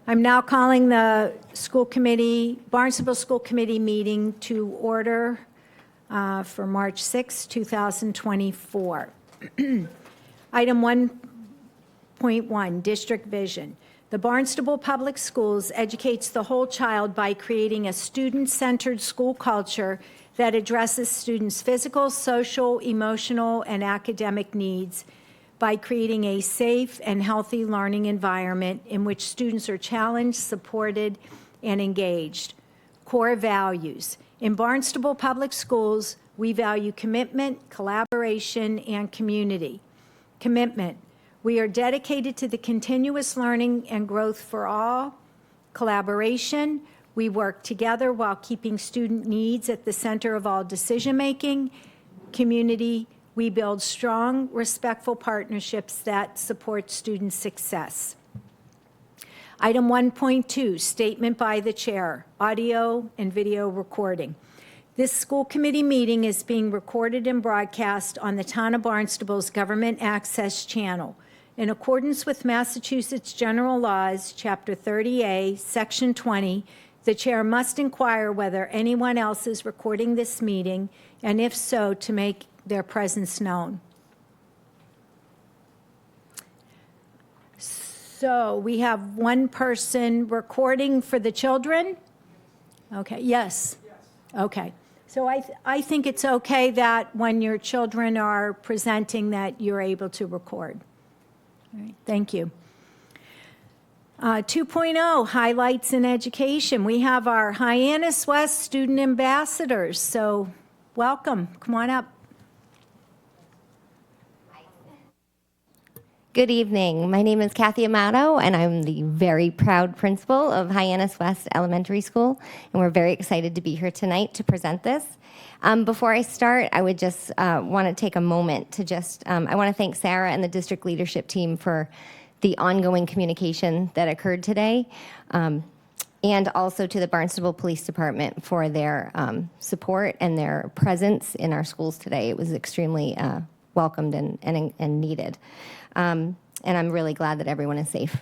I'm now calling the Barnstable School Committee meeting to order for March 6, 2024. Item 1.1, District Vision. The Barnstable Public Schools educates the whole child by creating a student-centered school culture that addresses students' physical, social, emotional, and academic needs by creating a safe and healthy learning environment in which students are challenged, supported, and engaged. Core values. In Barnstable Public Schools, we value commitment, collaboration, and community. Commitment. We are dedicated to the continuous learning and growth for all. Collaboration. We work together while keeping student needs at the center of all decision-making. Community. We build strong, respectful partnerships that support student success. Item 1.2, statement by the chair, audio and video recording. This school committee meeting is being recorded and broadcast on the Town of Barnstable's Government Access Channel. In accordance with Massachusetts General Laws, Chapter 30A, Section 20, the chair must inquire whether anyone else is recording this meeting, and if so, to make their presence known. So we have one person recording for the children? Okay, yes? Okay. So I think it's okay that when your children are presenting that you're able to record. All right, thank you. 2.0, highlights in education. We have our Hyannis West student ambassadors, so welcome, come on up. Good evening. My name is Kathy Amato, and I'm the very proud principal of Hyannis West Elementary School, and we're very excited to be here tonight to present this. Before I start, I would just want to take a moment to I want to thank Sarah and the district leadership team for the ongoing communication that occurred today, and also to the Barnstable Police Department for their support and their presence in our schools today. It was extremely welcomed and needed. And I'm really glad that everyone is safe.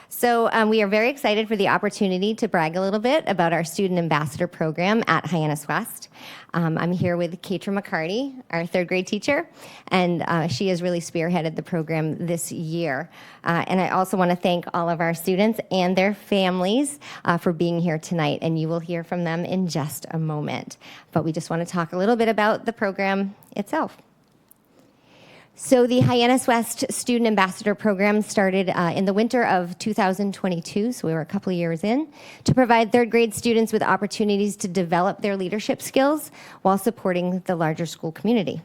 So we are very excited for the opportunity to brag a little bit about our Student Ambassador Program at Hyannis West. I'm here with Katra McCarty, our third grade teacher, and she has really spearheaded the program this year. And I also want to thank all of our students and their families for being here tonight, and you will hear from them in just a moment. But we just want to talk a little bit about the program itself. So the Hyannis West Student Ambassador Program started in the winter of 2022, so we were a couple of years in, to provide third grade students with opportunities to develop their leadership skills while supporting the larger school community.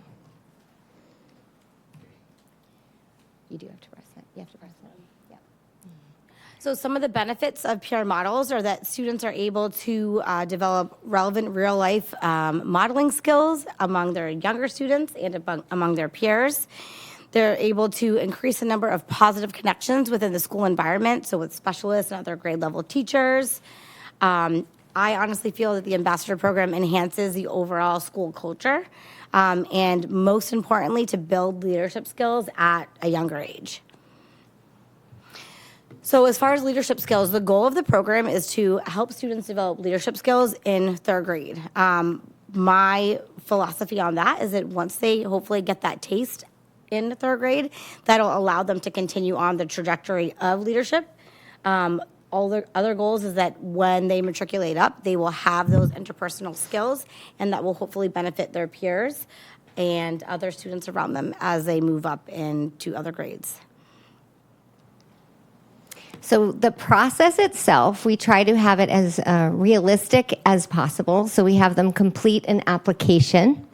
You do have to press it. You have to press it. Yeah. So some of the benefits of peer models are that students are able to develop relevant real-life modeling skills among their younger students and among their peers. They're able to increase the number of positive connections within the school environment, so with specialists and other grade-level teachers. I honestly feel that the ambassador program enhances the overall school culture, and most importantly, to build leadership skills at a younger age. So as far as leadership skills, the goal of the program is to help students develop leadership skills in third grade. My philosophy on that is that once they hopefully get that taste in third grade, that'll allow them to continue on the trajectory of leadership. All the other goals is that when they matriculate up, they will have those interpersonal skills, and that will hopefully benefit their peers and other students around them as they move up into other grades. So the process itself, we try to have it as realistic as possible. So we have them complete an application.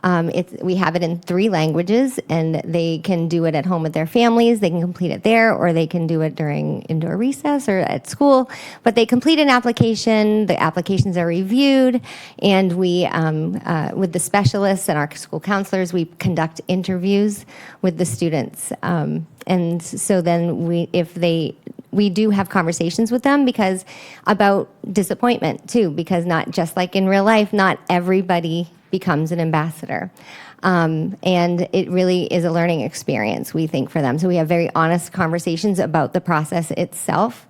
We have it in 3 languages, and they can do it at home with their families. They can complete it there, or they can do it during indoor recess or at school. But they complete an application. The applications are reviewed, and we, with the specialists and our school counselors, we conduct interviews with the students. And so then we do have conversations with them about disappointment too, because not just like in real life, not everybody becomes an ambassador. And it really is a learning experience, we think, for them. So we have very honest conversations about the process itself.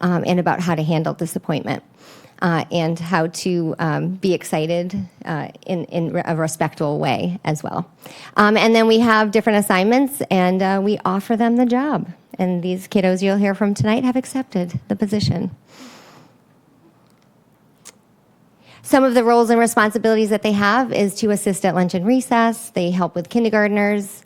and about how to handle disappointment. And how to be excited in a respectful way as well. And then we have different assignments, and we offer them the job. And these kiddos you'll hear from tonight have accepted the position. Some of the roles and responsibilities that they have is to assist at lunch and recess. They help with kindergartners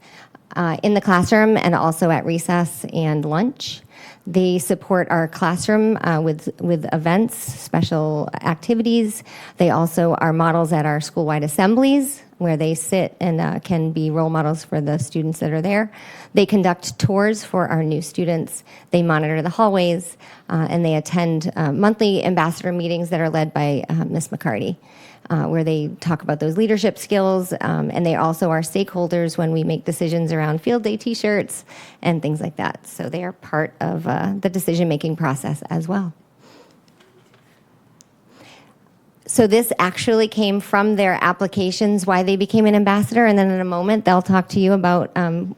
in the classroom and also at recess and lunch. They support our classroom with events, special activities. They also are models at our school-wide assemblies where they sit and can be role models for the students that are there. They conduct tours for our new students. They monitor the hallways, and they attend monthly ambassador meetings that are led by Ms. McCarty, where they talk about those leadership skills, and they also are stakeholders when we make decisions around field day t-shirts and things like that. So they are part of the decision-making process as well. So this actually came from their applications, why they became an ambassador, and then in a moment they'll talk to you about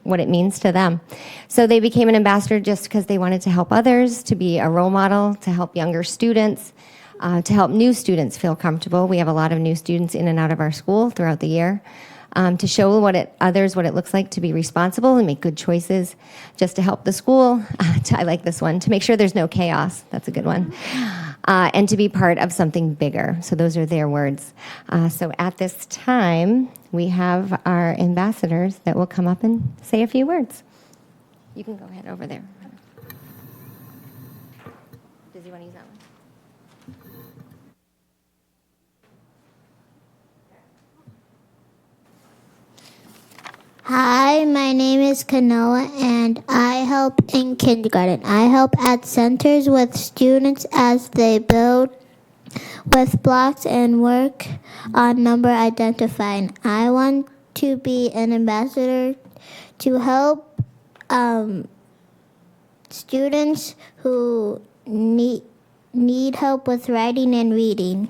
what it means to them. So they became an ambassador just because they wanted to help others, to be a role model, to help younger students, to help new students feel comfortable. We have a lot of new students in and out of our school throughout the year. To show others what it looks like to be responsible and make good choices, just to help the school. I like this one, to make sure there's no chaos. That's a good one. And to be part of something bigger. So those are their words. So at this time, we have our ambassadors that will come up and say a few words. You can go ahead over there. Does he want to use that one? Hi, my name is Kanoa, and I help in kindergarten. I help at centers with students as they build with blocks and work on number identifying. I want to be an ambassador to help students who need help with writing and reading.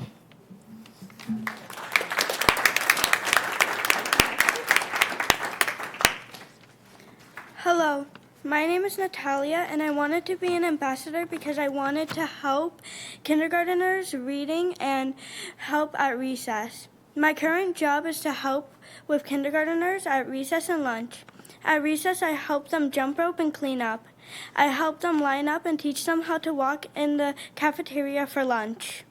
Hello, my name is Natalia, and I wanted to be an ambassador because I wanted to help kindergarteners reading and help at recess. My current job is to help with kindergarteners at recess and lunch. At recess, I help them jump rope and clean up. I help them line up and teach them how to walk in the cafeteria for lunch.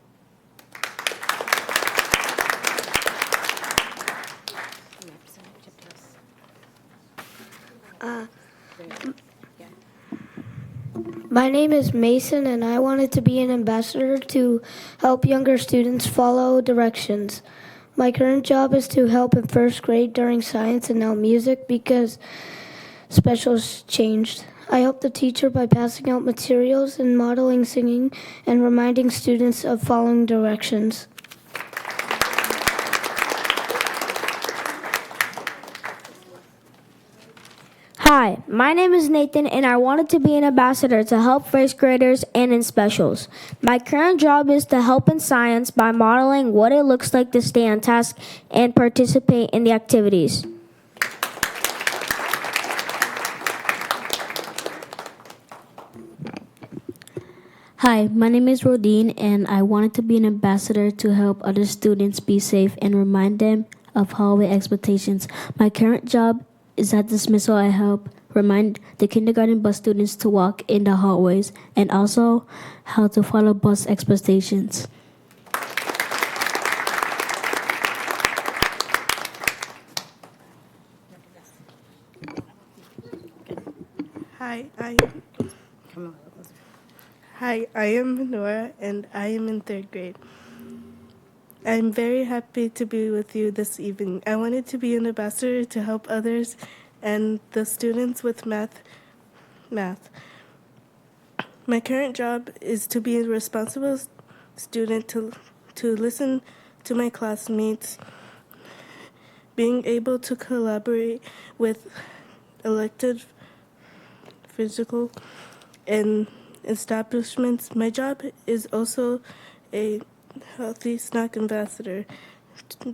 My name is Mason, and I wanted to be an ambassador to help younger students follow directions. My current job is to help in first grade during science and now music because specials changed. I help the teacher by passing out materials and modeling singing and reminding students of following directions. Hi, my name is Nathan, and I wanted to be an ambassador to help first graders and in specials. My current job is to help in science by modeling what it looks like to stay on task and participate in the activities. Hi, my name is Rodine, and I wanted to be an ambassador to help other students be safe and remind them of hallway expectations. My current job is at dismissal. I help remind the kindergarten bus students to walk in the hallways and also how to follow bus expectations. Hi, I am Nora, and I am in third grade. I'm very happy to be with you this evening. I wanted to be an ambassador to help others and the students with math. My current job is to be a responsible student, to listen to my classmates, being able to collaborate with elected physical and establishments. My job is also a healthy snack ambassador to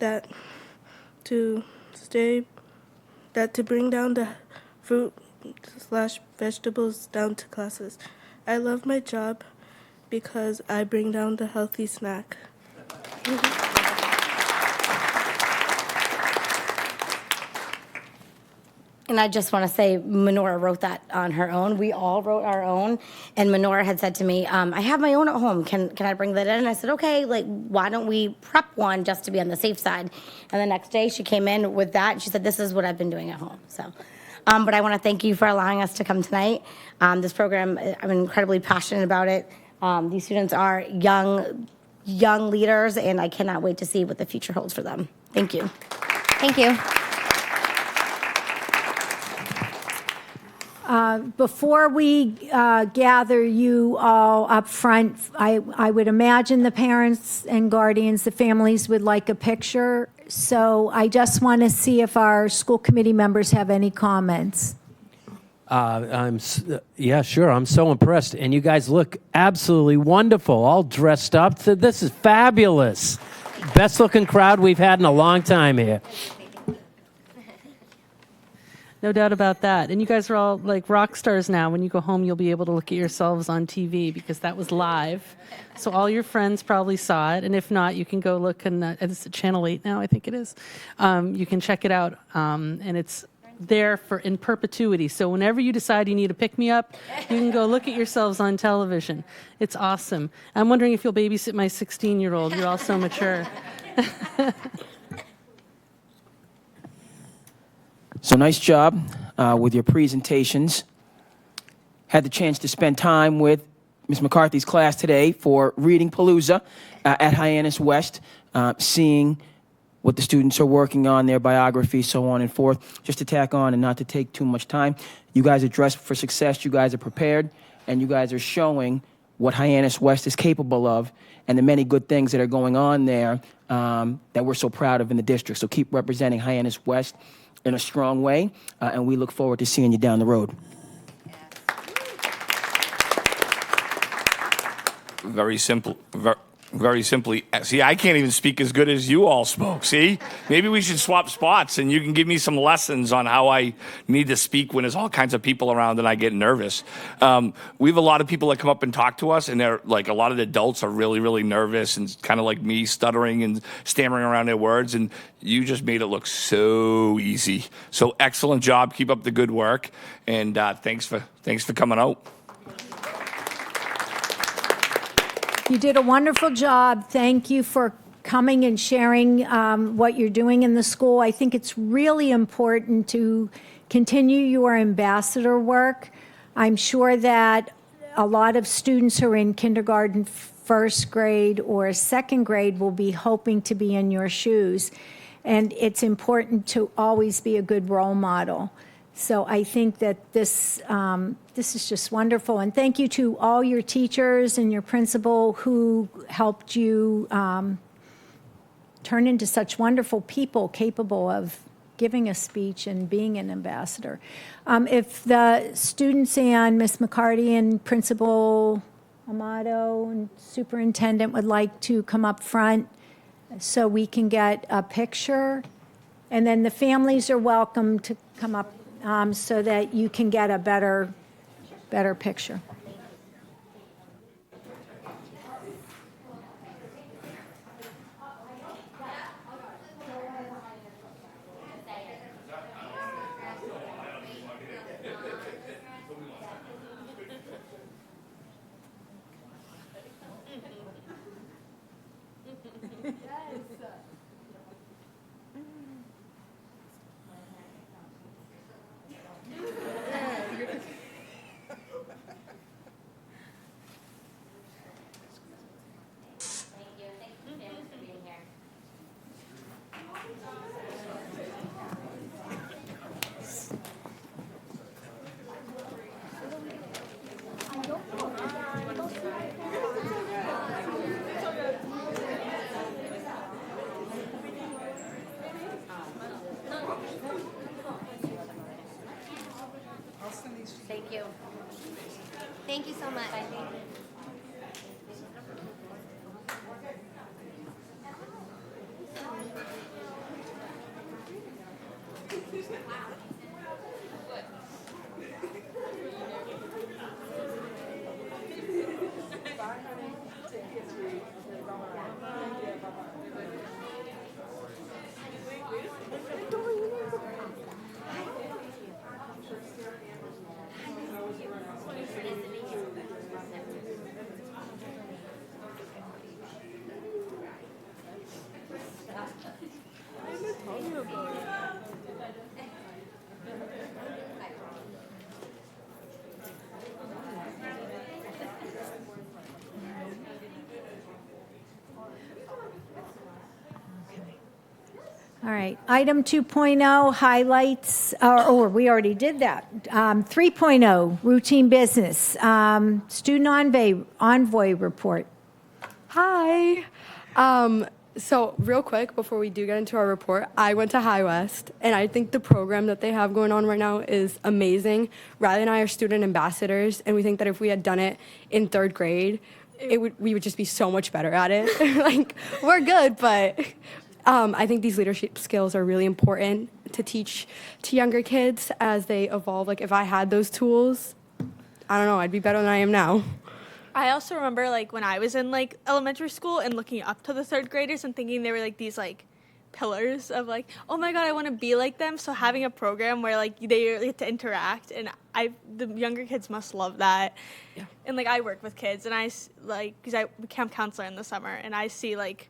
bring down the fruit/vegetables down to classes. I love my job because I bring down the healthy snack. And I just want to say, Menorah wrote that on her own. We all wrote our own. And Menorah had said to me, I have my own at home. Can I bring that in? And I said, okay, like, why don't we prep one just to be on the safe side? And the next day she came in with that and she said, this is what I've been doing at home. So, but I want to thank you for allowing us to come tonight. This program, I'm incredibly passionate about it. These students are young leaders, and I cannot wait to see what the future holds for them. Thank you. Thank you. Before we gather you all up front, I would imagine the parents and guardians, the families would like a picture. So I just want to see if our school committee members have any comments. Yeah, sure. I'm so impressed. And you guys look absolutely wonderful, all dressed up. This is fabulous. Best looking crowd we've had in a long time here. No doubt about that. And you guys are all like rock stars now. When you go home, you'll be able to look at yourselves on TV because that was live. So all your friends probably saw it. And if not, you can go look, and it's Channel 8 now, I think it is. You can check it out. And it's there in perpetuity. So whenever you decide you need a pick-me-up, you can go look at yourselves on television. It's awesome. I'm wondering if you'll babysit my 16-year-old. You're all so mature. So nice job with your presentations. Had the chance to spend time with Ms. McCarthy's class today for Reading Palooza at Hyannis West, seeing what the students are working on, their biography, so on and forth. Just to tack on and not to take too much time, you guys are dressed for success, you guys are prepared, and you guys are showing what Hyannis West is capable of and the many good things that are going on there that we're so proud of in the district. So keep representing Hyannis West in a strong way, and we look forward to seeing you down the road. Very simple. Very simply. See, I can't even speak as good as you all spoke. See? Maybe we should swap spots and you can give me some lessons on how I need to speak when there's all kinds of people around and I get nervous. We have a lot of people that come up and talk to us, and they're like, a lot of the adults are really, really nervous and kind of like me, stuttering and stammering around their words. And you just made it look so easy. So excellent job. Keep up the good work. And thanks for coming out. You did a wonderful job. Thank you for coming and sharing what you're doing in the school. I think it's really important to continue your ambassador work. I'm sure that a lot of students who are in kindergarten, first grade, or second grade will be hoping to be in your shoes. And it's important to always be a good role model. So I think that this is just wonderful. And thank you to all your teachers and your principal who helped you turn into such wonderful people capable of giving a speech and being an ambassador. If the students and Ms. McCarty and Principal Amato and Superintendent would like to come up front so we can get a picture. And then the families are welcome to come up so that you can get a better picture. Thank you. Thank you so much. All right. Item 2.0, highlights, or we already did that. 3.0, routine business. Student envoy report. Hi. So real quick, before we do get into our report, I went to High West, and I think the program that they have going on right now is amazing. Riley and I are student ambassadors, and we think that if we had done it in 3rd grade, we would just be so much better at it. Like, we're good, but I think these leadership skills are really important to teach to younger kids as they evolve. Like, if I had those tools, I don't know, I'd be better than I am now. I also remember like when I was in like elementary school and looking up to the 3rd graders and thinking they were like these like pillars of like, oh my God, I want to be like them. So having a program where like they get to interact, and the younger kids must love that. Yeah. And like I work with kids, and I like, because I became counselor in the summer, and I see like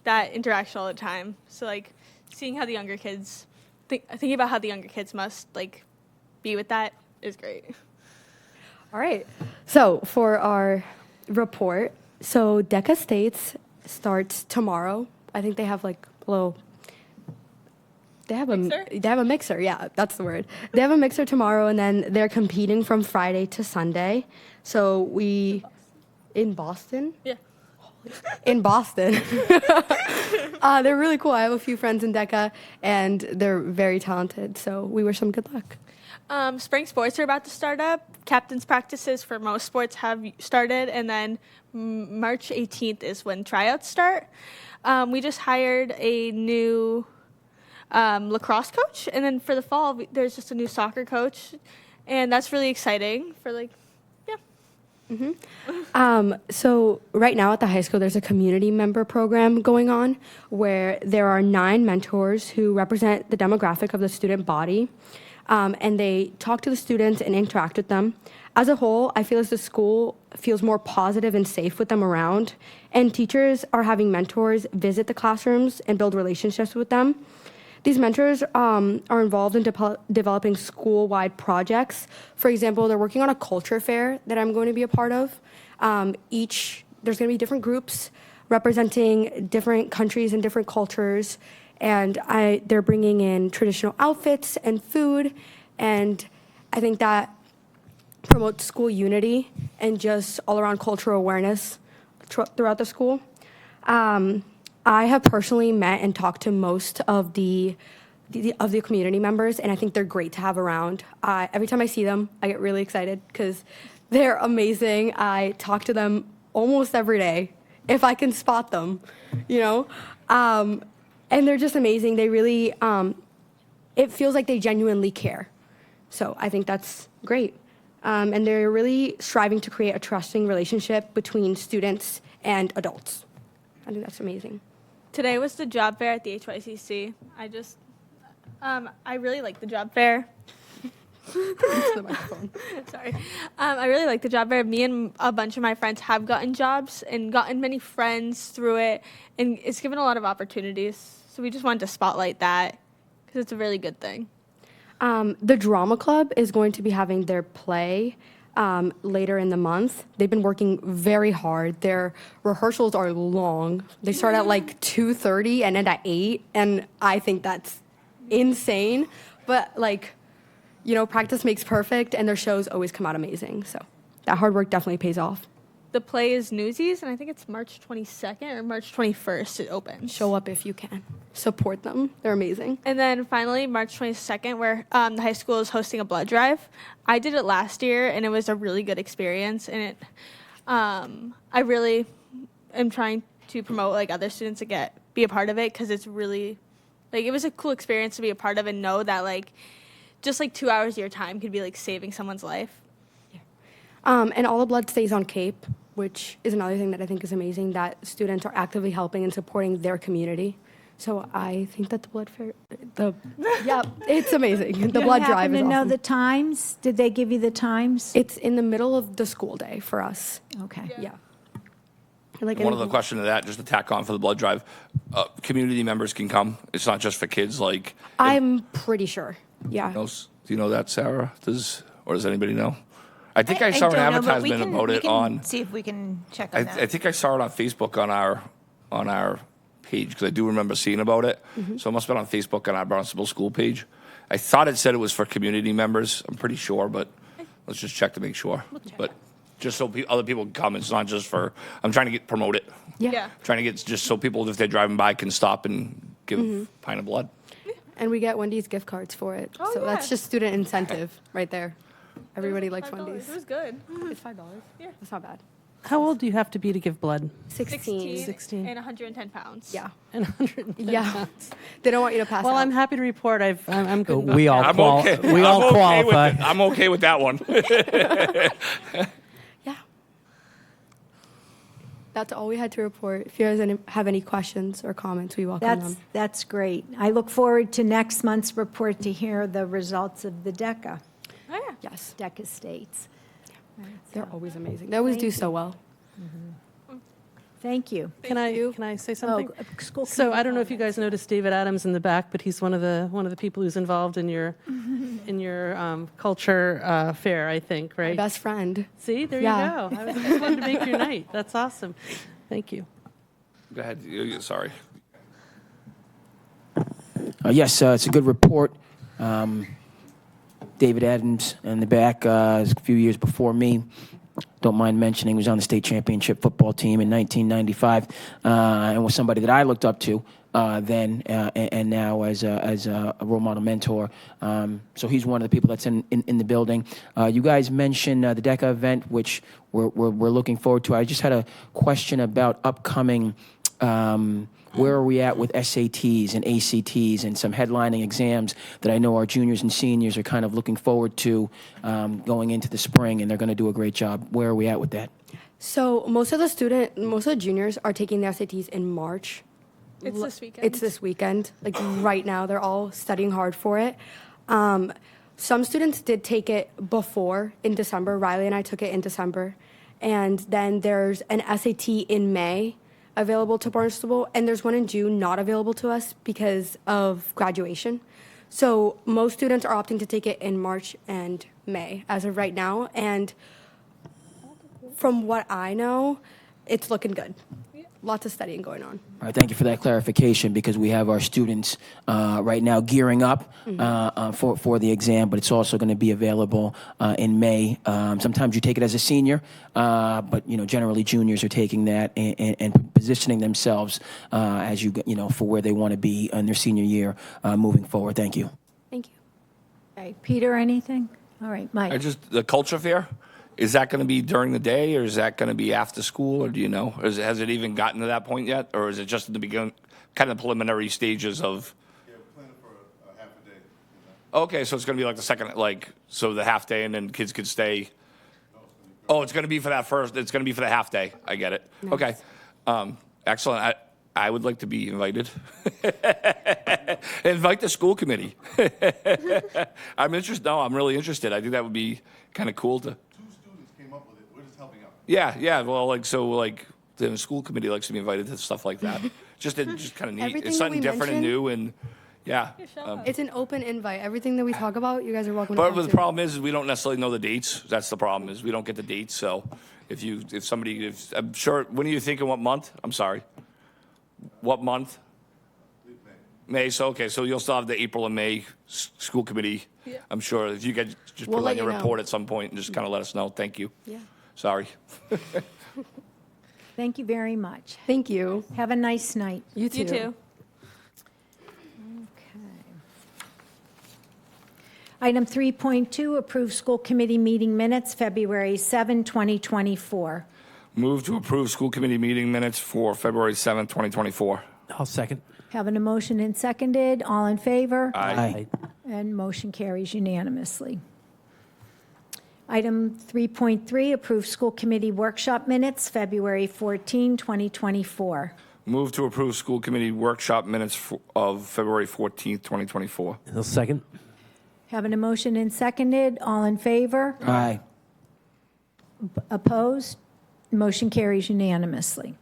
that interaction all the time. So like seeing how the younger kids thinking about how the younger kids must like be with that is great. All right. So for our report, so DECA States starts tomorrow. I think they have like a little. They have a mixer. Yeah, that's the word. They have a mixer tomorrow, and then they're competing from Friday to Sunday. So in Boston. Yeah. In Boston. They're really cool. I have a few friends in DECA, and they're very talented. So we wish them good luck. Spring sports are about to start up. Captain's practices for most sports have started, and then March 18th is when tryouts start. We just hired a new lacrosse coach, and then for the fall, there's just a new soccer coach, and that's really exciting for like, yeah. Mm-hmm. So right now at the high school, there's a community member program going on where there are 9 mentors who represent the demographic of the student body. And they talk to the students and interact with them. As a whole, I feel as the school feels more positive and safe with them around, and teachers are having mentors visit the classrooms and build relationships with them. These mentors are involved in developing school-wide projects. For example, they're working on a culture fair that I'm going to be a part of. There's going to be different groups representing different countries and different cultures. And they're bringing in traditional outfits and food, and I think that promotes school unity and just all-around cultural awareness throughout the school. I have personally met and talked to most of the community members, and I think they're great to have around. Every time I see them, I get really excited because they're amazing. I talk to them almost every day if I can spot them, you know. And they're just amazing. They really, it feels like they genuinely care. So I think that's great. And they're really striving to create a trusting relationship between students and adults. I think that's amazing. Today was the job fair at the HYCC. I really like the job fair. Sorry. I really like the job fair. Me and a bunch of my friends have gotten jobs and gotten many friends through it, and it's given a lot of opportunities. So we just wanted to spotlight that because it's a really good thing. The drama club is going to be having their play later in the month. They've been working very hard. Their rehearsals are long. They start at like 2:30 and end at 8, and I think that's insane. But like, you know, practice makes perfect, and their shows always come out amazing. So that hard work definitely pays off. The play is Newsies, and I think it's March 22nd or March 21st it opens. Show up if you can. Support them. They're amazing. And then finally, March 22nd, where the high school is hosting a blood drive. I did it last year, and it was a really good experience. And I really am trying to promote like other students to be a part of it because it's really, like, it was a cool experience to be a part of and know that like just like 2 hours of your time could be like saving someone's life. Yeah. And all the blood stays on CAPE, which is another thing that I think is amazing, that students are actively helping and supporting their community. So I think that the blood fair, yeah, it's amazing. The blood drive is awesome. You know the times? Did they give you the times? It's in the middle of the school day for us. Okay. Yeah. Like one other question to that, just to tack on for the blood drive, community members can come. It's not just for kids. Like I'm pretty sure. Yeah. Do you know that, Sarah? Does anybody know? I think I saw an advertisement about it on. See if we can check on that. I think I saw it on Facebook on our page because I do remember seeing about it. So it must have been on Facebook on our Barnstable school page. I thought it said it was for community members. I'm pretty sure, but let's just check to make sure. But just so other people can come, it's not just for. I'm trying to promote it. Yeah. Trying to get just so people, if they're driving by, can stop and give a pint of blood. And we get Wendy's gift cards for it. Oh, so yeah. that's just student incentive right there. Everybody likes $5. Wendy's. It was good. It's $5. Yeah. That's not bad. How old do you have to be to give blood? 16. 16. And 110 pounds. Yeah. And 110 Yeah. pounds. They don't want you to pass Well, out. I'm happy to report I'm good. We all I'm okay. we all I'm okay qualify. with it. I'm okay with that one. Yeah. That's all we had to report. If you guys have any questions or comments, we welcome them. That's great. I look forward to next month's report to hear the results of the DECA, Oh, yeah. Yes. DECA states. They're always amazing. They always do so well. Thank you. Can I say something? School So committee I don't know if you guys noticed David Adams in the back, but he's one of the people who's involved in your culture fair, I think, My right? best friend. See, there Yeah. you go. I just wanted to make your night. That's awesome. Thank you. Go ahead. Sorry. Yes, it's a good report. David Adams in the back, a few years before me. Don't mind mentioning, was on the state championship football team in 1995, and was somebody that I looked up to then and now as a role model mentor. So he's one of the people that's in the building. You guys mentioned the DECA event, which we're looking forward to. I just had a question about upcoming. Where are we at with SATs and ACTs and some headlining exams that I know our juniors and seniors are kind of looking forward to going into the spring, and they're going to do a great job. Where are we at with that? So most of the juniors are taking the SATs in March. It's this weekend. It's this weekend. Like right now, they're all studying hard for it. Some students did take it before in December. Riley and I took it in December. And then there's an SAT in May available to Barnstable, and there's one in June not available to us because of graduation. So most students are opting to take it in March and May as of right now. And from what I know, it's looking good. Lots of studying going on. All right, thank you for that clarification, because we have our students right now gearing up for the exam, but it's also going to be available in May. Sometimes you take it as a senior, but generally juniors are taking that and positioning themselves as for where they want to be in their senior year moving forward. Thank you. Thank you. Okay, Peter, anything? All right, Mike. The culture fair. Is that going to be during the day, or is that going to be after school, or do you know? Has it even gotten to that point yet, or is it just in the beginning, kind of preliminary stages of? Yeah, we're planning for a half a day. Okay, so it's going to be like the second, so the half day, and then kids could stay. Oh, it's going to be for that first. It's going to be for the half day. I get it. Nice. Okay, excellent. I would like to be invited. Invite the school committee. I'm interested. No, I'm really interested. I think that would be kind of cool to. Came up with it. We're just helping out. Yeah. Well, the school committee likes to be invited to stuff like that. just kind of neat. Everything It's that something we different and mentioned- new, and yeah. It's an open invite. Everything that we talk about, you guys are welcome to But come the to. problem is we don't necessarily know the dates. That's the problem, is we don't get the dates. So I'm sure. When are you thinking? What month? I'm sorry. What month? May. So okay. So you'll still have the April and May school committee. Yeah. I'm sure if you guys just We'll put let on your you know. report at some point and just kind of let us know. Thank you. Yeah. Sorry. Thank you very much. Thank you. Have a nice night. You too. You too. Item 3.2, approve school committee meeting minutes, February 7, 2024. Move to approve school committee meeting minutes for February 7th, 2024. I'll second. Having a motion and seconded, all in favor? Aye. And motion carries unanimously. Item 3.3, approve school committee workshop minutes, February 14, 2024. Move to approve school committee workshop minutes of February 14th, 2024. I'll second. Having a motion and seconded, all in favor? Aye. Opposed? Motion carries unanimously.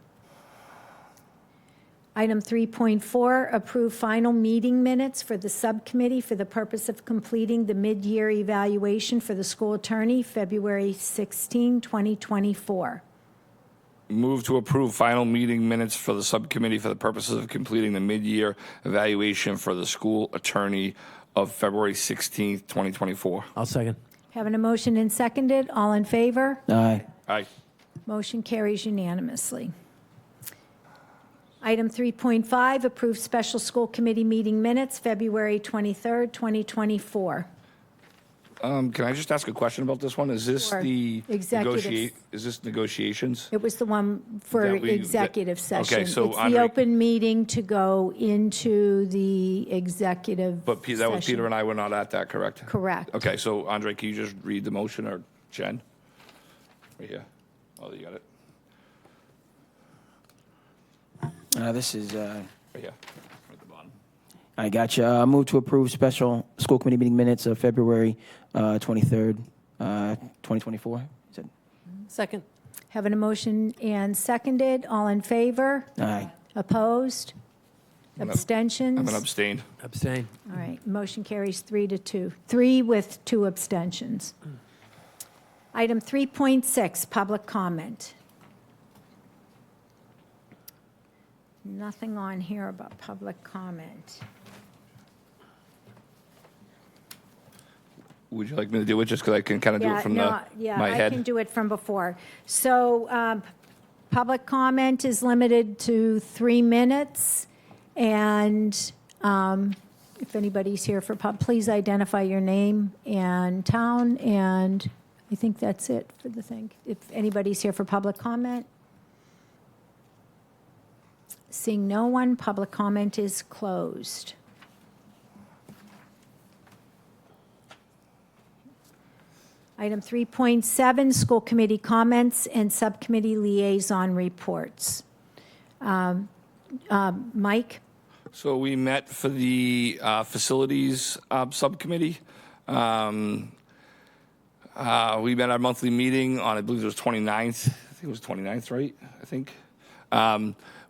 Item 3.4, approve final meeting minutes for the subcommittee for the purpose of completing the mid-year evaluation for the school attorney, February 16, 2024. Move to approve final meeting minutes for the subcommittee for the purposes of completing the mid-year evaluation for the school attorney of February 16th, 2024. I'll second. Having a motion and seconded, all in favor? Aye. Aye. Motion carries unanimously. Item 3.5, approve special school committee meeting minutes, February 23rd, 2024. Can I just ask a question about this one? Is this Sure. the Executives. Is this negotiations? It was the one for That we- executive that- session. okay, so It's Andre- the open meeting to go into the executive But that was session. Peter and I were not at that, correct? Correct. Okay, so Andre, can you just read the motion, or Jen? Right here. Oh, you got it? This is, Right here, at the bottom. I got you. Move to approve special school committee meeting minutes of February 23rd, 2024. Is it? Second. Having a motion and seconded, all in favor? Aye. Opposed? Abstentions? I'm going to abstain. Abstain. All right, motion carries 3-2. 3 with 2 abstentions. Item 3.6, public comment. Nothing on here about public comment. Would you like me to do it just because I can kind of do it from my I head? can do it from before. So public comment is limited to 3 minutes. And if anybody's here for please identify your name and town. And I think that's it for the thing. If anybody's here for public comment. Seeing no one, public comment is closed. Item 3.7, school committee comments and subcommittee liaison reports. Mike? So we met for the facilities subcommittee. We met our monthly meeting on, I believe it was 29th. I think it was 29th, right? I think.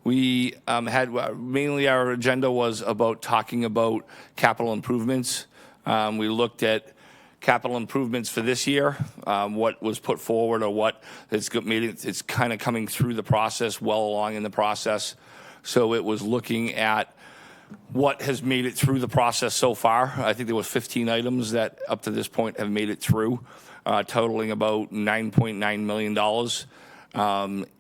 We had, mainly our agenda was about talking about capital improvements. We looked at capital improvements for this year, what was put forward or what it's made it's kind of coming through the process, well along in the process. So it was looking at what has made it through the process so far. I think there was 15 items that up to this point have made it through, totaling about $9.9 million.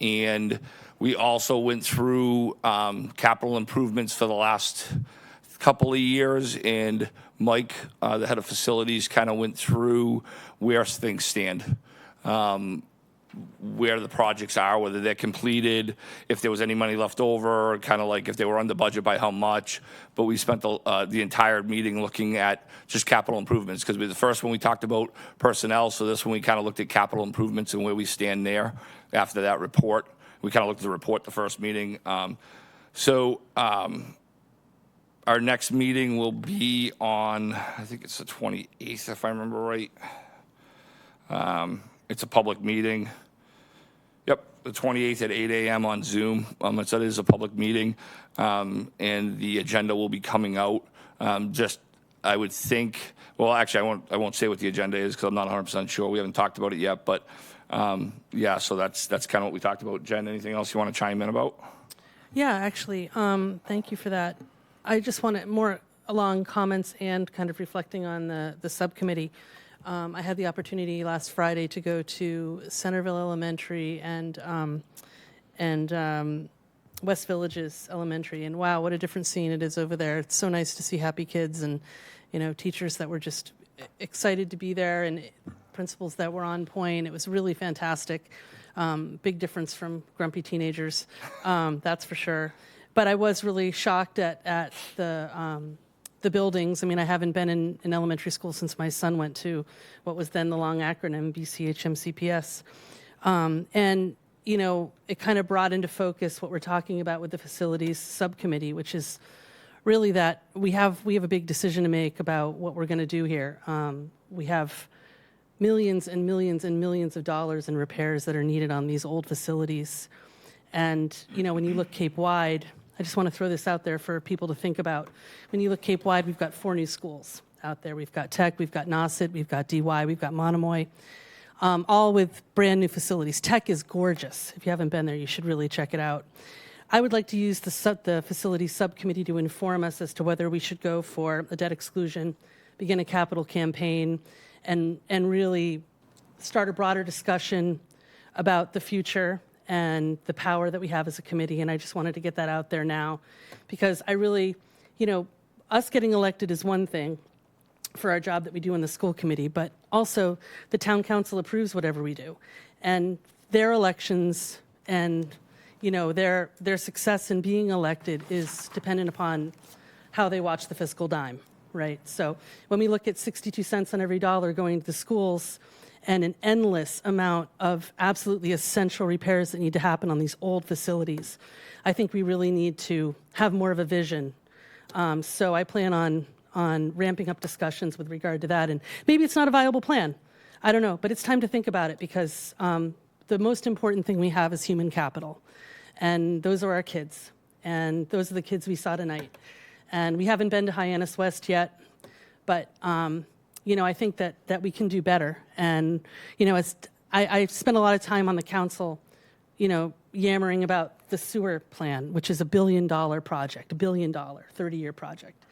And we also went through capital improvements for the last couple of years, and Mike, the head of facilities, kind of went through where things stand, where the projects are, whether they're completed, if there was any money left over, kind of like if they were under budget by how much. But we spent the entire meeting looking at just capital improvements, because the first one we talked about personnel, so this one we kind of looked at capital improvements and where we stand there after that report. We kind of looked at the report the first meeting. Our next meeting will be on, I think it's the 28th, if I remember right. It's a public meeting. Yep, the 28th at 8 a.m. on Zoom. It is a public meeting, and the agenda will be coming out. I would think, well, actually, I won't say what the agenda is because I'm not 100% sure. We haven't talked about it yet, but yeah, so that's kind of what we talked about. Jen, anything else you want to chime in about? Yeah, actually, thank you for that. I just want more along comments and kind of reflecting on the subcommittee. I had the opportunity last Friday to go to Centerville Elementary and West Villages Elementary, and wow, what a different scene it is over there. It's so nice to see happy kids and, teachers that were just excited to be there and principals that were on point. It was really fantastic. Big difference from grumpy teenagers, that's for sure. But I was really shocked at the buildings. I mean, I haven't been in elementary school since my son went to what was then the long acronym BCHMCPS. And, it kind of brought into focus what we're talking about with the facilities subcommittee, which is really that we have a big decision to make about what we're going to do here. We have millions and millions and millions of dollars in repairs that are needed on these old facilities. And, when you look Cape-wide, I just want to throw this out there for people to think about. When you look Cape-wide, we've got 4 new schools out there. We've got Tech, we've got Nauset, we've got DY, we've got Monomoy. all with brand new facilities. Tech is gorgeous. If you haven't been there, you should really check it out. I would like to use the facilities subcommittee to inform us as to whether we should go for a debt exclusion, begin a capital campaign, and really start a broader discussion about the future and the power that we have as a committee. And I just wanted to get that out there now, because I really, us getting elected is one thing for our job that we do in the school committee, but also the town council approves whatever we do. And their elections and their success in being elected is dependent upon how they watch the fiscal dime, right? So when we look at 62 cents on every dollar going to the schools and an endless amount of absolutely essential repairs that need to happen on these old facilities, I think we really need to have more of a vision. So I plan on ramping up discussions with regard to that. And maybe it's not a viable plan. I don't know, but it's time to think about it, because the most important thing we have is human capital. And those are our kids. And those are the kids we saw tonight. And we haven't been to Hyannis West yet, but I think that we can do better. And I spent a lot of time on the council, yammering about the sewer plan, which is $1 billion project, $1 billion 30-year project,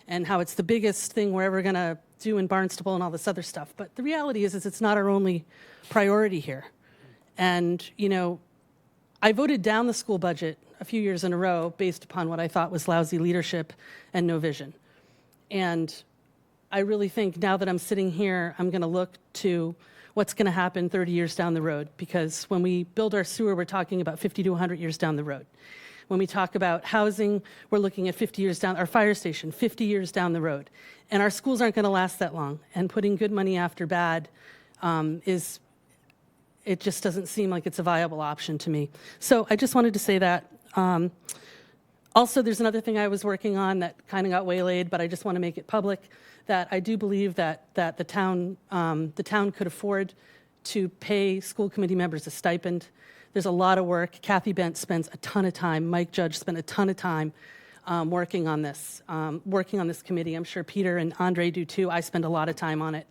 and how it's the biggest thing we're ever going to do in Barnstable and all this other stuff. But the reality is it's not our only priority here. And I voted down the school budget a few years in a row based upon what I thought was lousy leadership and no vision. And I really think now that I'm sitting here, I'm going to look to what's going to happen 30 years down the road, because when we build our sewer, we're talking about 50 to 100 years down the road. When we talk about housing, we're looking at 50 years down, our fire station, 50 years down the road. And our schools aren't going to last that long. And putting good money after bad it just doesn't seem like it's a viable option to me. So I just wanted to say that. Also, there's another thing I was working on that kind of got waylaid, but I just want to make it public, that I do believe that the town could afford to pay school committee members a stipend. There's a lot of work. Kathy Bent spends a ton of time. Mike Judge spent a ton of time working on this committee. I'm sure Peter and Andre do too. I spend a lot of time on it.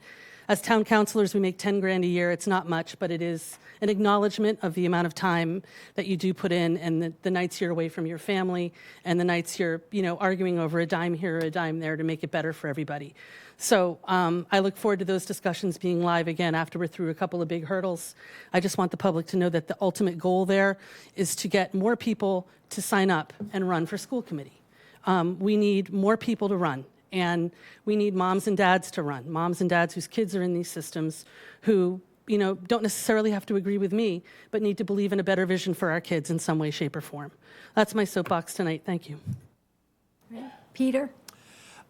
As town councilors, we make $10,000 a year. It's not much, but it is an acknowledgement of the amount of time that you do put in, and the nights you're away from your family, and the nights you're, arguing over a dime here or a dime there to make it better for everybody. So I look forward to those discussions being live again after we're through a couple of big hurdles. I just want the public to know that the ultimate goal there is to get more people to sign up and run for school committee. We need more people to run. And we need moms and dads to run, moms and dads whose kids are in these systems, who don't necessarily have to agree with me, but need to believe in a better vision for our kids in some way, shape, or form. That's my soapbox tonight. Thank you. Peter?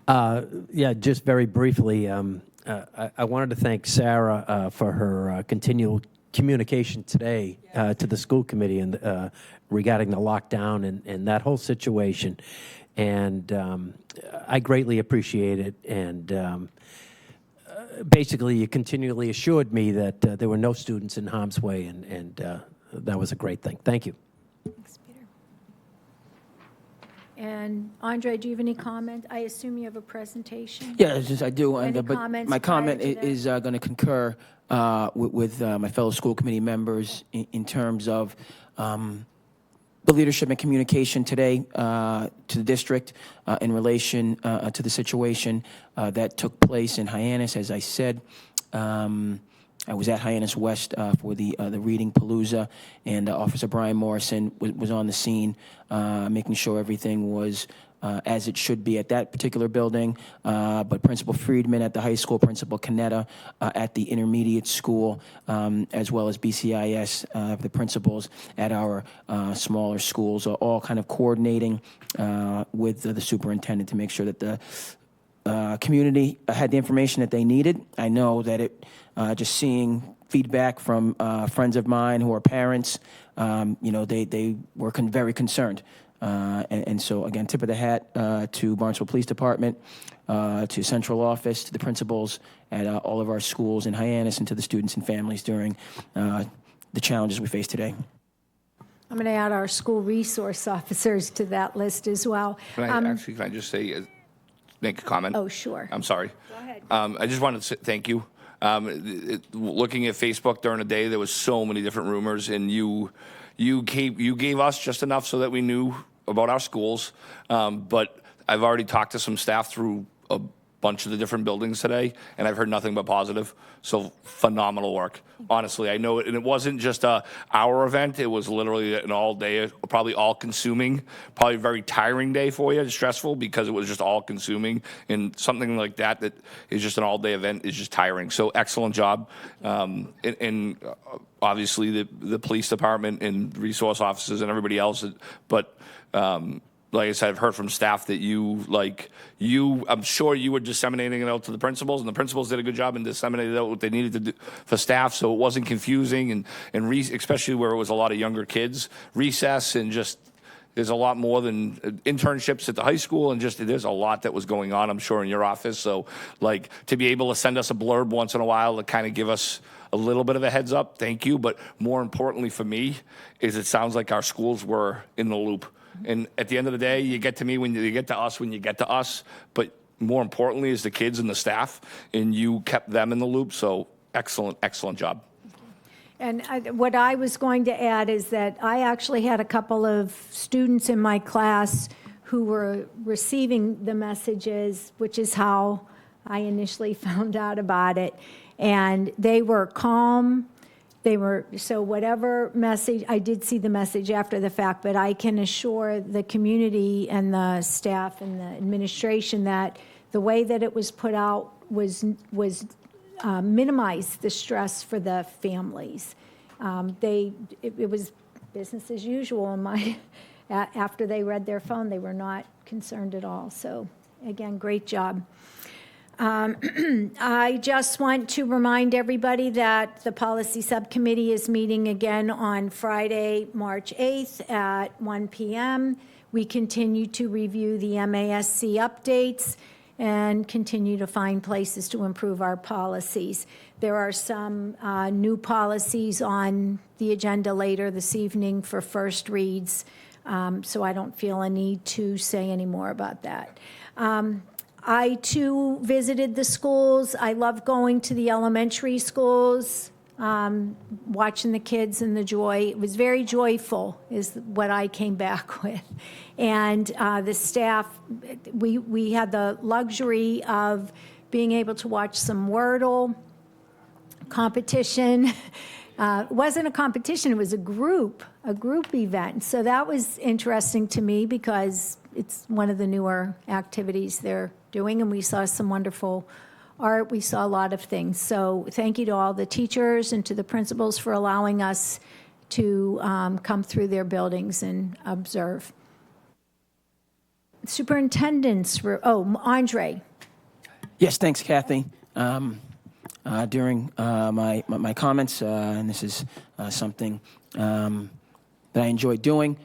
Yeah, just very briefly, I wanted to thank Sarah for her continual communication today to the school committee and regarding the lockdown and that whole situation. And I greatly appreciate it. And basically, you continually assured me that there were no students in harm's way, and that was a great thing. Thank you. Thanks, Peter. And Andre, do you have any comment? I assume you have a presentation? Yeah, I do. Any But comments my comment prior to that? is going to concur with my fellow school committee members in terms of the leadership and communication today to the district in relation to the situation that took place in Hyannis. As I said, I was at Hyannis West for the reading palooza, and Officer Brian Morrison was on the scene, making sure everything was as it should be at that particular building. But Principal Friedman at the high school, Principal Canetta at the intermediate school, as well as BCIS, the principals at our smaller schools, are all kind of coordinating with the superintendent to make sure that the community had the information that they needed. I know that just seeing feedback from friends of mine who are parents, they were very concerned. And so, again, tip of the hat to Barnstable Police Department, to Central Office, to the principals at all of our schools in Hyannis, and to the students and families during the challenges we face today. I'm going to add our school resource officers to that list as well. Can I just say, make a comment? Oh, sure. I'm sorry. Go ahead. I just wanted to say thank you. Looking at Facebook during the day, there was so many different rumors, and you gave us just enough so that we knew about our schools. But I've already talked to some staff through a bunch of the different buildings today, and I've heard nothing but positive. So phenomenal work. Honestly, I know it, and it wasn't just our event. It was literally an all-day, probably all-consuming, probably a very tiring day for you, stressful, because it was just all-consuming, and something like that is just an all-day event is just tiring. So excellent job. And obviously the police department and resource officers and everybody else, but like I said, I've heard from staff that I'm sure you were disseminating it out to the principals, and the principals did a good job in disseminating out what they needed to do for staff, so it wasn't confusing, and especially where it was a lot of younger kids. Recess and just, there's a lot more than internships at the high school, and just there's a lot that was going on, I'm sure, in your office. So, to be able to send us a blurb once in a while to kind of give us a little bit of a heads up, thank you. But more importantly for me is it sounds like our schools were in the loop. And at the end of the day, you get to me when you get to us, but more importantly is the kids and the staff, and you kept them in the loop. So excellent job. And what I was going to add is that I actually had a couple of students in my class who were receiving the messages, which is how I initially found out about it. And they were calm. So whatever message, I did see the message after the fact, but I can assure the community and the staff and the administration that the way that it was put out was minimize the stress for the families. It was business as usual. After they read their phone, they were not concerned at all. So again, great job. I just want to remind everybody that the policy subcommittee is meeting again on Friday, March 8th at 1 p.m. We continue to review the MASC updates and continue to find places to improve our policies. There are some new policies on the agenda later this evening for first reads, so I don't feel a need to say any more about that. I, too, visited the schools. I love going to the elementary schools, watching the kids and the joy. It was very joyful is what I came back with. And the staff, we had the luxury of being able to watch some Wordle competition. It wasn't a competition, it was a group event. So that was interesting to me because it's one of the newer activities they're doing, and we saw some wonderful art. We saw a lot of things. So thank you to all the teachers and to the principals for allowing us to come through their buildings and observe. Superintendents, Andre. Yes, thanks, Kathy. During my comments, and this is something that I enjoy doing,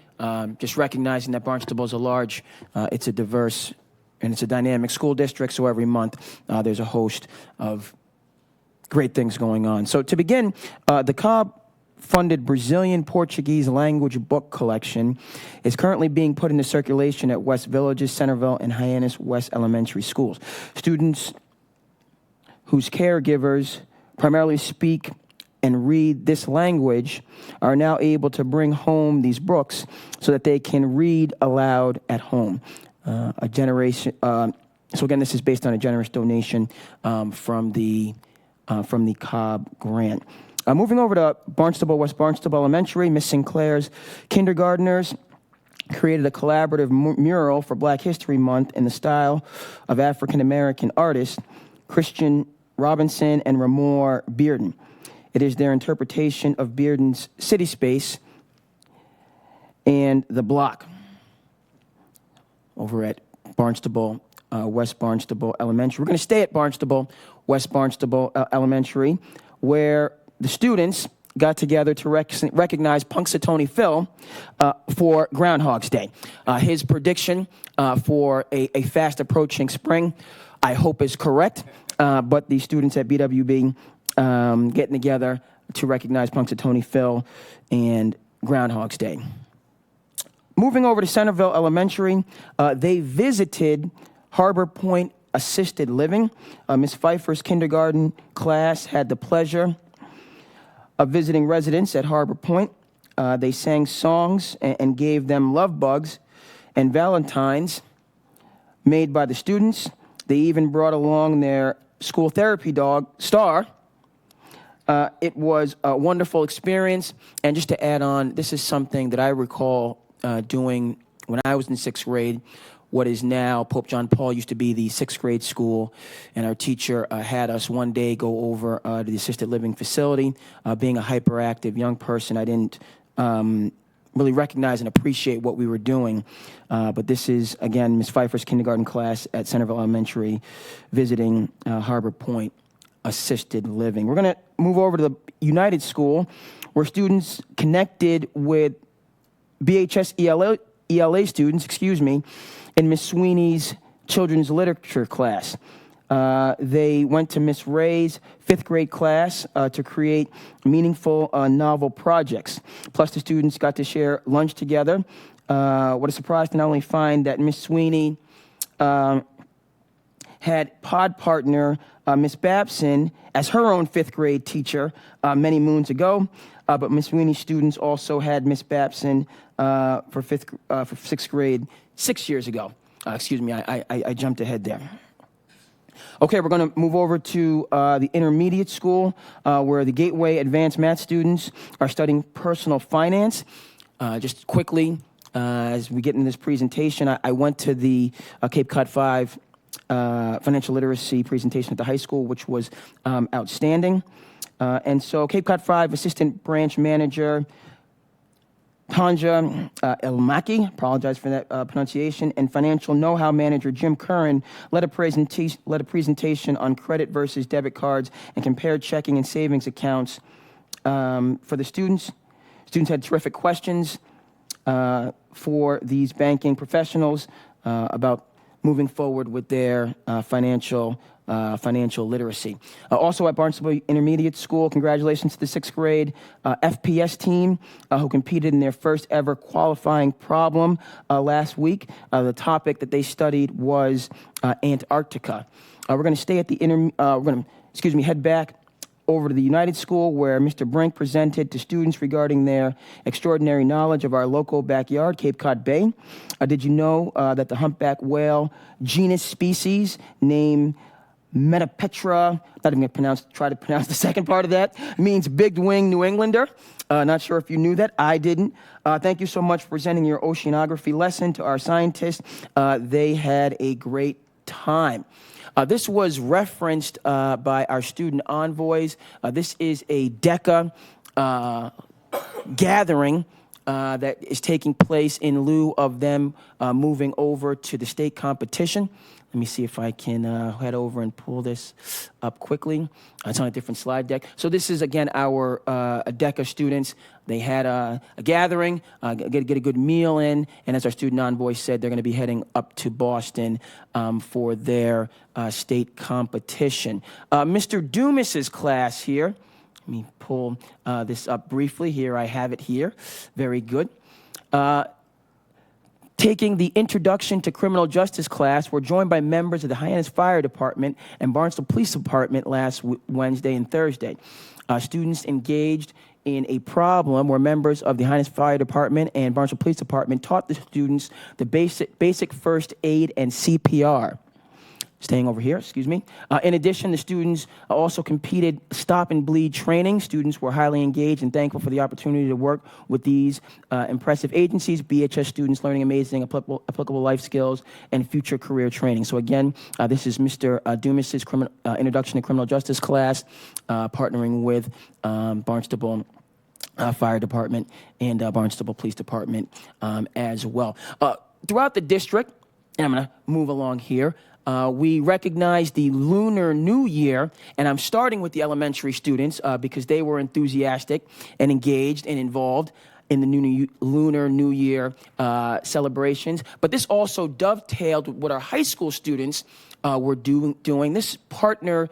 just recognizing that Barnstable is it's a diverse and it's a dynamic school district, so every month there's a host of great things going on. So to begin, the Cobb-funded Brazilian Portuguese language book collection is currently being put into circulation at West Villages, Centerville, and Hyannis West Elementary Schools. Students whose caregivers primarily speak and read this language are now able to bring home these books so that they can read aloud at home. So again, this is based on a generous donation from the Cobb grant. Moving over to Barnstable, West Barnstable Elementary, Miss Sinclair's kindergartners created a collaborative mural for Black History Month in the style of African-American artists Christian Robinson and Ramor Bearden. It is their interpretation of Bearden's City Space and The Block over at Barnstable, West Barnstable Elementary. We're going to stay at Barnstable, West Barnstable Elementary, where the students got together to recognize Punxsutawney Phil for Groundhog's Day. His prediction for a fast-approaching spring, I hope, is correct, but the students at BWB getting together to recognize Punxsutawney Phil and Groundhog's Day. Moving over to Centerville Elementary, they visited Harbor Point Assisted Living. Ms. Pfeiffer's kindergarten class had the pleasure of visiting residents at Harbor Point. They sang songs and gave them love bugs and valentines made by the students. They even brought along their school therapy dog, Star. It was a wonderful experience. And just to add on, this is something that I recall doing when I was in sixth grade. What is now Pope John Paul used to be the sixth grade school, and our teacher had us one day go over to the assisted living facility. Being a hyperactive young person, I didn't really recognize and appreciate what we were doing. But this is, again, Ms. Pfeiffer's kindergarten class at Centerville Elementary visiting Harbor Point Assisted Living. We're going to move over to the United School, where students connected with BHS ELA students, in Miss Sweeney's children's literature class. They went to Miss Ray's fifth grade class to create meaningful novel projects. Plus, the students got to share lunch together. What a surprise to not only find that Miss Sweeney had pod partner Miss Babson as her own fifth grade teacher many moons ago, but Miss Sweeney's students also had Miss Babson for sixth grade 6 years ago. I jumped ahead there. Okay, we're going to move over to the intermediate school, where the Gateway Advanced Math students are studying personal finance. Just quickly, as we get into this presentation, I went to the Cape Cod 5 financial literacy presentation at the high school, which was outstanding. And so Cape Cod 5 Assistant Branch Manager Tanja Elmaki, apologize for that pronunciation, and Financial Know-How Manager Jim Curran led a presentation on credit versus debit cards and compared checking and savings accounts for the students. Students had terrific questions for these banking professionals about moving forward with their financial literacy. Also at Barnstable Intermediate School, congratulations to the sixth grade FPS team who competed in their first ever qualifying problem last week. The topic that they studied was Antarctica. We're going to stay at the head back over to the United School, where Mr. Brink presented to students regarding their extraordinary knowledge of our local backyard, Cape Cod Bay. Did you know that the humpback whale genus species named Metapetra, not even going to try to pronounce the second part of that, means big-winged New Englander? Not sure if you knew that. I didn't. Thank you so much for presenting your oceanography lesson to our scientists. They had a great time. This was referenced by our student envoys. This is a DECA gathering that is taking place in lieu of them moving over to the state competition. Let me see if I can head over and pull this up quickly. It's on a different slide deck. So this is, again, our DECA students. They had a gathering, get a good meal in, and as our student envoy said, they're going to be heading up to Boston for their state competition. Mr. Dumas's class here, let me pull this up briefly. Here, I have it here. Very good. Taking the Introduction to Criminal Justice class, we're joined by members of the Hyannis Fire Department and Barnstable Police Department last Wednesday and Thursday. Students engaged in a problem where members of the Hyannis Fire Department and Barnstable Police Department taught the students the basic first aid and CPR. Staying over here, In addition, the students also competed stop and bleed training. Students were highly engaged and thankful for the opportunity to work with these impressive agencies. BHS students learning amazing applicable life skills and future career training. So again, this is Mr. Dumas's Introduction to Criminal Justice class, partnering with Barnstable Fire Department and Barnstable Police Department as well. Throughout the district, and I'm going to move along here, we recognize the Lunar New Year, and I'm starting with the elementary students because they were enthusiastic and engaged and involved in the Lunar New Year celebrations. But this also dovetailed with what our high school students were doing. They partnered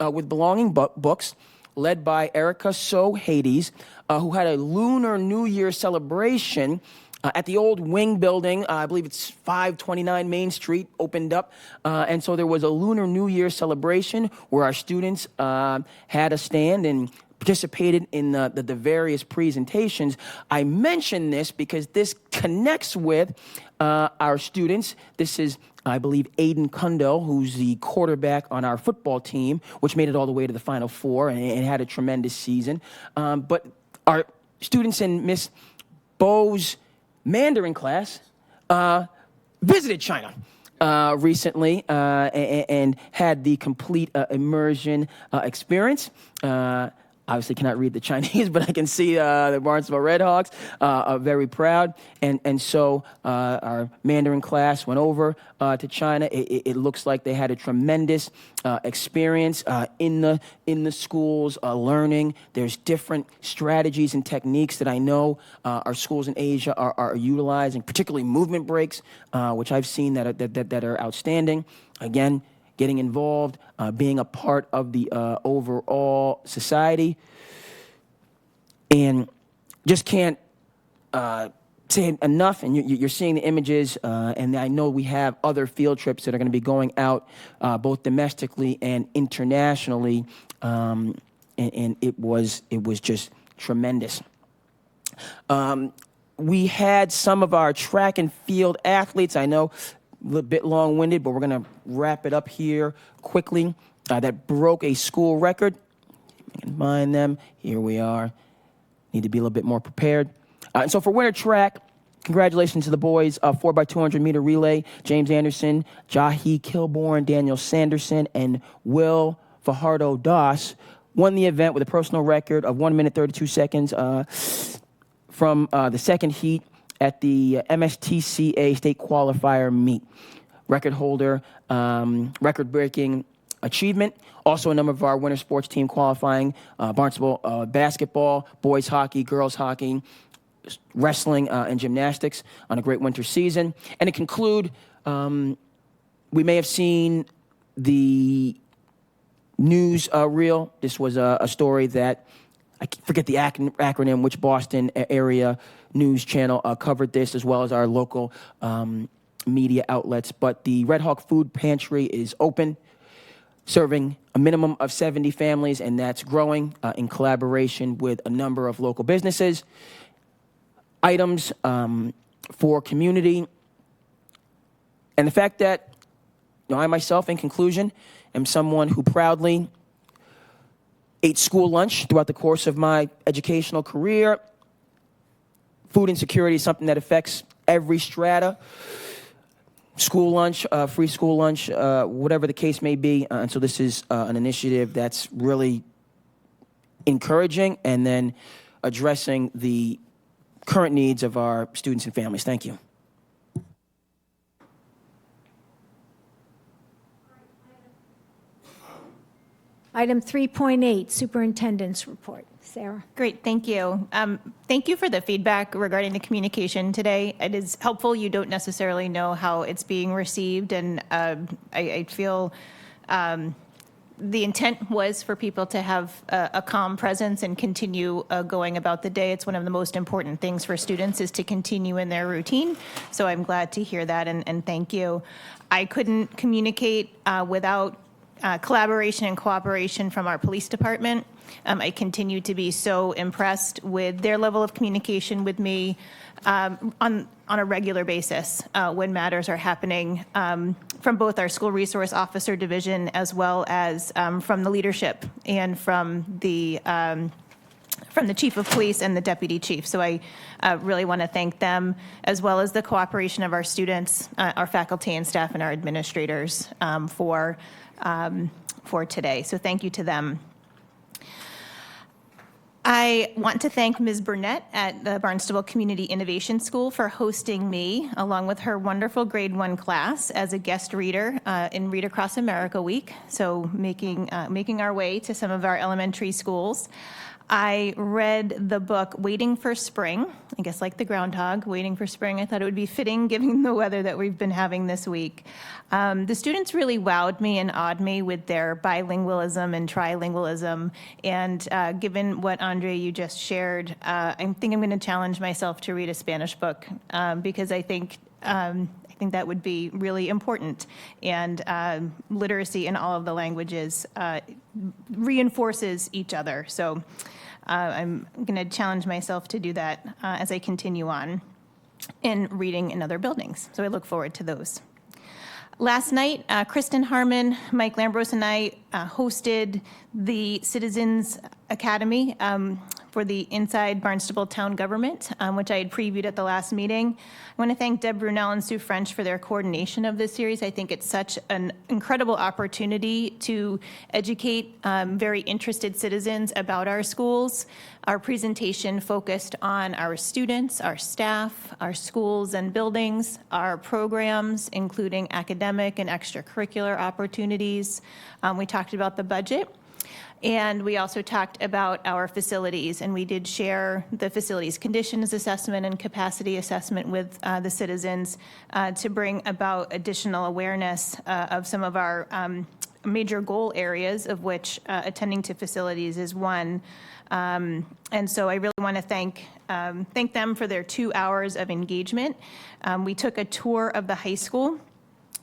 with Belonging Books, led by Erica So Hades, who had a Lunar New Year celebration at the old Wing building. I believe it's 529 Main Street, opened up. And so there was a Lunar New Year celebration where our students had a stand and participated in the various presentations. I mention this because this connects with our students. This is, I believe, Aiden Kundell, who's the quarterback on our football team, which made it all the way to the Final Four and had a tremendous season. But our students in Miss Bo's Mandarin class visited China recently and had the complete immersion experience. Obviously cannot read the Chinese, but I can see the Barnstable Redhawks are very proud. And so our Mandarin class went over to China. It looks like they had a tremendous experience in the schools, learning. There's different strategies and techniques that I know our schools in Asia are utilizing, particularly movement breaks, which I've seen that are outstanding. Again, getting involved, being a part of the overall society. And just can't say enough, and you're seeing the images, and I know we have other field trips that are going to be going out both domestically and internationally, and it was just tremendous. We had some of our track and field athletes, I know, a little bit long-winded, but we're going to wrap it up here quickly. That broke a school record. You can find them. Here we are. Need to be a little bit more prepared. And so for winter track, congratulations to the boys. 4x200 meter relay. James Anderson, Jahi Kilborn, Daniel Sanderson, and Will Fajardo Doss won the event with a personal record of 1 minute 32 seconds from the second heat at the MSTCA state qualifier meet. Record holder, record-breaking achievement. Also a number of our winter sports team qualifying, Barnstable basketball, boys hockey, girls hockey, wrestling, and gymnastics on a great winter season. And to conclude, we may have seen the news reel. This was a story that, I forget the acronym, which Boston area news channel covered this, as well as our local media outlets. But the Red Hawk Food Pantry is open, serving a minimum of 70 families, and that's growing in collaboration with a number of local businesses. Items for community. And the fact that I myself, in conclusion, am someone who proudly ate school lunch throughout the course of my educational career. Food insecurity is something that affects every strata. School lunch, free school lunch, whatever the case may be. And so this is an initiative that's really encouraging and then addressing the current needs of our students and families. Thank you. Item 3.8, Superintendent's Report. Sarah. Great, thank you. Thank you for the feedback regarding the communication today. It is helpful. You don't necessarily know how it's being received, and I feel the intent was for people to have a calm presence and continue going about the day. It's one of the most important things for students is to continue in their routine. So I'm glad to hear that, and thank you. I couldn't communicate without collaboration and cooperation from our police department. I continue to be so impressed with their level of communication with me on a regular basis when matters are happening from both our school resource officer division as well as from the leadership and from the chief of police and the deputy chief. So I really want to thank them, as well as the cooperation of our students, our faculty and staff, and our administrators for today. So thank you to them. I want to thank Ms. Burnett at the Barnstable Community Innovation School for hosting me, along with her wonderful grade 1 class, as a guest reader in Read Across America Week, so making our way to some of our elementary schools. I read the book Waiting for Spring, I guess like the groundhog, waiting for spring. I thought it would be fitting given the weather that we've been having this week. The students really wowed me and awed me with their bilingualism and trilingualism. And given what, Andre, you just shared, I think I'm going to challenge myself to read a Spanish book because I think that would be really important. And literacy in all of the languages reinforces each other. So I'm going to challenge myself to do that as I continue on in reading in other buildings. So I look forward to those. Last night, Kristen Harmon, Mike Lambros, and I hosted the Citizens Academy for the Inside Barnstable Town Government, which I had previewed at the last meeting. I want to thank Deb Brunel and Sue French for their coordination of this series. I think it's such an incredible opportunity to educate very interested citizens about our schools. Our presentation focused on our students, our staff, our schools and buildings, our programs, including academic and extracurricular opportunities. We talked about the budget. And we also talked about our facilities, and we did share the facilities conditions assessment and capacity assessment with the citizens to bring about additional awareness of some of our major goal areas, of which attending to facilities is one. And so I really want to thank them for their 2 hours of engagement. We took a tour of the high school,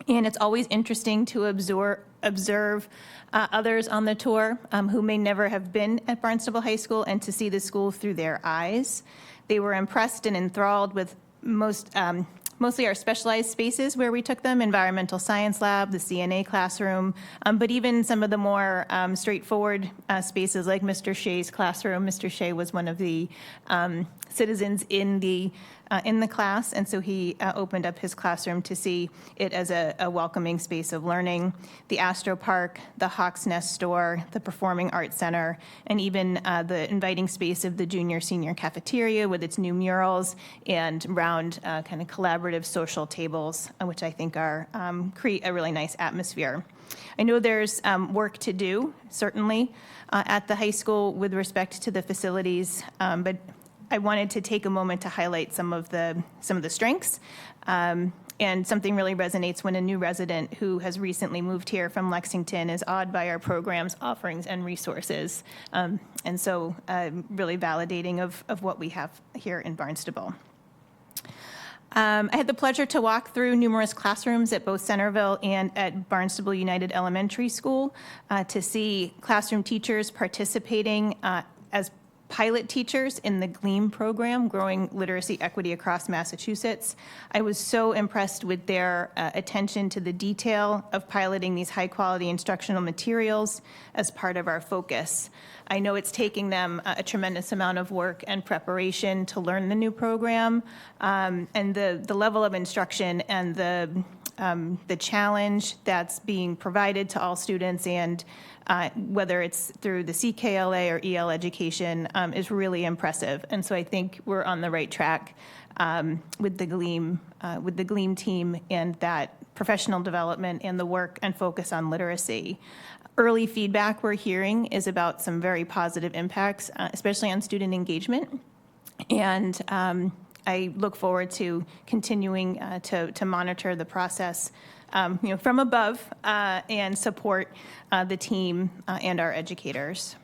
and it's always interesting to observe others on the tour who may never have been at Barnstable High School and to see the school through their eyes. They were impressed and enthralled with mostly our specialized spaces where we took them, environmental science lab, the CNA classroom, but even some of the more straightforward spaces like Mr. Shea's classroom. Mr. Shea was one of the citizens in the class, and so he opened up his classroom to see it as a welcoming space of learning. The Astro Park, the Hawk's Nest store, the Performing Arts Center, and even the inviting space of the junior-senior cafeteria with its new murals and round kind of collaborative social tables, which I think are create a really nice atmosphere. I know there's work to do, certainly, at the high school with respect to the facilities, but I wanted to take a moment to highlight some of the strengths. And something really resonates when a new resident who has recently moved here from Lexington is awed by our programs, offerings, and resources. And so really validating of what we have here in Barnstable. I had the pleasure to walk through numerous classrooms at both Centerville and at Barnstable United Elementary School to see classroom teachers participating as pilot teachers in the GLEAM program, Growing Literacy Equity Across Massachusetts. I was so impressed with their attention to the detail of piloting these high-quality instructional materials as part of our focus. I know it's taking them a tremendous amount of work and preparation to learn the new program, and the level of instruction and the challenge that's being provided to all students, and whether it's through the CKLA or EL education, is really impressive. And so I think we're on the right track with the GLEAM team and that professional development and the work and focus on literacy. Early feedback we're hearing is about some very positive impacts, especially on student engagement. And I look forward to continuing to monitor the process from above and support the team and our educators.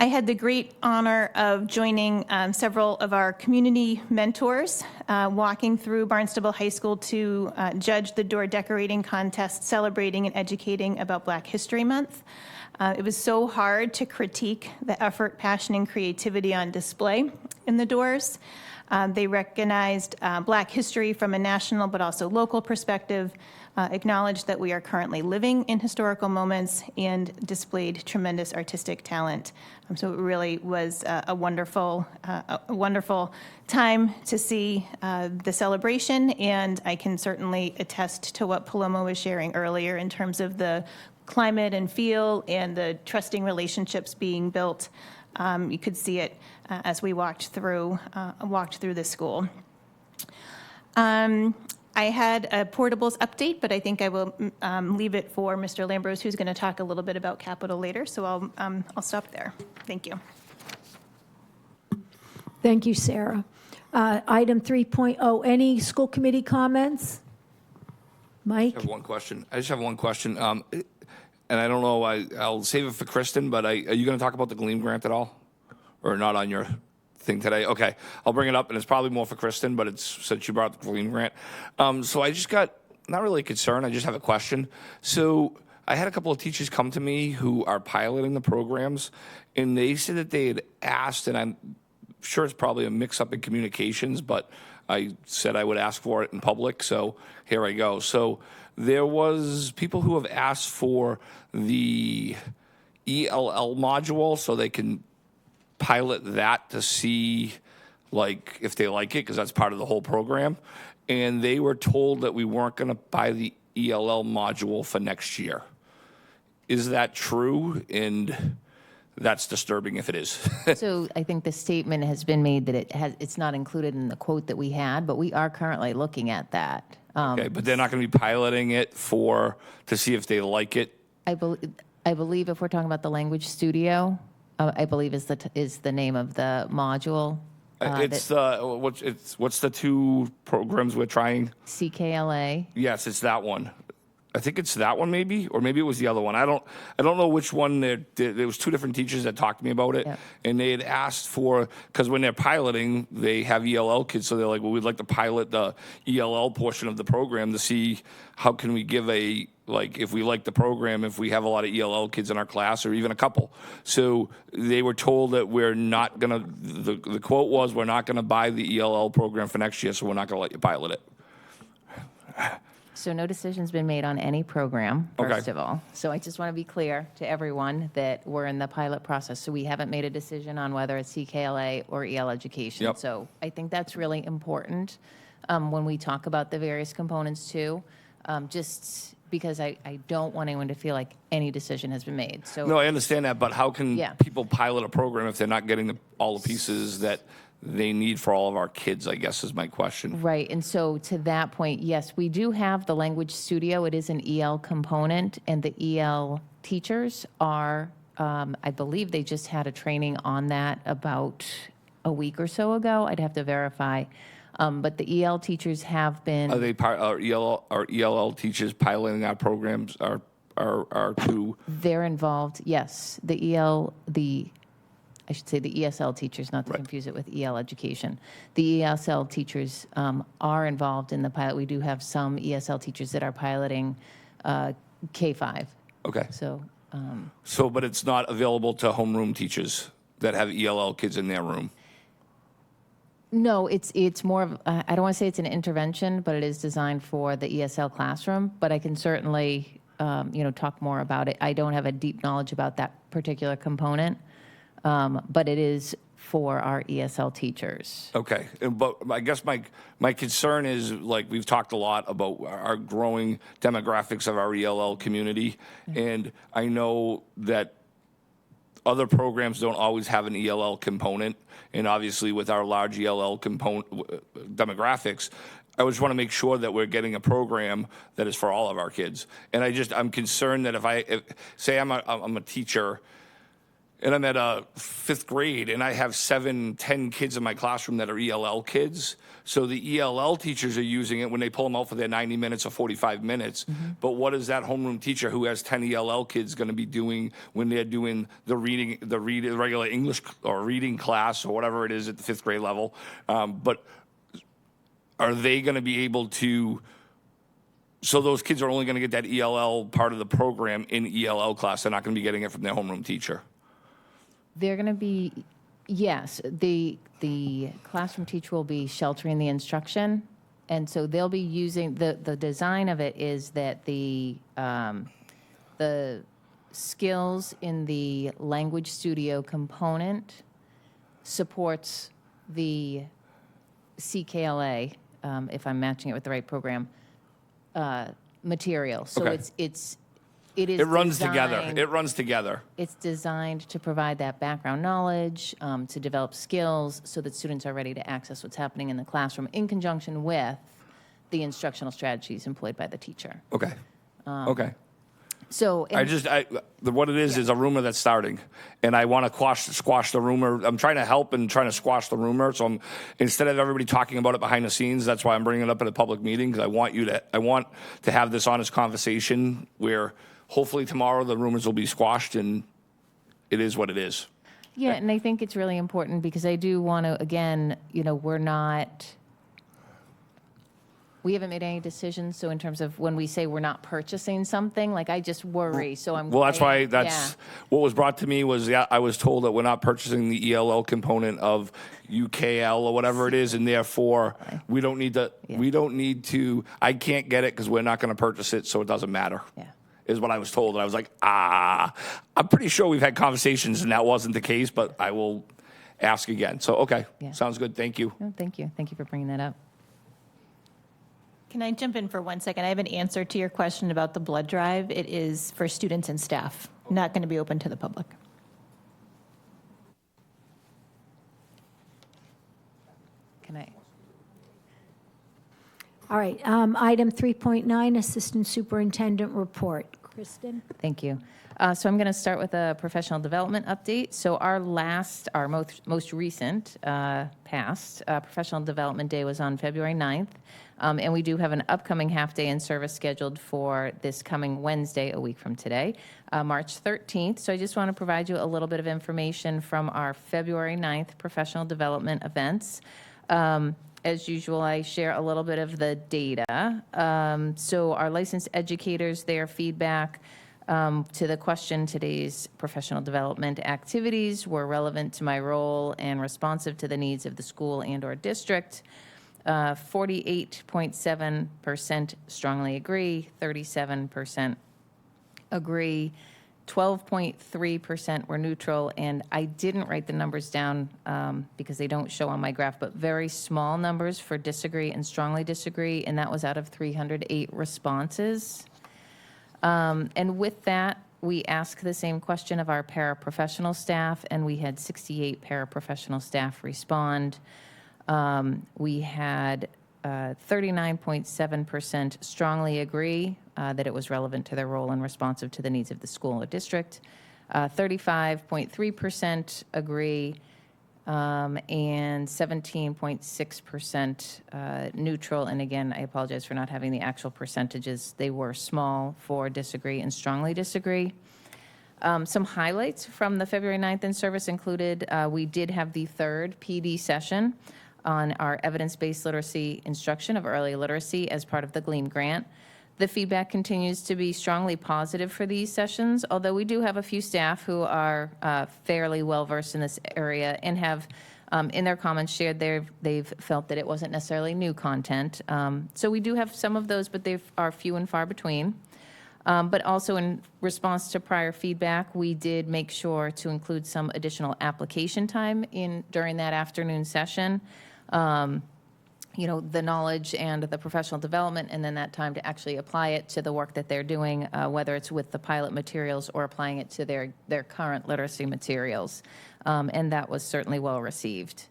I had the great honor of joining several of our community mentors walking through Barnstable High School to judge the door decorating contest celebrating and educating about Black History Month. It was so hard to critique the effort, passion, and creativity on display in the doors. They recognized Black history from a national but also local perspective, acknowledged that we are currently living in historical moments, and displayed tremendous artistic talent. So it really was a wonderful time to see the celebration, and I can certainly attest to what Paloma was sharing earlier in terms of the climate and feel and the trusting relationships being built. You could see it as we walked through the school. I had a portables update, but I think I will leave it for Mr. Lambrose, who's going to talk a little bit about capital later. So I'll stop there. Thank you. Thank you, Sarah. Item 3.0, any school committee comments? Mike? I have one question. I just have one question. And I don't know, I'll save it for Kristen, but are you going to talk about the Gleam grant at all? Or not on your thing today? Okay, I'll bring it up, and it's probably more for Kristen, but it's since you brought up the Gleam grant. So I just got, not really a concern, I just have a question. So I had a couple of teachers come to me who are piloting the programs, and they said that they had asked, and I'm sure it's probably a mix-up in communications, but I said I would ask for it in public, so here I go. So there was people who have asked for the ELL module so they can pilot that to see like if they like it, because that's part of the whole program. And they were told that we weren't going to buy the ELL module for next year. Is that true? And that's disturbing if it is. So I think the statement has been made that it's not included in the quote that we had, but we are currently looking at that. Okay, but they're not going to be piloting it to see if they like it. I believe if we're talking about the language studio, I believe is the name of the module. What's the two programs we're trying? CKLA. Yes, it's that one. I think it's that one, maybe, or maybe it was the other one. I don't know which one. There was two different teachers that talked to me about it, and they had asked for, because when they're piloting, they have ELL kids, so they're like, well, we'd like to pilot the ELL portion of the program to see how can we give if we like the program, if we have a lot of ELL kids in our class, or even a couple. So they were told that we're not gonna. The quote was, we're not gonna buy the ELL program for next year, so we're not gonna let you pilot it. So no decision's been made on any program, first of all. So I just want to be clear to everyone that we're in the pilot process. So we haven't made a decision on whether it's CKLA or EL education. Yep. So I think that's really important when we talk about the various components too, just because I don't want anyone to feel like any decision has been made. So no, I understand that, but how can people pilot a program if they're not getting all the pieces that they need for all of our kids, I guess is my question. Right, and so to that point, yes, we do have the language studio. It is an EL component, and the EL teachers are, I believe they just had a training on that about a week or so ago. I'd have to verify. But the EL teachers have been. Are ELL teachers piloting our programs? Are two? They're involved, yes. I should say the ESL teachers, not to confuse it with EL education. The ESL teachers are involved in the pilot. We do have some ESL teachers that are piloting K-5. Okay. So, but it's not available to homeroom teachers that have ELL kids in their room? no, it's more of, I don't want to say it's an intervention, but it is designed for the ESL classroom. But I can certainly, talk more about it. I don't have a deep knowledge about that particular component. But it is for our ESL teachers. Okay, but I guess my concern is, like, we've talked a lot about our growing demographics of our ELL community, and I know that other programs don't always have an ELL component, and obviously with our large ELL demographics, I just want to make sure that we're getting a program that is for all of our kids. And I'm concerned that if say I'm a teacher, and I'm at a 5th grade, and I have 10 kids in my classroom that are ELL kids. So the ELL teachers are using it when they pull them out for their 90 minutes or 45 minutes. Mm-hmm. But what is that homeroom teacher who has 10 ELL kids going to be doing when they're doing the regular English or reading class or whatever it is at the 5th grade level? But are they going to be able to? So those kids are only going to get that ELL part of the program in ELL class. They're not going to be getting it from their homeroom teacher. They're going to be, yes, the classroom teacher will be sheltering the instruction. And so they'll be using, the design of it is that the skills in the language studio component supports the CKLA, if I'm matching it with the right program, material. So Okay. it runs designed- together. It runs together. It's designed to provide that background knowledge, to develop skills so that students are ready to access what's happening in the classroom in conjunction with the instructional strategies employed by the teacher. Okay. Okay. So What it is a rumor that's starting, and I want to squash the rumor. I'm trying to help and trying to squash the rumor. So instead of everybody talking about it behind the scenes, that's why I'm bringing it up in a public meeting, because I want to have this honest conversation where hopefully tomorrow the rumors will be squashed and it is what it is. Yeah, and I think it's really important because I do want to, again, we haven't made any decisions. So in terms of when we say we're not purchasing something, like I just worry. So That's what was brought to me was, I was told that we're not purchasing the ELL component of UKL or whatever it is, and therefore we don't need to, I can't get it because we're not going to purchase it, so it doesn't matter. Yeah. Is what I was told. And I was like, I'm pretty sure we've had conversations and that wasn't the case, but I will ask again. So, okay, sounds good. Thank you. No, thank you. Thank you for bringing that up. Can I jump in for 1 second? I have an answer to your question about the blood drive. It is for students and staff, not going to be open to the public. Can I? All right, item 3.9, Assistant Superintendent Report. Kristen? Thank you. So I'm going to start with a professional development update. So our most recent past professional development day was on February 9th. And we do have an upcoming half-day in service scheduled for this coming Wednesday, a week from today, March 13th. So I just want to provide you a little bit of information from our February 9th professional development events. As usual, I share a little bit of the data. So our licensed educators, their feedback to the question, today's professional development activities were relevant to my role and responsive to the needs of the school and/or district. 48.7% strongly agree, 37% agree, 12.3% were neutral, and I didn't write the numbers down because they don't show on my graph, but very small numbers for disagree and strongly disagree, and that was out of 308 responses. And with that, we asked the same question of our paraprofessional staff, and we had 68 paraprofessional staff respond. We had 39.7% strongly agree that it was relevant to their role and responsive to the needs of the school or district. 35.3% agree, and 17.6% neutral. And again, I apologize for not having the actual percentages. They were small for disagree and strongly disagree. Some highlights from the February 9th in service included, we did have the third PD session on our evidence-based literacy instruction of early literacy as part of the GLEAM grant. The feedback continues to be strongly positive for these sessions, although we do have a few staff who are fairly well-versed in this area and have, in their comments, shared they've felt that it wasn't necessarily new content. So we do have some of those, but they are few and far between. But also in response to prior feedback, we did make sure to include some additional application time during that afternoon session. The knowledge and the professional development, and then that time to actually apply it to the work that they're doing, whether it's with the pilot materials or applying it to their current literacy materials. And that was certainly well received.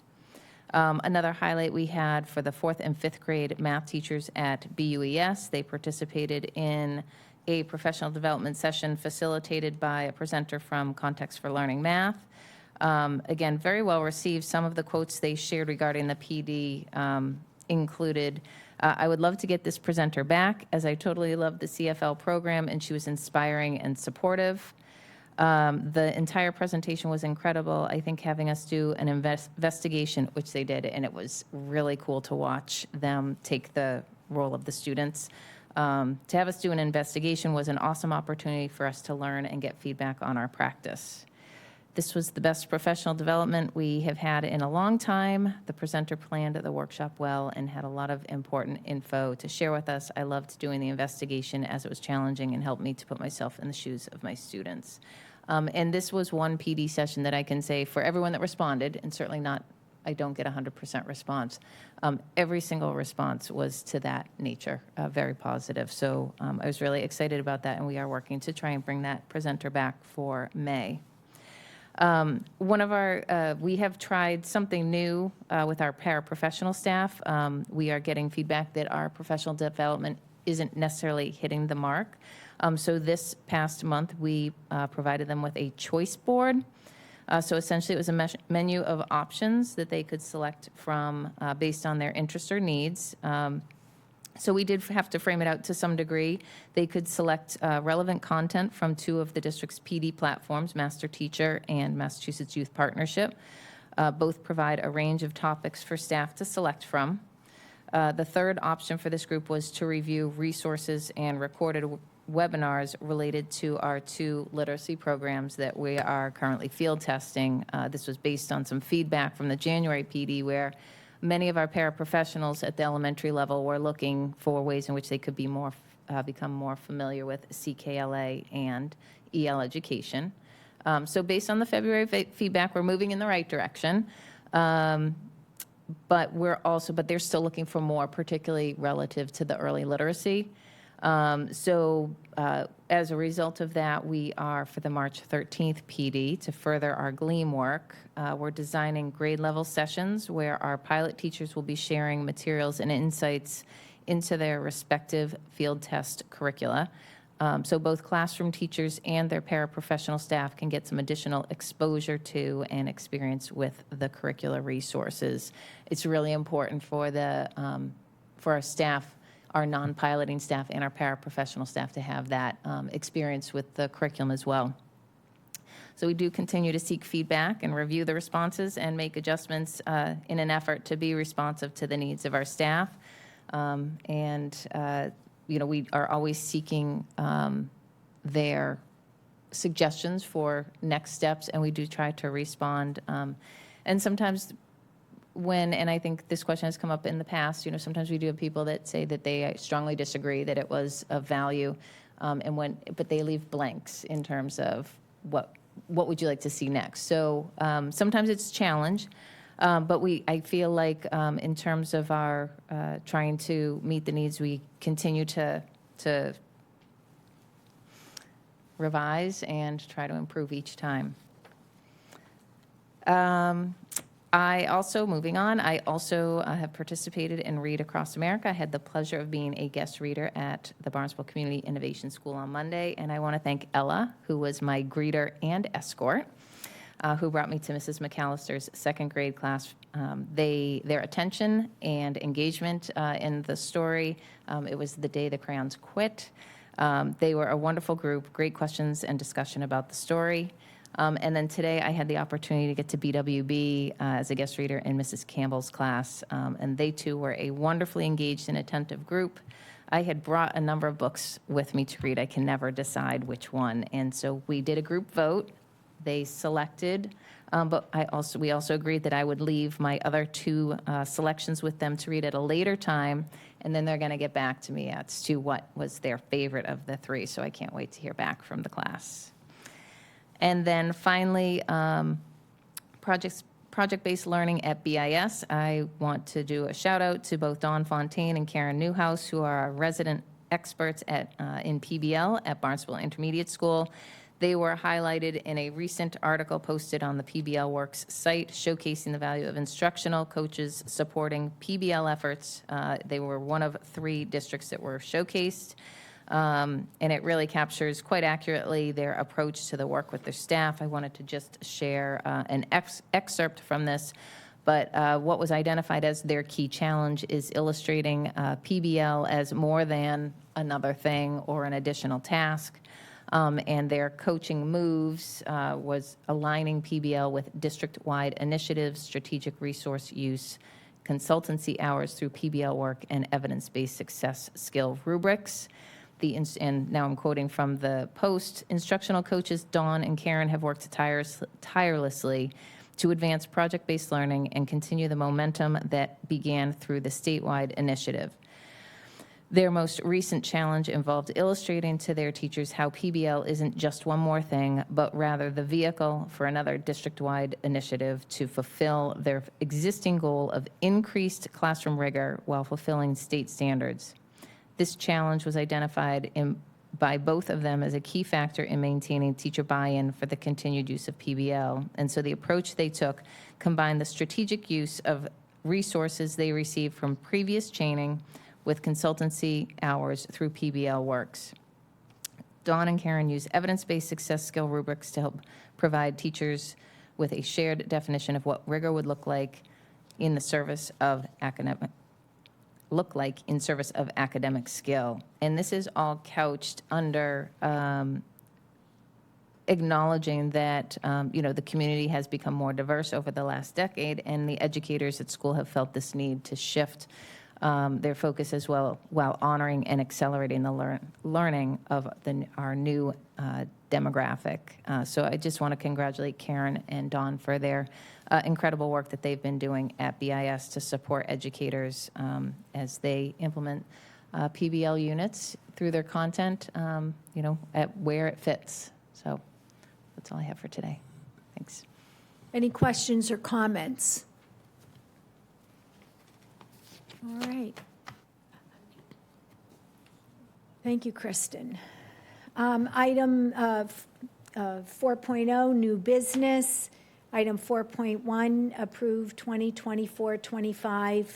Another highlight we had for the 4th and 5th grade math teachers at BUES, they participated in a professional development session facilitated by a presenter from Context for Learning Math. Again, very well received. Some of the quotes they shared regarding the PD included, I would love to get this presenter back, as I totally loved the CFL program, and she was inspiring and supportive. The entire presentation was incredible. I think having us do an investigation, which they did, and it was really cool to watch them take the role of the students. To have us do an investigation was an awesome opportunity for us to learn and get feedback on our practice. This was the best professional development we have had in a long time. The presenter planned the workshop well and had a lot of important info to share with us. I loved doing the investigation as it was challenging and helped me to put myself in the shoes of my students. And this was one PD session that I can say for everyone that responded, and certainly not, I don't get 100% response. Every single response was to that nature, very positive. So I was really excited about that, and we are working to try and bring that presenter back for May. One of our, we have tried something new with our paraprofessional staff. We are getting feedback that our professional development isn't necessarily hitting the mark. So this past month, we provided them with a choice board. So essentially, it was a menu of options that they could select from based on their interests or needs. So we did have to frame it out to some degree. They could select relevant content from 2 of the district's PD platforms, Master Teacher and Massachusetts Youth Partnership. Both provide a range of topics for staff to select from. The third option for this group was to review resources and recorded webinars related to our 2 literacy programs that we are currently field testing. This was based on some feedback from the January PD where many of our paraprofessionals at the elementary level were looking for ways in which they could be more, become more familiar with CKLA and EL education. So based on the February feedback, we're moving in the right direction. But they're still looking for more, particularly relative to the early literacy. As a result of that, we are, for the March 13th PD, to further our GLEAM work, we're designing grade level sessions where our pilot teachers will be sharing materials and insights into their respective field test curricula. So both classroom teachers and their paraprofessional staff can get some additional exposure to and experience with the curricular resources. It's really important for for our staff, our non-piloting staff and our paraprofessional staff to have that experience with the curriculum as well. So we do continue to seek feedback and review the responses and make adjustments in an effort to be responsive to the needs of our staff. We are always seeking their suggestions for next steps, and we do try to respond. And sometimes and I think this question has come up in the past, sometimes we do have people that say that they strongly disagree that it was of value, but they leave blanks in terms of what would you like to see next. So sometimes it's a challenge. But I feel like in terms of our trying to meet the needs, we continue to revise and try to improve each time. Moving on, I also have participated in Read Across America. I had the pleasure of being a guest reader at the Barnstable Community Innovation School on Monday, and I want to thank Ella, who was my greeter and escort, who brought me to Mrs. McAllister's 2nd grade class. Their attention and engagement in the story, it was the day the crayons quit. They were a wonderful group, great questions and discussion about the story. And then today I had the opportunity to get to BWB as a guest reader in Mrs. Campbell's class, and they too were a wonderfully engaged and attentive group. I had brought a number of books with me to read. I can never decide which one, and so we did a group vote. They selected, but we also agreed that I would leave my other 2 selections with them to read at a later time, and then they're going to get back to me as to what was their favorite of the 3, so I can't wait to hear back from the class. And then finally, project-based learning at BIS. I want to do a shout out to both Dawn Fontaine and Karen Newhouse, who are our resident experts in PBL at Barnstable Intermediate School. They were highlighted in a recent article posted on the PBL Works site, showcasing the value of instructional coaches supporting PBL efforts. They were one of 3 districts that were showcased. And it really captures quite accurately their approach to the work with their staff. I wanted to just share an excerpt from this, but what was identified as their key challenge is illustrating PBL as more than another thing or an additional task. And their coaching moves was aligning PBL with district-wide initiatives, strategic resource use, consultancy hours through PBL work, and evidence-based success skill rubrics. And now I'm quoting from the Post, instructional coaches Dawn and Karen have worked tirelessly to advance project-based learning and continue the momentum that began through the statewide initiative. Their most recent challenge involved illustrating to their teachers how PBL isn't just one more thing, but rather the vehicle for another district-wide initiative to fulfill their existing goal of increased classroom rigor while fulfilling state standards. This challenge was identified by both of them as a key factor in maintaining teacher buy-in for the continued use of PBL. And so the approach they took combined the strategic use of resources they received from previous training with consultancy hours through PBL Works. Dawn and Karen use evidence-based success skill rubrics to help provide teachers with a shared definition of what rigor would look like in the service of academic skill. And this is all couched under acknowledging that, the community has become more diverse over the last decade, and the educators at school have felt this need to shift their focus as well, while honoring and accelerating the learning of our new demographic. So I just want to congratulate Karen and Dawn for their incredible work that they've been doing at BIS to support educators as they implement PBL units through their content, at where it fits. So that's all I have for today. Thanks. Any questions or comments? All right. Thank you, Kristen. Item 4.0, new business. Item 4.1, approve 2024-25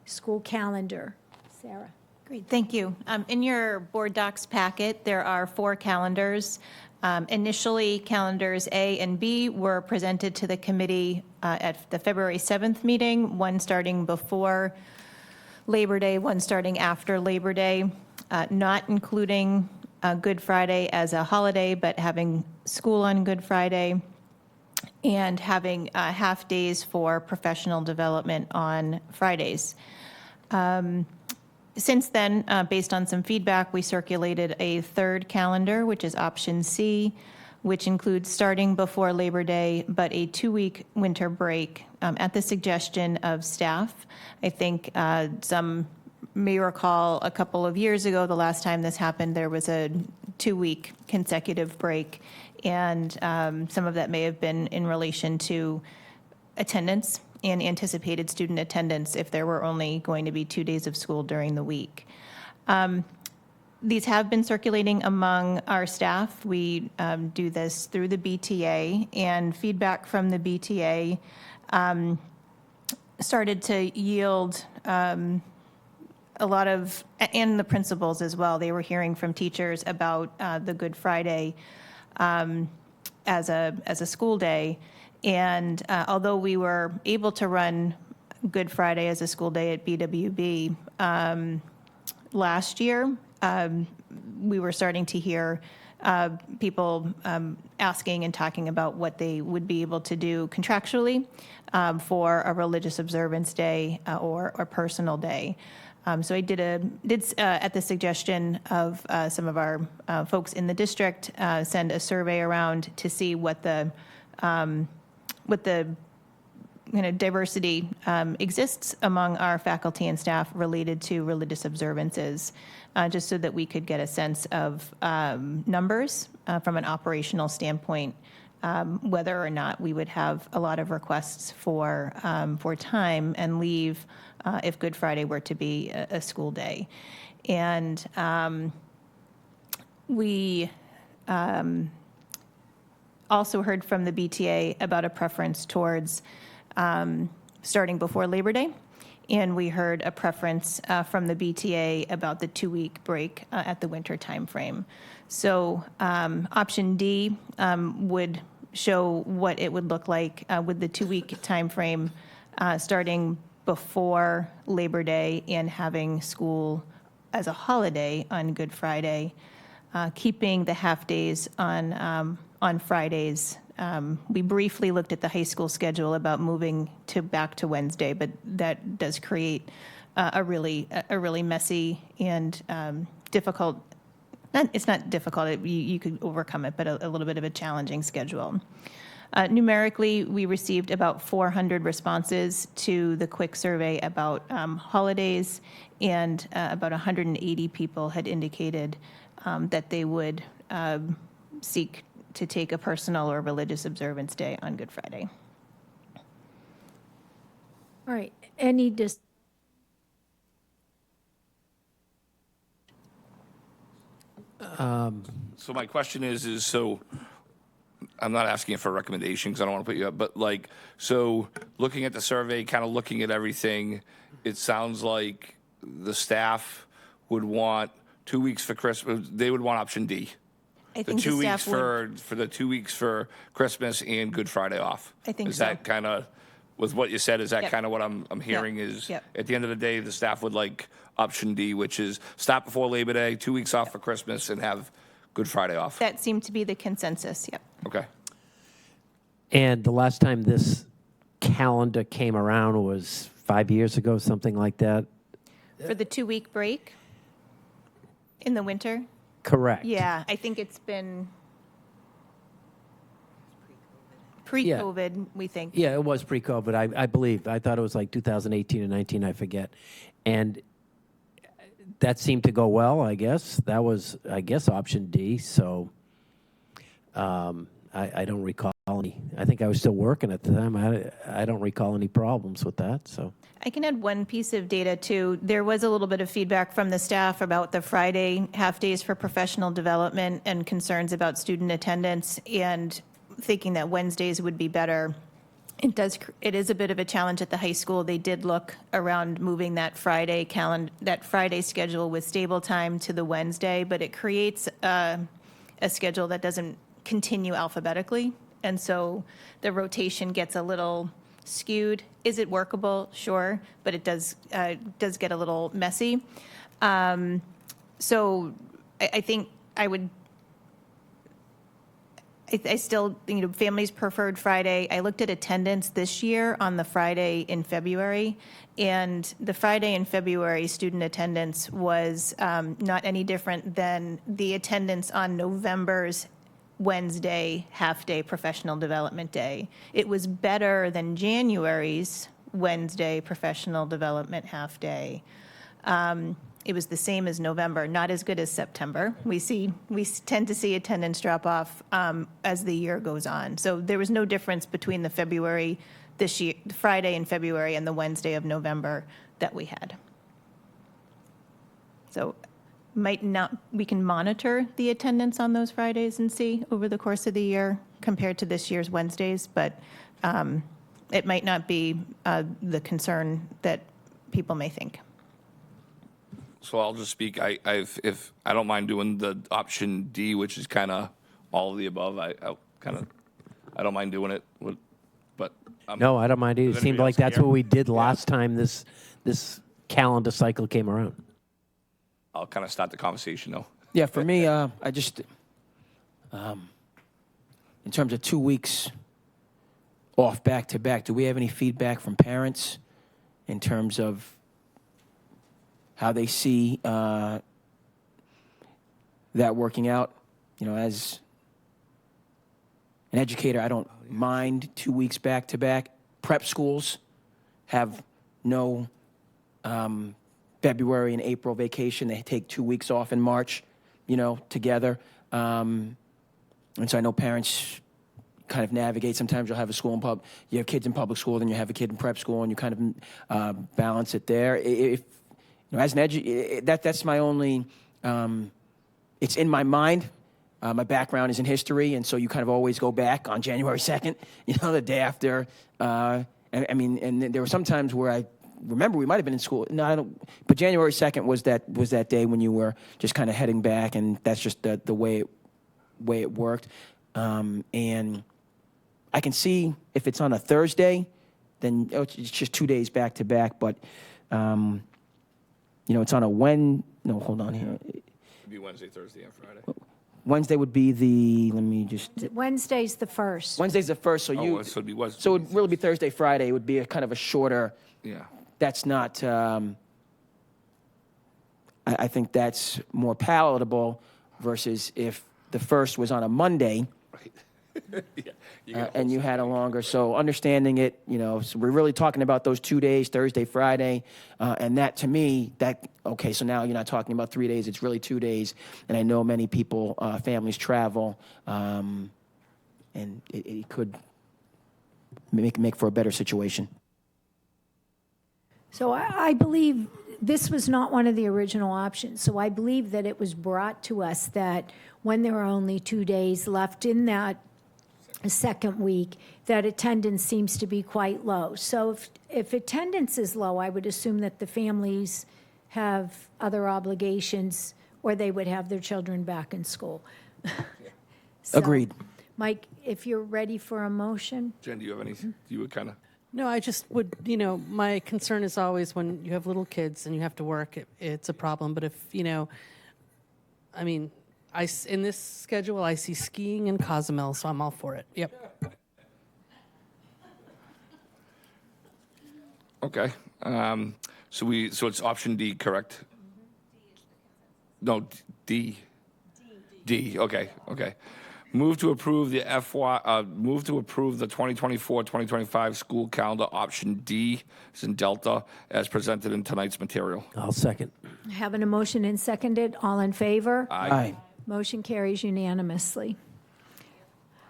school calendar. Sarah. Great, thank you. In your board docs packet, there are 4 calendars. Initially, calendars A and B were presented to the committee at the February 7th meeting, one starting before Labor Day, one starting after Labor Day, not including Good Friday as a holiday, but having school on Good Friday, and having half days for professional development on Fridays. Since then, based on some feedback, we circulated a third calendar, which is option C, which includes starting before Labor Day, but a 2-week winter break at the suggestion of staff. I think some may recall a couple of years ago, the last time this happened, there was a 2-week consecutive break, and some of that may have been in relation to attendance and anticipated student attendance if there were only going to be 2 days of school during the week. These have been circulating among our staff. We do this through the BTA, and feedback from the BTA started to yield a lot of, and the principals as well. They were hearing from teachers about the Good Friday as a school day. And although we were able to run Good Friday as a school day at BWB last year, we were starting to hear people asking and talking about what they would be able to do contractually for a religious observance day or personal day. So I did at the suggestion of some of our folks in the district, send a survey around to see what the diversity exists among our faculty and staff related to religious observances, just so that we could get a sense of numbers from an operational standpoint, whether or not we would have a lot of requests for time and leave if Good Friday were to be a school day. And we also heard from the BTA about a preference towards starting before Labor Day, and we heard a preference from the BTA about the 2-week break at the winter timeframe. So option D would show what it would look like with the 2-week timeframe starting before Labor Day and having school as a holiday on Good Friday, keeping the half days on Fridays. We briefly looked at the high school schedule about moving back to Wednesday, but that does create a really messy and difficult. It's not difficult. You could overcome it, but a little bit of a challenging schedule. Numerically, we received about 400 responses to the quick survey about holidays, and about 180 people had indicated that they would seek to take a personal or religious observance day on Good Friday. All right, So my question is so I'm not asking you for a recommendation because I don't want to put you up, but like, so looking at the survey, kind of looking at everything, it sounds like the staff would want 2 weeks for Christmas. They would want option D. I The think 2 the weeks staff would. for the 2 weeks for Christmas and Good Friday off. I think is so. that kind of with what you said? Is that Yep. kind of what I'm hearing? Is Yep. at the end of the day, the staff would like option D, which is stop before Labor Day, 2 weeks off for Christmas, and have Good Friday off. That seemed to be the consensus, yep. Okay. And the last time this calendar came around was 5 years ago, something like that. For the 2-week break in the winter? Correct. Yeah, I think it's been pre-COVID, we think. Yeah, it was pre-COVID, I believe. I thought it was like 2018 and 19, I forget. And that seemed to go well, I guess. That was, I guess, option D. So I don't recall any. I think I was still working at the time. I don't recall any problems with that. So I can add one piece of data too. There was a little bit of feedback from the staff about the Friday half-days for professional development and concerns about student attendance and thinking that Wednesdays would be better. It is a bit of a challenge at the high school. They did look around moving that Friday schedule with stable time to the Wednesday, but it creates a schedule that doesn't continue alphabetically. And so the rotation gets a little skewed. Is it workable? Sure, but it does get a little messy. So I think I still, families preferred Friday. I looked at attendance this year on the Friday in February, and the Friday in February student attendance was not any different than the attendance on November's Wednesday half-day professional development day. It was better than January's Wednesday professional development half-day. It was the same as November, not as good as September. We tend to see attendance drop off as the year goes on. So there was no difference between the Friday in February and the Wednesday of November that we had. So we can monitor the attendance on those Fridays and see over the course of the year compared to this year's Wednesdays, but it might not be the concern that people may think. So I'll just speak. If I don't mind doing the option D, which is kind of all of the above. I don't mind doing it. But no, I don't mind either. It seemed like that's what we did last time this calendar cycle came around. I'll kind of start the conversation though. Yeah, for me, I just in terms of 2 weeks off back to back, do we have any feedback from parents in terms of how they see that working out? As an educator, I don't mind 2 weeks back to back. Prep schools have no February and April vacation. They take 2 weeks off in March, together. And so I know parents kind of navigate. Sometimes you'll have a school you have kids in public school, then you have a kid in prep school, and you kind of balance it there. As an that's my only, it's in my mind. My background is in history, and so you kind of always go back on January 2nd, the day after. And there were some times where I remember we might have been in school. No, I don't. But January 2nd was that day when you were just kind of heading back, and that's just the way it worked. And I can see if it's on a Thursday, then it's just 2 days back to back. But it's on a No, hold on here. It'd be Wednesday, Thursday, and Friday. Wednesday would be let me just. Wednesday's the first. Wednesday's the first, so So it'd be Wednesday. So it would really be Thursday, Friday. It would be a kind of a shorter. Yeah. That's not. I think that's more palatable versus if the first was on a Monday. Yeah. And you had a longer, so understanding it, so we're really talking about those 2 days, Thursday, Friday, and that to me, okay, so now you're not talking about 3 days, it's really 2 days, and I know many people, families travel, and it could make for a better situation. So I believe this was not one of the original options. So I believe that it was brought to us that when there were only 2 days left in that second week, that attendance seems to be quite low. So if attendance is low, I would assume that the families have other obligations, or they would have their children back in school. So, Agreed. Mike, if you're ready for a motion? Jen, do you have any? You would kind of. No, I just would, my concern is always when you have little kids and you have to work, it's a problem. But if, I mean, in this schedule, I see skiing and Cozumel, so I'm all for it. Yep. Okay. So it's option D, correct? No, D. D. Okay. Move to approve the 2024-2025 school calendar, option D, as in Delta, as presented in tonight's material. I'll second. Having a motion and seconded, all in favor? Aye. Motion carries unanimously.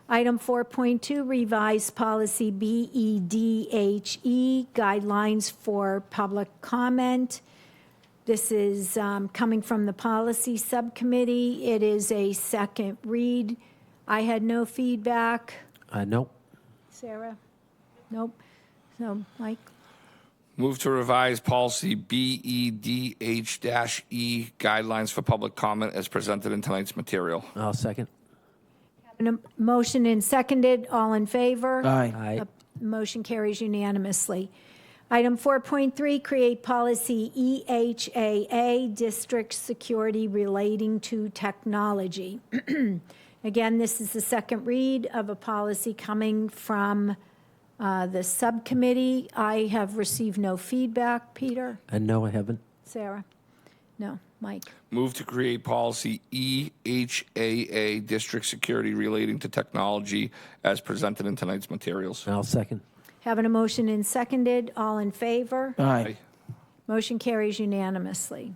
Item 4.2, revised policy BEDHE, guidelines for public comment. This is coming from the policy subcommittee. It is a second read. I had no feedback. Nope. Sarah? Nope. So, Mike? Move to revise policy BEDH-E, guidelines for public comment, as presented in tonight's material. I'll second. Having a motion and seconded, all in favor? Aye. Motion carries unanimously. Item 4.3, create policy EHAA, district security relating to technology. Again, this is the second read of a policy coming from the subcommittee. I have received no feedback. Peter? No, I haven't. Sarah? No. Mike? Move to create policy EHAA, district security relating to technology, as presented in tonight's materials. I'll second. Having a motion and seconded, all in favor? Aye. Motion carries unanimously.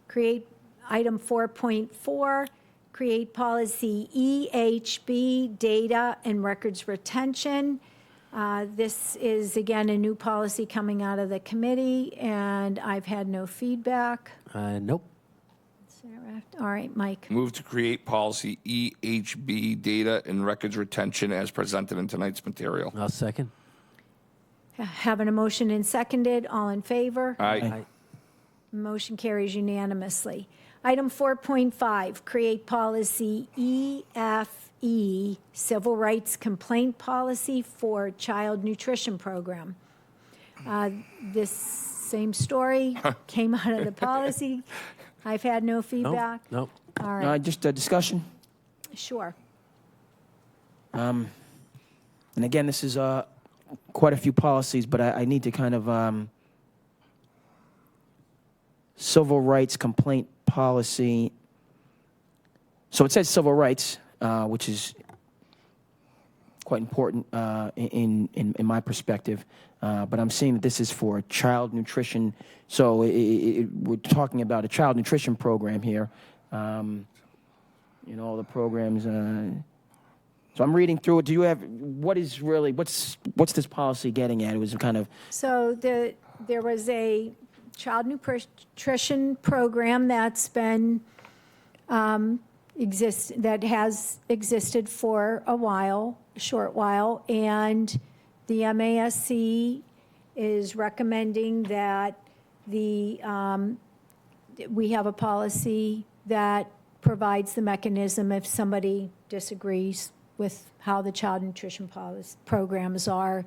Create item 4.4, create policy EHB, data and records retention. This is, again, a new policy coming out of the committee, and I've had no feedback. Nope. Sarah? All right, Mike. Move to create policy EHB, data and records retention, as presented in tonight's material. I'll second. Having a motion and seconded, all in favor? Aye. Motion carries unanimously. Item 4.5, create policy EFE, civil rights complaint policy for child nutrition program. This same story came out of the policy. I've had no feedback. Nope. All right, Just a discussion. sure. And again, this is quite a few policies, but I need to kind of civil rights complaint policy. So it says civil rights, which is quite important in my perspective. But I'm seeing that this is for child nutrition. So we're talking about a child nutrition program here. All the programs. So I'm reading through it. Do you have what's this policy getting at? It was kind of So there was a child nutrition program that's been that has existed for a short while, and the MASC is recommending that we have a policy that provides the mechanism if somebody disagrees with how the child nutrition programs are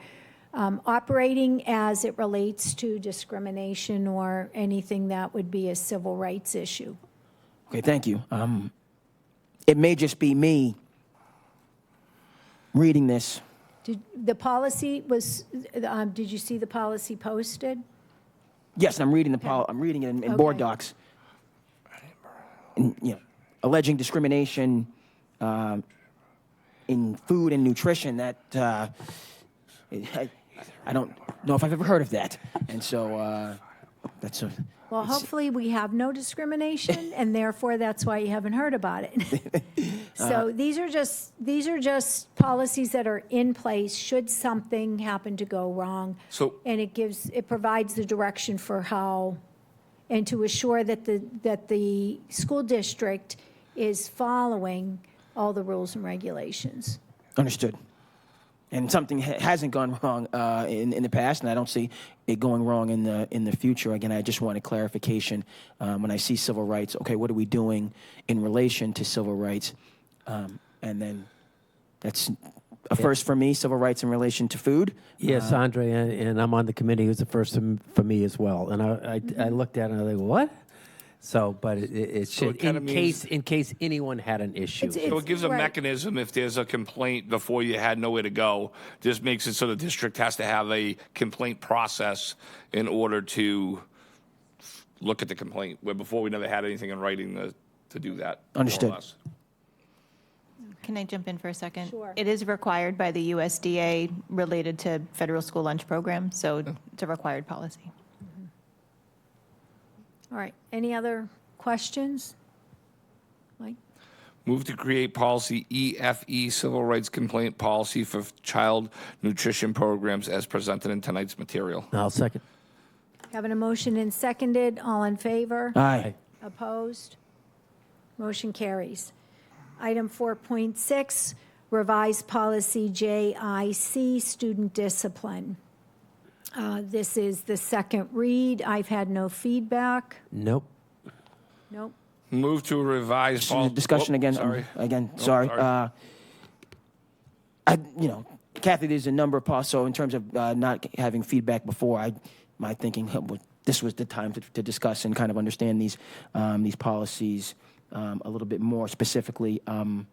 operating as it relates to discrimination or anything that would be a civil rights issue. okay. Thank you. It may just be me reading this. Did you see the policy posted? Yes, I'm reading I'm reading it in board Okay. docs. And, alleging discrimination in food and nutrition. That I don't know if I've ever heard of that, and so that's a. Well, hopefully we have no discrimination, and therefore that's why you haven't heard about it. So these are just policies that are in place should something happen to go wrong. So And it provides the direction for how and to assure that the school district is following all the rules and regulations. Understood. And something hasn't gone wrong in the past, and I don't see it going wrong in the future. Again, I just wanted clarification. When I see civil rights, okay, what are we doing in relation to civil rights? And then that's a first for me, civil rights in relation to food. Yes, Andre, and I'm on the committee. It was the first for me as well. And I looked at it and I was like, what? So, but it So should, it kinda in case anyone had an issue. So it gives a mechanism if there's a complaint before you had nowhere to go. This makes it so the district has to have a complaint process in order to look at the complaint, where before we never had anything in writing to do that. more or Understood. less. Can I jump in for a second? Sure. It is required by the USDA related to federal school lunch program, so it's a required policy. All right, any other questions? Mike? Move to create policy EFE, civil rights complaint policy for child nutrition programs as presented in tonight's material. I'll second. Having a motion and seconded, all in favor? Aye. Opposed? Motion carries. Item 4.6, revised policy JIC, student discipline. This is the second read. I've had no feedback. Nope. Nope. Move to revise policy. Discussion again. Sorry. Sorry. sorry. Kathy, there's a number of policies. So in terms of not having feedback before, my thinking this was the time to discuss and kind of understand these policies a little bit more specifically. When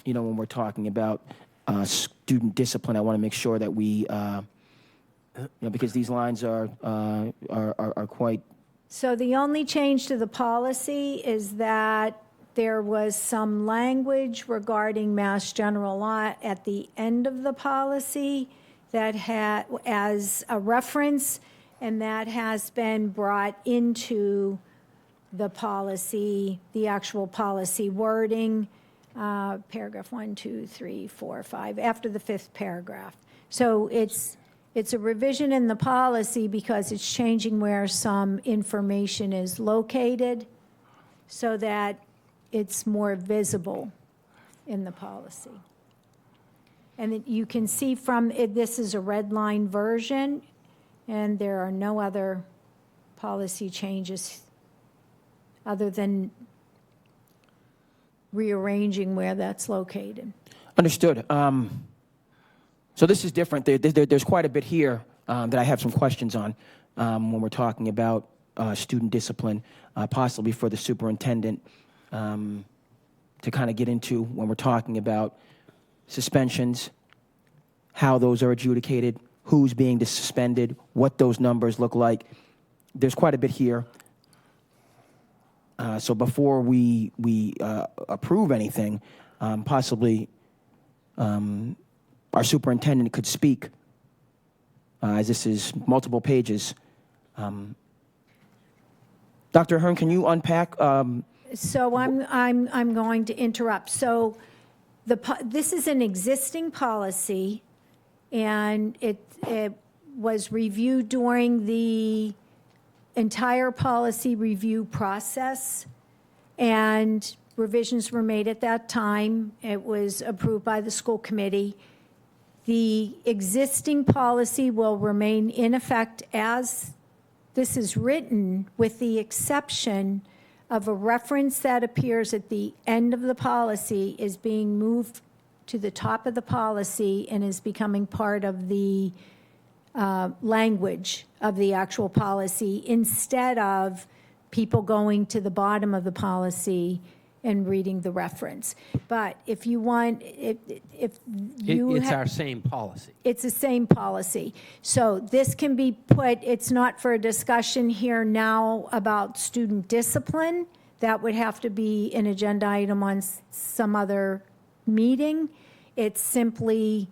we're talking about student discipline, I want to make sure that we, because these lines are quite. So the only change to the policy is that there was some language regarding Mass General Law at the end of the policy that had as a reference, and that has been brought into the policy, the actual policy wording, paragraph 1, 2, 3, 4, 5, after the 5th paragraph. So it's a revision in the policy because it's changing where some information is located so that it's more visible in the policy. And you can see from it, this is a red line version, and there are no other policy changes other than rearranging where that's located. Understood. So this is different. There's quite a bit here that I have some questions on when we're talking about student discipline, possibly for the superintendent to kind of get into when we're talking about suspensions, how those are adjudicated, who's being suspended, what those numbers look like. There's quite a bit here. So before we approve anything, possibly our superintendent could speak, as this is multiple pages. Dr. Ahern, can you unpack? So I'm going to interrupt. So this is an existing policy, and it was reviewed during the entire policy review process, and revisions were made at that time. It was approved by the school committee. The existing policy will remain in effect as this is written, with the exception of a reference that appears at the end of the policy is being moved to the top of the policy and is becoming part of the language of the actual policy, instead of people going to the bottom of the policy and reading the reference. But if you want, it's our same policy. It's the same policy. So this can be put, it's not for a discussion here now about student discipline. That would have to be an agenda item on some other meeting. It's simply,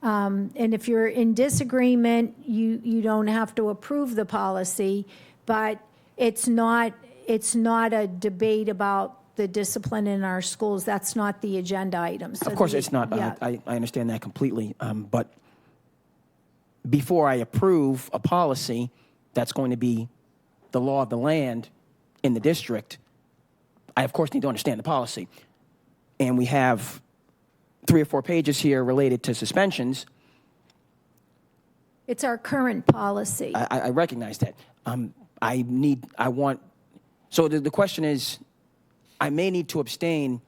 and if you're in disagreement, you don't have to approve the policy, but it's not a debate about the discipline in our schools. That's not the agenda item. So of course, it's not. Yeah. I understand that completely. But before I approve a policy, that's going to be the law of the land in the district, I, of course, need to understand the policy. And we have 3 or 4 pages here related to suspensions. It's our current policy. I recognize that. So the question is, I may need to abstain.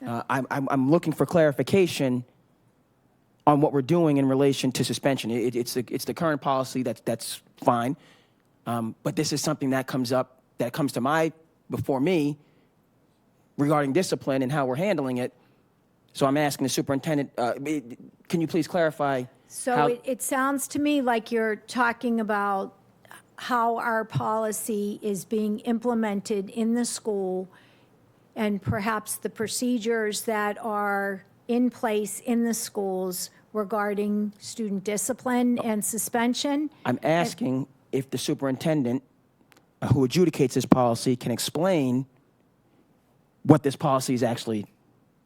I'm looking for clarification on what we're doing in relation to suspension. It's the current policy, that's fine. But this is something that comes before me regarding discipline and how we're handling it. So I'm asking the superintendent, can you please clarify? So it sounds to me like you're talking about how our policy is being implemented in the school and perhaps the procedures that are in place in the schools regarding student discipline and suspension. I'm asking if the superintendent who adjudicates this policy can explain what this policy is actually,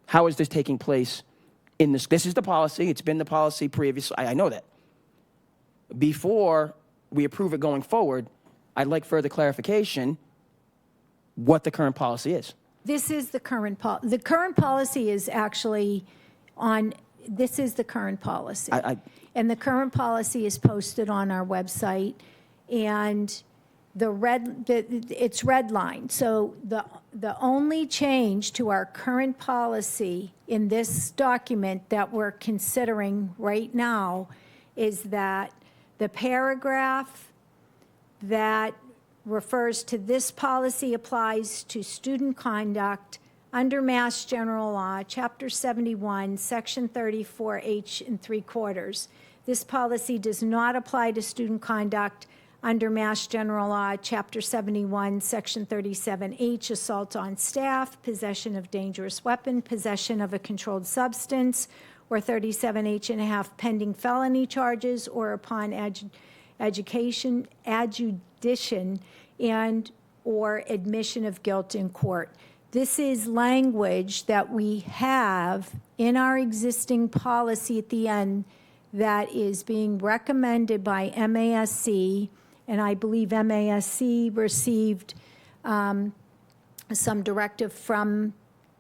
how is this taking place in this? This is the policy. It's been the policy previously. I know that. Before we approve it going forward, I'd like further clarification what the current policy is. This is the current the current policy is actually this is the current policy. And the current policy is posted on our website, and it's redlined. So the only change to our current policy in this document that we're considering right now is that the paragraph that refers to this policy applies to student conduct under Mass General Law, Chapter 71, Section 34H and 3/4. This policy does not apply to student conduct under Mass General Law, Chapter 71, Section 37H, assault on staff, possession of dangerous weapon, possession of a controlled substance, or 37H and a half pending felony charges, or upon adjudication and or admission of guilt in court. This is language that we have in our existing policy at the end that is being recommended by MASC, and I believe MASC received some directive from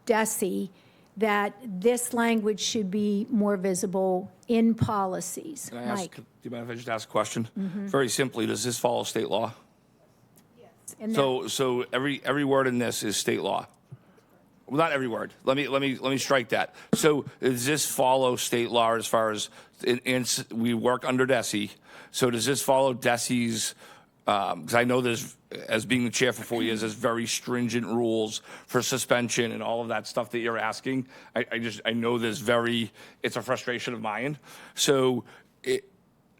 DESE that this language should be more visible in policies. Can I ask, Mike? do you mind if I just ask a question? Mhm. Very simply, does this follow state law? And So every word in this is state law. Well, not every word. Let me strike that. So does this follow state law as far as we work under DESE? So does this follow DESE's? Because I know there's, as being the chair for 4 years, there's very stringent rules for suspension and all of that stuff that you're asking. I know it's a frustration of mine. So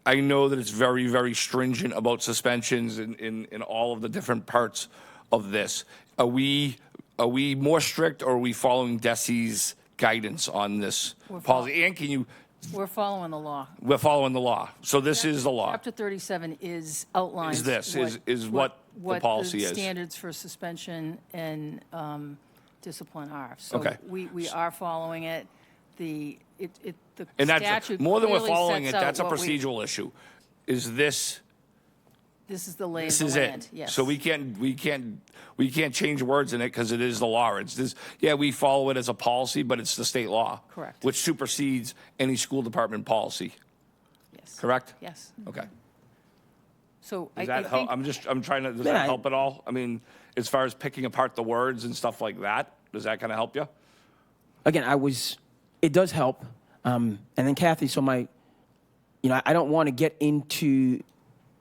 I know that it's very, very stringent about suspensions in all of the different parts of this. Are we more strict, or are we following DESE's guidance on this policy? And can you? We're following the law. We're following the law. So this is the law. Chapter 37 outlines what the policy is. Standards for suspension and discipline are. So Okay. we are following it. The And that's statute more than we're clearly following it. sets out That's a what procedural issue. Is this? This is the lay This of is the it. land. Yes. So we can't change words in it because it is the law. It's this. Yeah, we follow it as a policy, but it's the state law. Correct. Which supersedes any school department policy. Yes. Correct. Yes. Okay. So Does I that help? think I'm trying to. Does that help at all? I mean, as far as picking apart the words and stuff like that, does that kind of help you? Again, it does help. And then Kathy, I don't want to get into,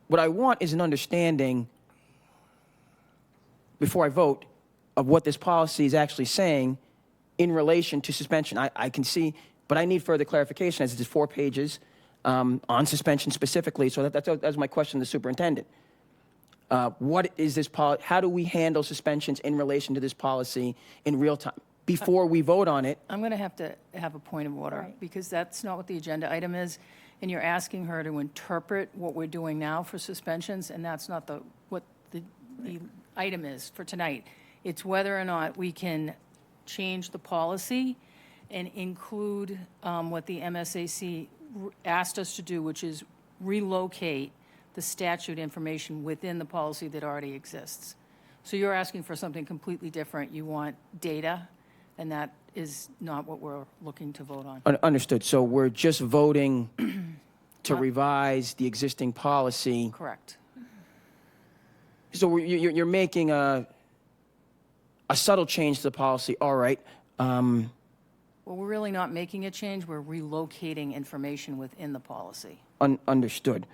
what I want is an understanding before I vote of what this policy is actually saying in relation to suspension. I can see, but I need further clarification as it is 4 pages on suspension specifically. So that's my question to the superintendent. What is this policy? How do we handle suspensions in relation to this policy in real time? Before we vote on it. I'm going to have a point of order because that's not what the agenda item is. And you're asking her to interpret what we're doing now for suspensions, and that's not what the item is for tonight. It's whether or not we can change the policy and include what the MSAC asked us to do, which is relocate the statute information within the policy that already exists. So you're asking for something completely different. You want data, and that is not what we're looking to vote on. Understood. So we're just voting to revise the existing policy. Correct. So you're making a subtle change to the policy. All right. Well, we're really not making a change. We're relocating information within the policy. Understood.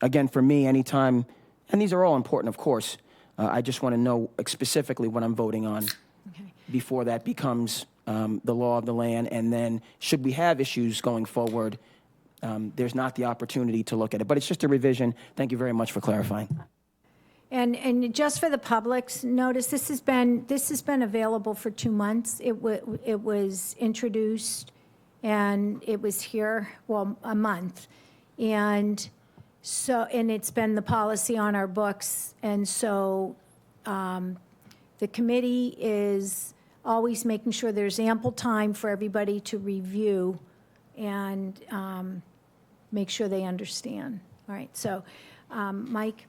Again, for me, anytime, and these are all important, of course, I just want to know specifically what I'm voting on before that becomes the law of the land. And then should we have issues going forward, there's not the opportunity to look at it. But it's just a revision. Thank you very much for clarifying. And just for the public's notice, this has been available for 2 months. It was introduced, and it was here, well, a month. And it's been the policy on our books. And so the committee is always making sure there's ample time for everybody to review and make sure they understand. All right, so Mike?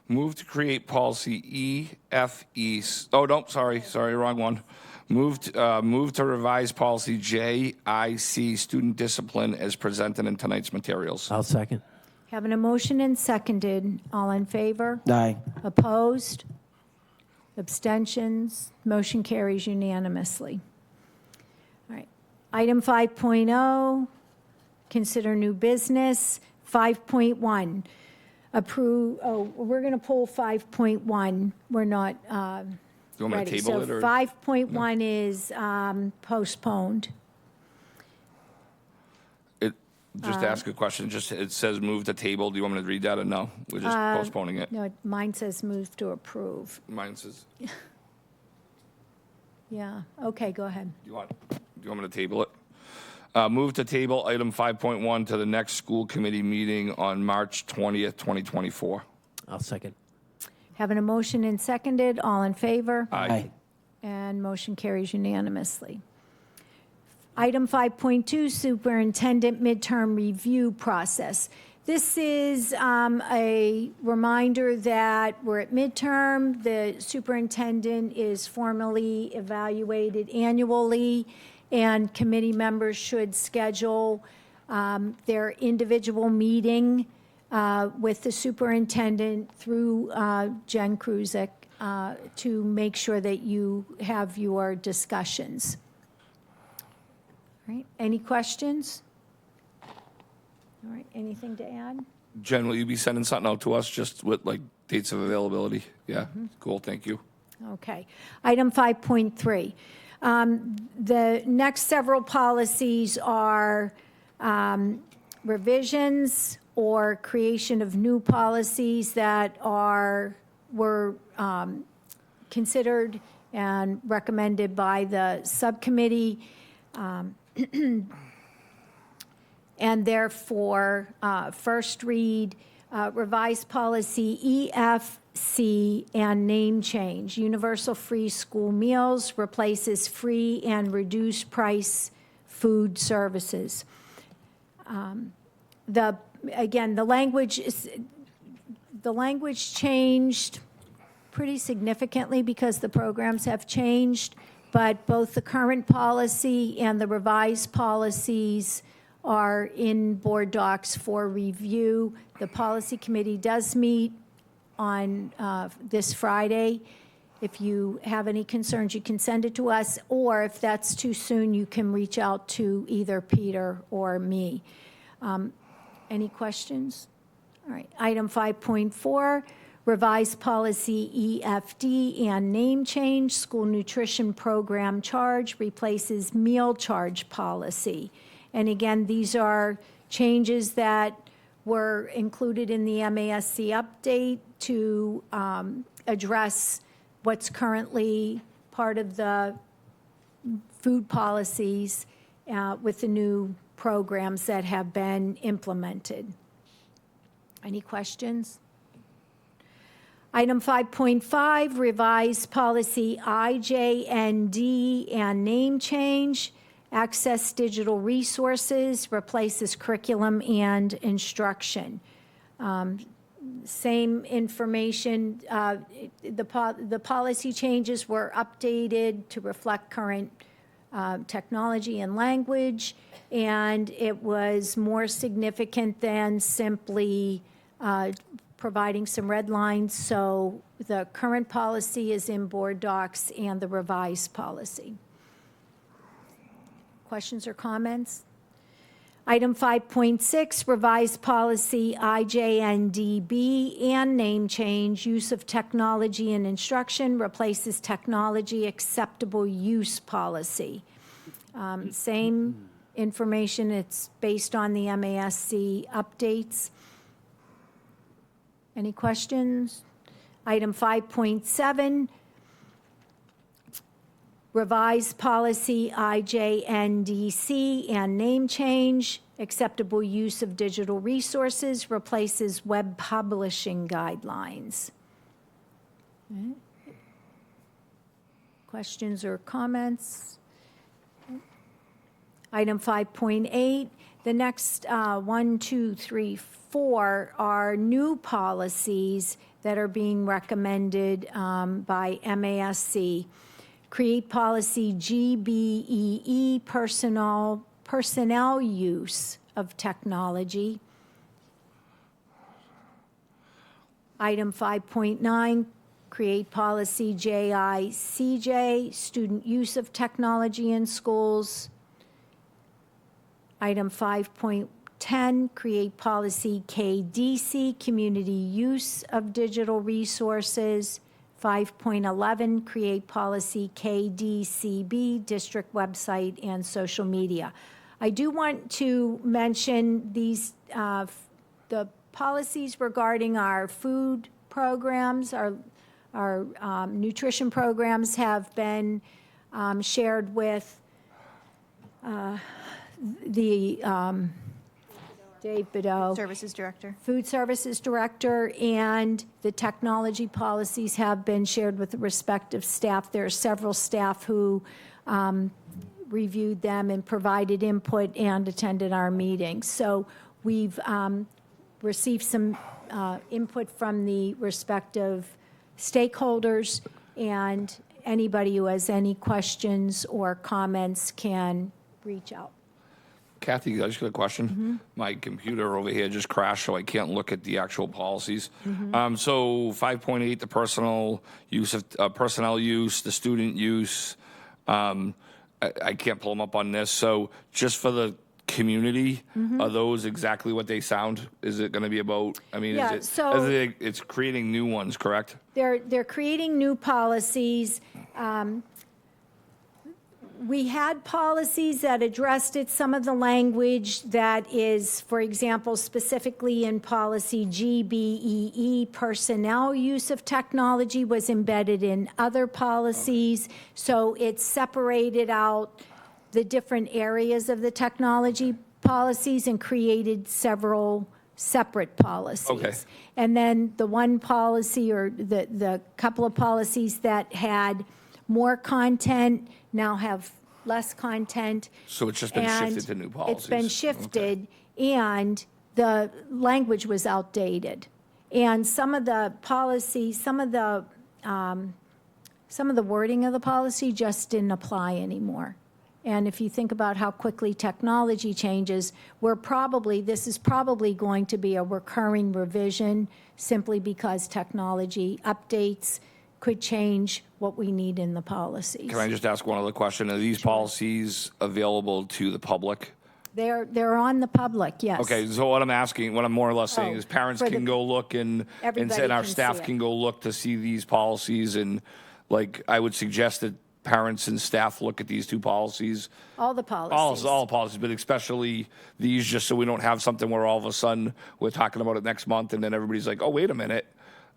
Move to create policy EFE. Oh, no, sorry, wrong one. Move to revise policy JIC, student discipline, as presented in tonight's materials. I'll second. Having a motion and seconded. All in favor? Aye. Opposed? Abstentions? Motion carries unanimously. All right. Item 5.0, consider new business. 5.1, approve, we're going to pull 5.1. We're not You want me to ready. table So it, or? 5.1 is postponed. Just to ask a question, it says move to table. Do you want me to read that, or no? We're just postponing it. No, mine says move to approve. Mine says, Yeah, okay, go ahead. do you want me to table it? Move to table item 5.1 to the next school committee meeting on March 20th, 2024. I'll second. Having a motion and seconded. All in favor? Aye. And motion carries unanimously. Item 5.2, superintendent midterm review process. This is a reminder that we're at midterm. The superintendent is formally evaluated annually, and committee members should schedule their individual meeting with the superintendent through Jen Kruzik to make sure that you have your discussions. All right, any questions? All right, anything to add? Jen, will you be sending something out to us just with like dates of availability? Yeah, cool, thank you. Okay. Item 5.3. The next several policies are revisions or creation of new policies that were considered and recommended by the subcommittee. And therefore, first read revised policy EFC and name change. Universal free school meals replaces free and reduced price food services. The language changed pretty significantly because the programs have changed, but both the current policy and the revised policies are in board docs for review. The policy committee does meet on this Friday. If you have any concerns, you can send it to us, or if that's too soon, you can reach out to either Peter or me. Any questions? All right, item 5.4, revised policy EFD and name change, school nutrition program charge replaces meal charge policy. And again, these are changes that were included in the MASC update to address what's currently part of the food policies with the new programs that have been implemented. Any questions? Item 5.5, revised policy IJND and name change. Access digital resources replaces curriculum and instruction. Same information, the policy changes were updated to reflect current technology and language, and it was more significant than simply providing some red lines. So the current policy is in board docs and the revised policy. Questions or comments? Item 5.6, revised policy IJNDB and name change, use of technology in instruction replaces technology acceptable use policy. Same information, it's based on the MASC updates. Any questions? Item 5.7, revised policy IJNDC and name change, acceptable use of digital resources replaces web publishing guidelines. Okay. Questions or comments? Item 5.8, the next 1, 2, 3, 4 are new policies that are being recommended by MASC. Create policy GBEE, personnel use of technology. Item 5.9, create policy JICJ, student use of technology in schools. Item 5.10, create policy KDC, community use of digital resources. 5.11, create policy KDCB, district website and social media. I do want to mention these, the policies regarding our food programs, our nutrition programs have been shared with the Dave Bideau. Services Director. Food Services Director, and the technology policies have been shared with the respective staff. There are several staff who reviewed them and provided input and attended our meetings. So we've received some input from the respective stakeholders, and anybody who has any questions or comments can reach out. Kathy, I just got a question. My computer over here just crashed, so I can't look at the actual policies. So 5.8, the personnel use, the student use. I can't pull them up on this. So just for the community, are those exactly what they sound? Is it going to be about? I mean, Yeah, it's creating new ones, correct? They're creating new policies. We had policies that addressed it. Some of the language that is, for example, specifically in policy GBEE, personnel use of technology, was embedded in other policies. So it separated out the different areas of the technology policies and created several separate policies. Okay. And then the one policy, or the couple of policies that had more content now have less content. So it's just been shifted to new policies. It's been shifted, and the language was outdated. And some of the policy, some of the wording of the policy just didn't apply anymore. And if you think about how quickly technology changes, this is probably going to be a recurring revision, simply because technology updates could change what we need in the policies. Can I just ask one other question? Are these policies available to the public? They're on the public, yes. Okay, so what I'm more or less saying is parents can go look and our can staff see it. can go look to see these policies, and like I would suggest that parents and staff look at these two policies. All the policies. All policies, but especially these, just so we don't have something where all of a sudden we're talking about it next month and then everybody's like, oh, wait a minute,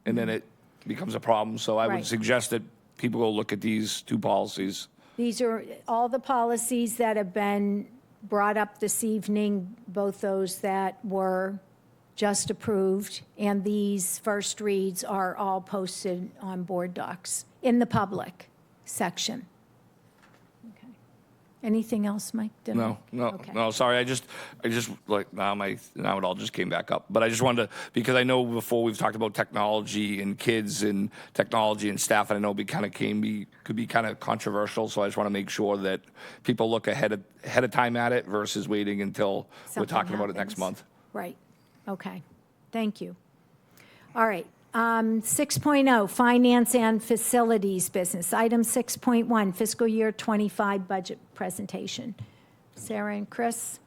and then it becomes a problem. So I would Right. suggest that people go look at these two policies. These are all the policies that have been brought up this evening, both those that were just approved, and these first reads are all posted on board docs in the public section. Okay. Anything else, Mike? No, sorry. I just like now it all just came back up. But I just wanted to, because I know before we've talked about technology and kids and technology and staff, and I know could be kind of controversial. So I just want to make sure that people look ahead of time at it versus waiting until we're talking about it next month. Right. Okay. Thank you. All right. 6.0, Finance and Facilities Business. Item 6.1, Fiscal Year 25 Budget Presentation. Sarah and Chris.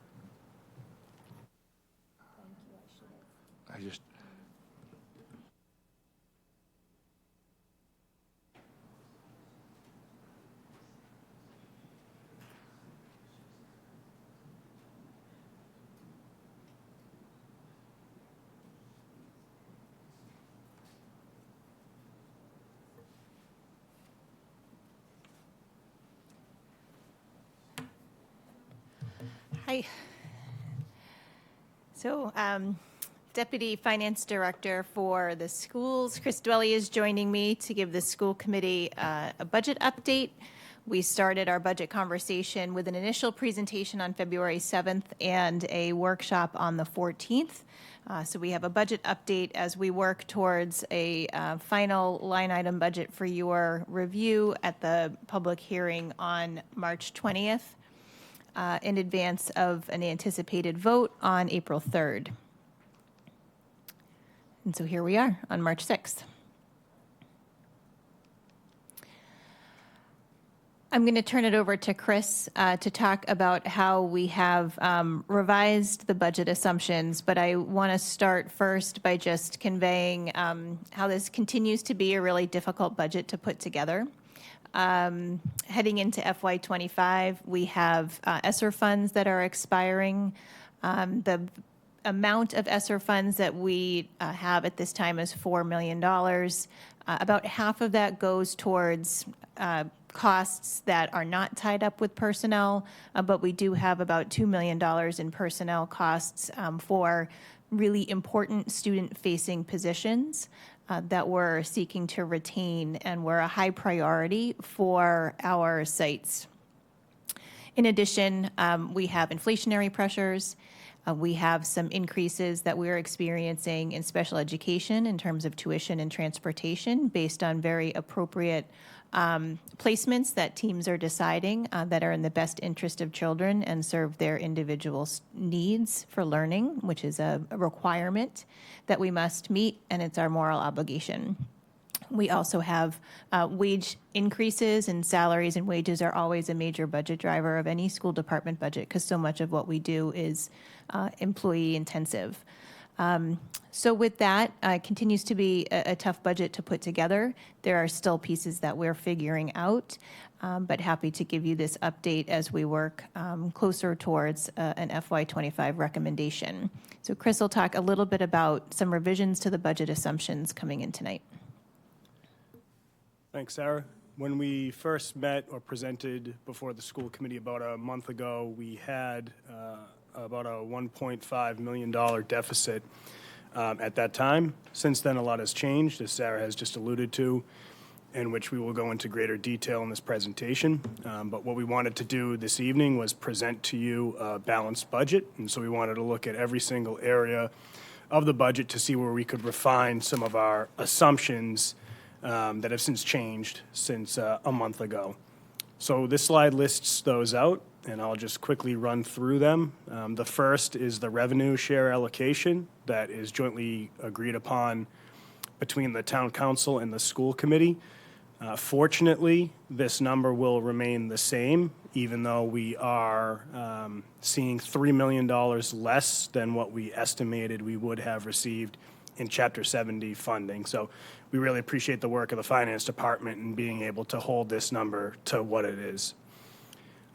Hi. So, Deputy Finance Director for the schools, Chris Dwelly, is joining me to give the school committee a budget update. We started our budget conversation with an initial presentation on February 7th and a workshop on the 14th. So we have a budget update as we work towards a final line item budget for your review at the public hearing on March 20th. In advance of an anticipated vote on April 3rd. And so here we are on March 6th. I'm going to turn it over to Chris to talk about how we have revised the budget assumptions, but I want to start first by just conveying how this continues to be a really difficult budget to put together. Heading into FY25, we have ESSER funds that are expiring. The amount of ESSER funds that we have at this time is $4 million. About half of that goes towards costs that are not tied up with personnel, but we do have about $2 million in personnel costs for really important student-facing positions that we're seeking to retain and were a high priority for our sites. In addition, we have inflationary pressures. We have some increases that we're experiencing in special education in terms of tuition and transportation based on very appropriate placements that teams are deciding that are in the best interest of children and serve their individual needs for learning, which is a requirement that we must meet, and it's our moral obligation. We also have wage increases, and salaries and wages are always a major budget driver of any school department budget because so much of what we do is employee intensive. So with that, continues to be a tough budget to put together. There are still pieces that we're figuring out, but happy to give you this update as we work closer towards an FY25 recommendation. So Chris will talk a little bit about some revisions to the budget assumptions coming in tonight. Thanks, Sarah. When we first met or presented before the school committee about a month ago, we had about a $1.5 million deficit at that time. Since then, a lot has changed, as Sarah has just alluded to, in which we will go into greater detail in this presentation. But what we wanted to do this evening was present to you a balanced budget, and so we wanted to look at every single area of the budget to see where we could refine some of our assumptions that have since changed since a month ago. So this slide lists those out, and I'll just quickly run through them. The first is the revenue share allocation that is jointly agreed upon between the town council and the school committee. Fortunately, this number will remain the same, even though we are seeing $3 million less than what we estimated we would have received in Chapter 70 funding. So we really appreciate the work of the finance department in being able to hold this number to what it is.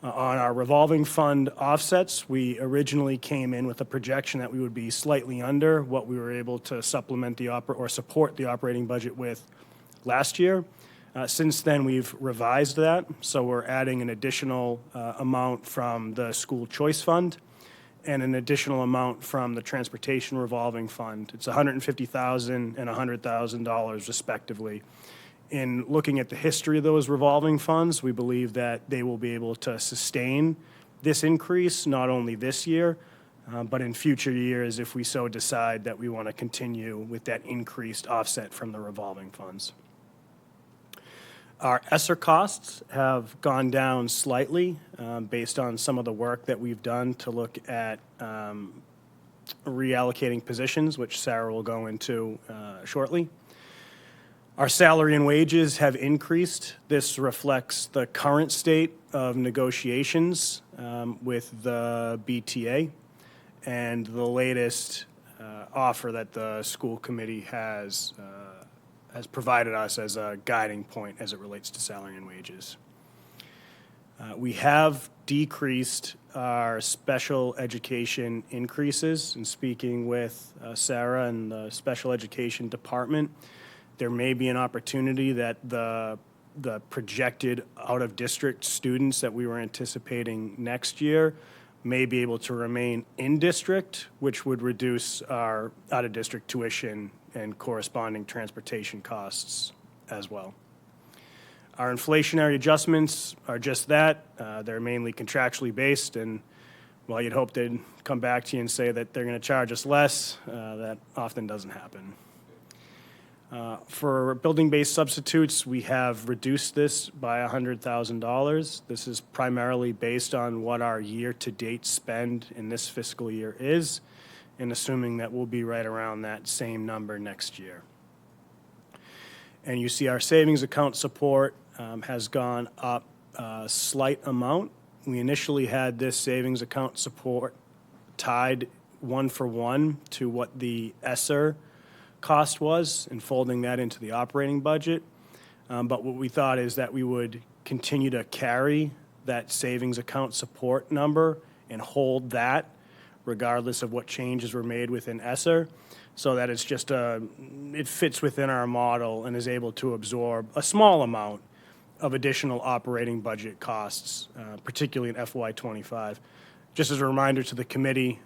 On our revolving fund offsets, we originally came in with a projection that we would be slightly under what we were able to supplement or support the operating budget with last year. Since then, we've revised that, so we're adding an additional amount from the school choice fund and an additional amount from the transportation revolving fund. It's $150,000 and $100,000 respectively. In looking at the history of those revolving funds, we believe that they will be able to sustain this increase, not only this year, but in future years if we so decide that we want to continue with that increased offset from the revolving funds. Our ESSER costs have gone down slightly based on some of the work that we've done to look at reallocating positions, which Sarah will go into shortly. Our salary and wages have increased. This reflects the current state of negotiations with the BTA and the latest offer that the school committee has provided us as a guiding point as it relates to salary and wages. We have decreased our special education increases. In speaking with Sarah and the special education department, there may be an opportunity that the projected out-of-district students that we were anticipating next year may be able to remain in district, which would reduce our out-of-district tuition and corresponding transportation costs as well. Our inflationary adjustments are just that. They're mainly contractually based, and while you'd hope they'd come back to you and say that they're going to charge us less, that often doesn't happen. For building-based substitutes, we have reduced this by $100,000. This is primarily based on what our year-to-date spend in this fiscal year is, and assuming that we'll be right around that same number next year. And you see our savings account support has gone up a slight amount. We initially had this savings account support tied one-for-one to what the ESSER cost was and folding that into the operating budget. But what we thought is that we would continue to carry that savings account support number and hold that regardless of what changes were made within ESSER, so that it's just it fits within our model and is able to absorb a small amount of additional operating budget costs, particularly in FY25. Just as a reminder to the committee,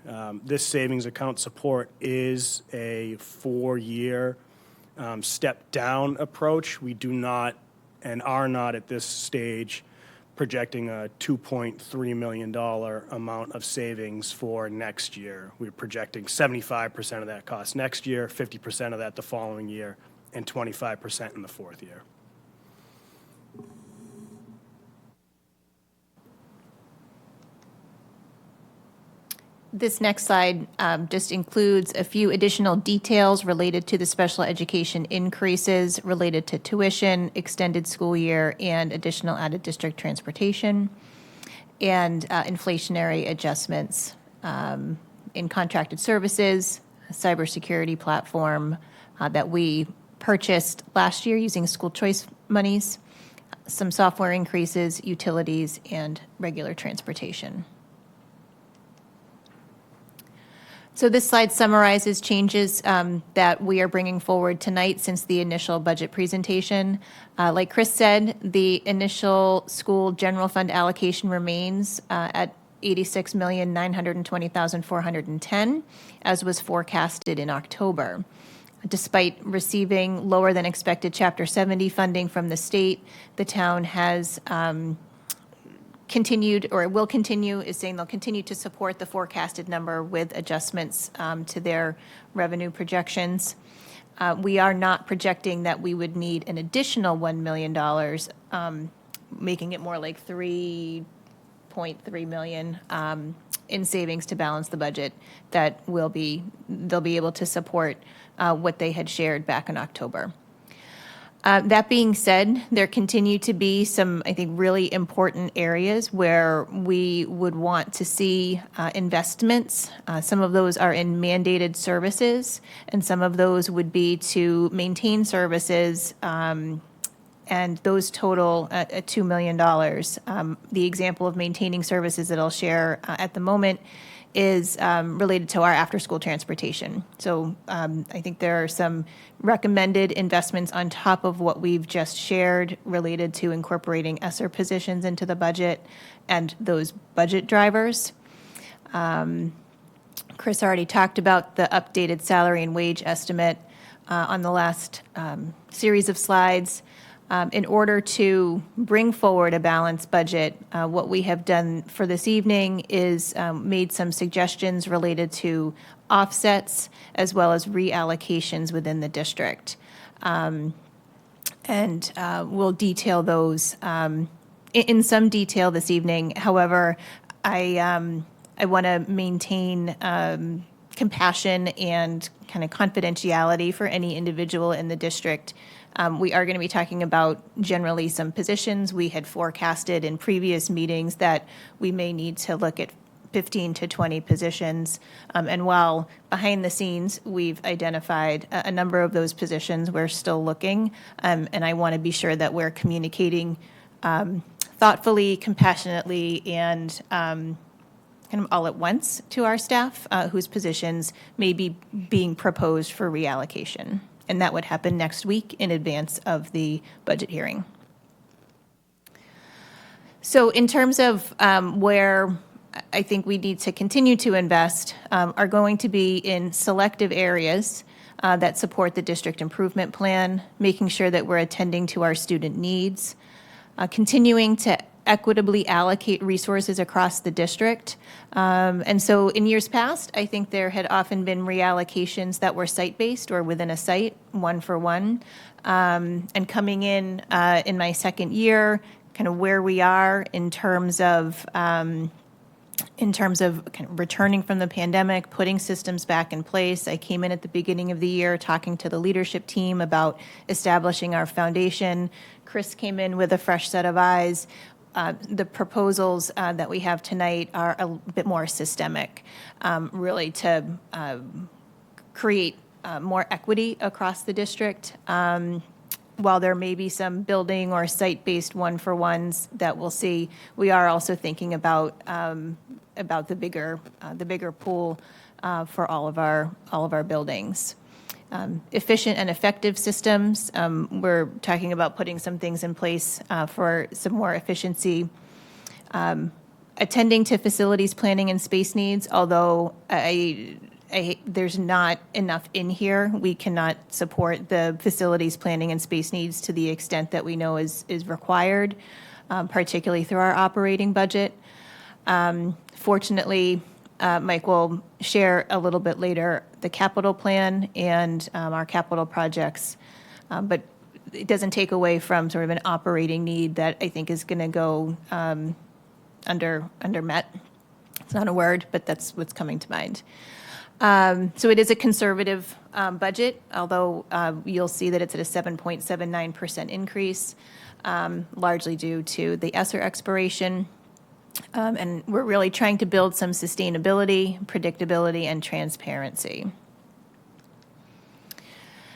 this savings account support is a 4-year step-down approach. We do not and are not at this stage projecting a $2.3 million amount of savings for next year. We're projecting 75% of that cost next year, 50% of that the following year, and 25% in the fourth year. This next slide just includes a few additional details related to the special education increases related to tuition, extended school year, and additional out-of-district transportation, and inflationary adjustments in contracted services, a cybersecurity platform that we purchased last year using school choice monies, some software increases, utilities, and regular transportation. So this slide summarizes changes that we are bringing forward tonight since the initial budget presentation. Like Chris said, the initial school general fund allocation remains at $86,920,410, as was forecasted in October. Despite receiving lower than expected Chapter 70 funding from the state, the town has continued, or will continue, is saying they'll continue to support the forecasted number with adjustments to their revenue projections. We are not projecting that we would need an additional $1 million, making it more like $3.3 million in savings to balance the budget that they'll be able to support what they had shared back in October. That being said, there continue to be some, I think, really important areas where we would want to see investments. Some of those are in mandated services, and some of those would be to maintain services, and those total at $2 million. The example of maintaining services that I'll share at the moment is related to our after-school transportation. So I think there are some recommended investments on top of what we've just shared related to incorporating ESSER positions into the budget and those budget drivers. Chris already talked about the updated salary and wage estimate on the last series of slides. In order to bring forward a balanced budget, what we have done for this evening is made some suggestions related to offsets as well as reallocations within the district. And we'll detail those in some detail this evening. However, I want to maintain compassion and kind of confidentiality for any individual in the district. We are going to be talking about generally some positions. We had forecasted in previous meetings that we may need to look at 15 to 20 positions. And while behind the scenes, we've identified a number of those positions, we're still looking. And I want to be sure that we're communicating thoughtfully, compassionately, and kind of all at once to our staff whose positions may be being proposed for reallocation. And that would happen next week in advance of the budget hearing. So in terms of where I think we need to continue to invest are going to be in selective areas that support the district improvement plan, making sure that we're attending to our student needs, continuing to equitably allocate resources across the district. And so in years past, I think there had often been reallocations that were site-based or within a site, one for one. And coming in my second year, kind of where we are in terms of kind of returning from the pandemic, putting systems back in place. I came in at the beginning of the year talking to the leadership team about establishing our foundation. Chris came in with a fresh set of eyes. The proposals that we have tonight are a bit more systemic, really to create more equity across the district. While there may be some building or site-based one-for-ones that we'll see, we are also thinking about the bigger pool for all of our buildings. Efficient and effective systems. We're talking about putting some things in place for some more efficiency. Attending to facilities planning and space needs, although there's not enough in here. We cannot support the facilities planning and space needs to the extent that we know is required, particularly through our operating budget. Fortunately, Mike will share a little bit later the capital plan and our capital projects, but it doesn't take away from sort of an operating need that I think is going to go under met. It's not a word, but that's what's coming to mind. So it is a conservative budget, although you'll see that it's at a 7.79% increase, largely due to the ESSER expiration. And we're really trying to build some sustainability, predictability, and transparency.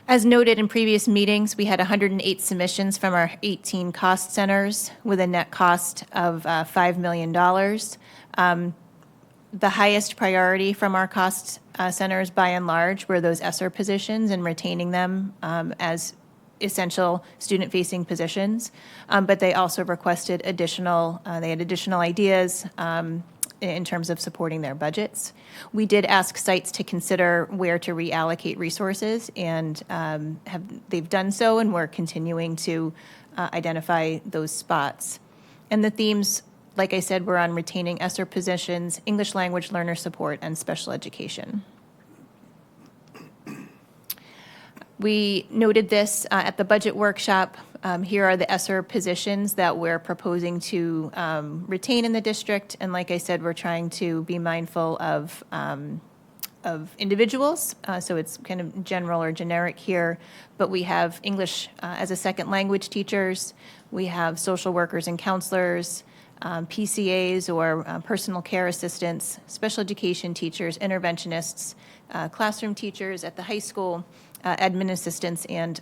As noted in previous meetings, we had 108 submissions from our 18 cost centers with a net cost of $5 million. The highest priority from our cost centers, by and large, were those ESSER positions and retaining them as essential student-facing positions. But they also requested additional ideas in terms of supporting their budgets. We did ask sites to consider where to reallocate resources, and they've done so, and we're continuing to identify those spots. And the themes, like I said, were on retaining ESSER positions, English language learner support, and special education. We noted this at the budget workshop. Here are the ESSER positions that we're proposing to retain in the district. And like I said, we're trying to be mindful of individuals. So it's kind of general or generic here. But we have English as a second language teachers. We have social workers and counselors, PCAs or personal care assistants, special education teachers, interventionists, classroom teachers at the high school, admin assistants, and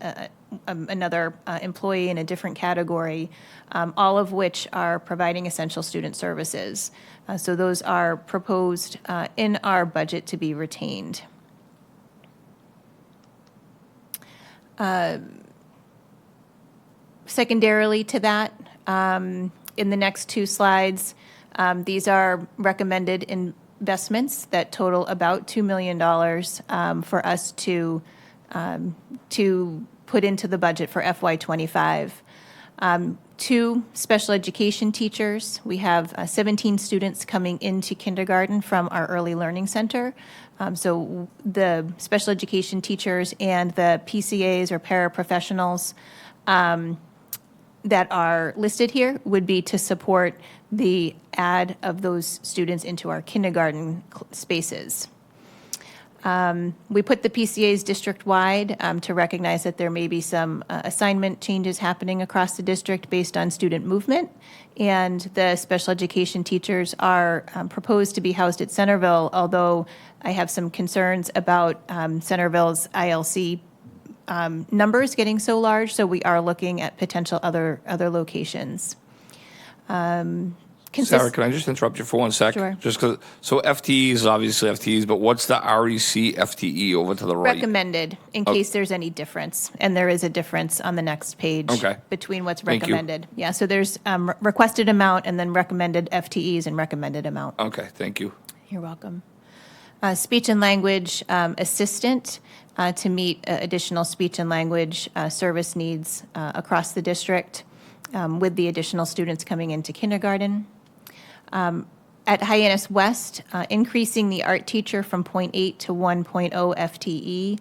another employee in a different category, all of which are providing essential student services. So those are proposed in our budget to be retained. Secondarily to that, in the next two slides, these are recommended investments that total about $2 million for us to put into the budget for FY25. 2 special education teachers. We have 17 students coming into kindergarten from our early learning center. So the special education teachers and the PCAs or paraprofessionals that are listed here would be to support the add of those students into our kindergarten spaces. We put the PCAs district-wide to recognize that there may be some assignment changes happening across the district based on student movement. And the special education teachers are proposed to be housed at Centerville, although I have some concerns about Centerville's ILC numbers getting so large, so we are looking at potential other locations. Sarah, can I just interrupt you for 1 sec? Sure. Just because, so FTEs is obviously FTEs, but what's the REC FTE over to the right? Recommended, in case there's any difference, and there is a difference on the next page between what's Thank you. recommended. Yeah, so there's requested amount and then recommended FTEs and recommended amount. Okay, thank you. You're welcome. Speech and language assistant to meet additional speech and language service needs across the district with the additional students coming into kindergarten. At Hyannis West, increasing the art teacher from 0.8 to 1.0 FTE.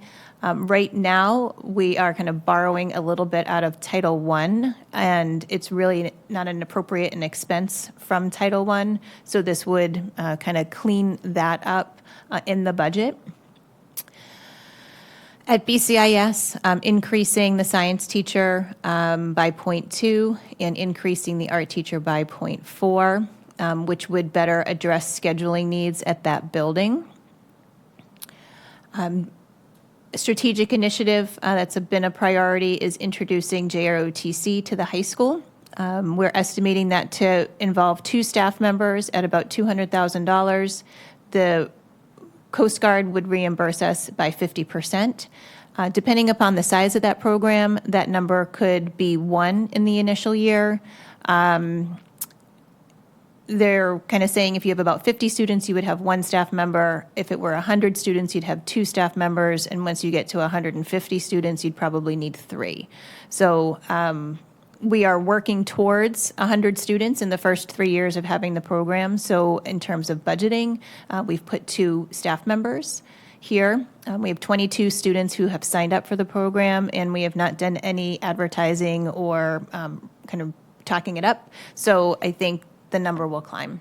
Right now, we are kind of borrowing a little bit out of Title I, and it's really not an appropriate an expense from Title I, so this would kind of clean that up in the budget. At BCIS, increasing the science teacher by 0.2 and increasing the art teacher by 0.4. Which would better address scheduling needs at that building. Strategic initiative that's been a priority is introducing JROTC to the high school. We're estimating that to involve 2 staff members at about $200,000. The Coast Guard would reimburse us by 50%. Depending upon the size of that program, that number could be 1 in the initial year. They're kind of saying if you have about 50 students, you would have 1 staff member. If it were 100 students, you'd have 2 staff members. And once you get to 150 students, you'd probably need 3. So we are working towards 100 students in the first 3 years of having the program. So in terms of budgeting, we've put 2 staff members here. We have 22 students who have signed up for the program, and we have not done any advertising or kind of talking it up. So I think the number will climb.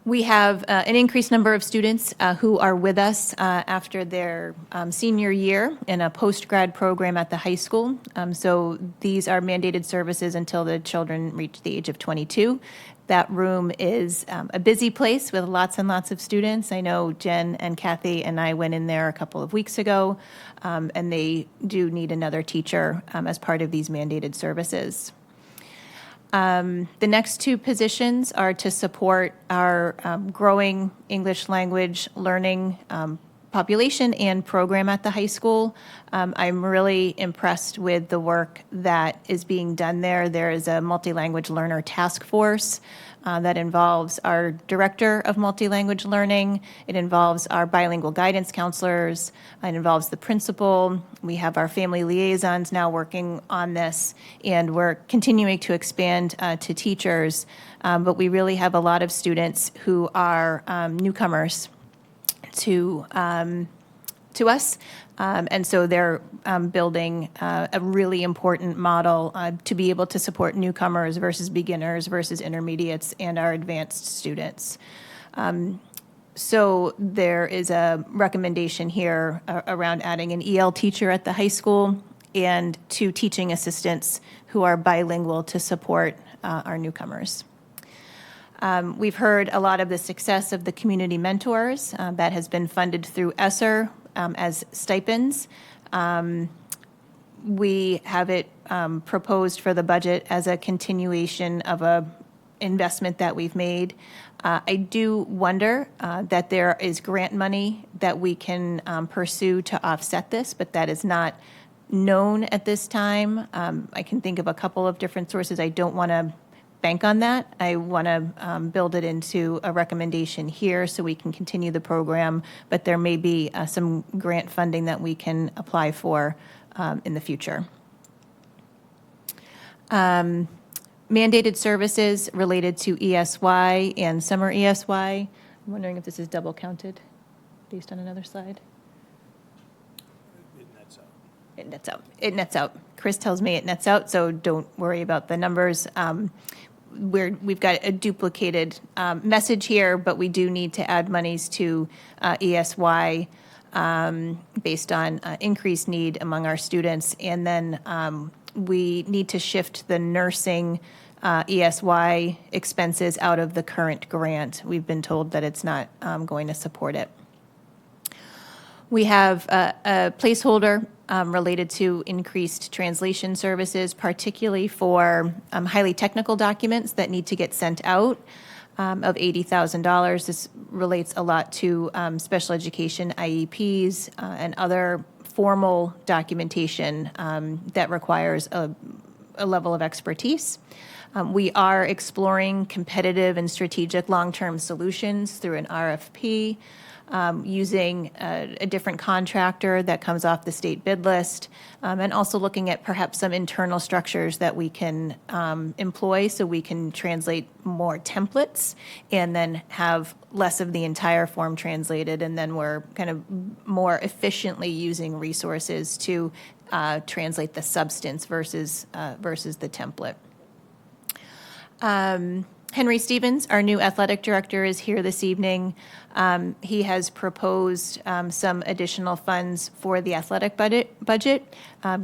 We have an increased number of students who are with us after their senior year in a post-grad program at the high school. So these are mandated services until the children reach the age of 22. That room is a busy place with lots and lots of students. I know Jen and Kathy and I went in there a couple of weeks ago, and they do need another teacher as part of these mandated services. The next 2 positions are to support our growing English language learning population and program at the high school. I'm really impressed with the work that is being done there. There is a multi-language learner task force that involves our director of multi-language learning. It involves our bilingual guidance counselors. It involves the principal. We have our family liaisons now working on this, and we're continuing to expand to teachers. But we really have a lot of students who are newcomers to us. And so they're building a really important model to be able to support newcomers versus beginners versus intermediates and our advanced students. So there is a recommendation here around adding an EL teacher at the high school and 2 teaching assistants who are bilingual to support our newcomers. We've heard a lot of the success of the community mentors that has been funded through ESSER as stipends. We have it proposed for the budget as a continuation of a investment that we've made. I do wonder that there is grant money that we can pursue to offset this, but that is not known at this time. I can think of a couple of different sources. I don't want to bank on that. I want to build it into a recommendation here so we can continue the program, but there may be some grant funding that we can apply for in the future. Mandated services related to ESY and summer ESY. I'm wondering if this is double counted based on another slide. It nets out. It nets out. Chris tells me it nets out, so don't worry about the numbers. We've got a duplicated message here, but we do need to add monies to ESY based on increased need among our students. And then we need to shift the nursing ESY expenses out of the current grant. We've been told that it's not going to support it. We have a placeholder related to increased translation services, particularly for highly technical documents that need to get sent out of $80,000. This relates a lot to special education IEPs and other formal documentation that requires a level of expertise. We are exploring competitive and strategic long-term solutions through an RFP. Using a different contractor that comes off the state bid list, and also looking at perhaps some internal structures that we can employ so we can translate more templates and then have less of the entire form translated, and then we're kind of more efficiently using resources to translate the substance versus the template. Henry Stevens, our new athletic director, is here this evening. He has proposed some additional funds for the athletic budget,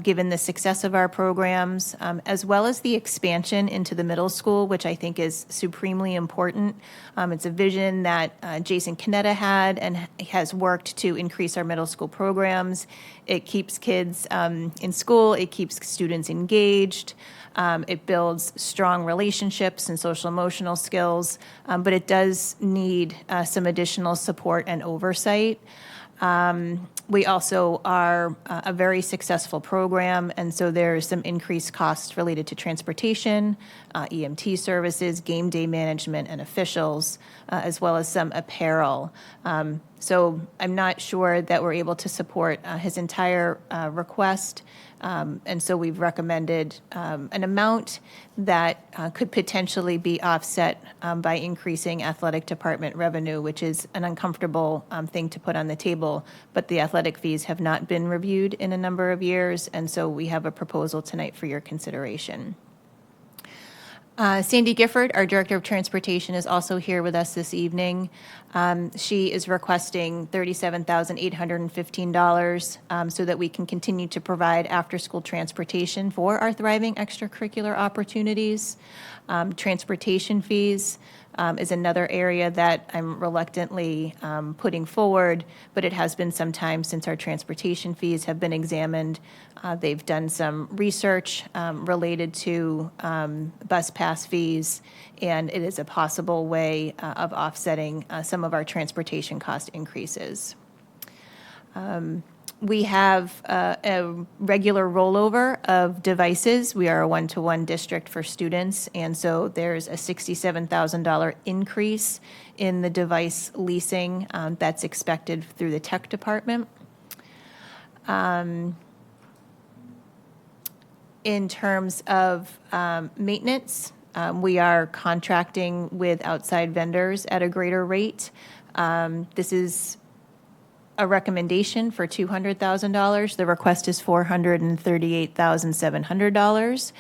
given the success of our programs, as well as the expansion into the middle school, which I think is supremely important. It's a vision that Jason Canetta had and has worked to increase our middle school programs. It keeps kids in school. It keeps students engaged. It builds strong relationships and social emotional skills, but it does need some additional support and oversight. We also are a very successful program, and so there's some increased costs related to transportation, EMT services, game day management, and officials, as well as some apparel. So I'm not sure that we're able to support his entire request. And so we've recommended an amount that could potentially be offset by increasing athletic department revenue, which is an uncomfortable thing to put on the table. But the athletic fees have not been reviewed in a number of years, and so we have a proposal tonight for your consideration. Sandy Gifford, our Director of Transportation, is also here with us this evening. She is requesting $37,815 so that we can continue to provide after-school transportation for our thriving extracurricular opportunities. Transportation fees is another area that I'm reluctantly putting forward, but it has been some time since our transportation fees have been examined. They've done some research related to bus pass fees, and it is a possible way of offsetting some of our transportation cost increases. We have a regular rollover of devices. We are a one-to-one district for students, and so there's a $67,000 increase in the device leasing that's expected through the tech department. In terms of maintenance, we are contracting with outside vendors at a greater rate. This is a recommendation for $200,000. The request is $438,700,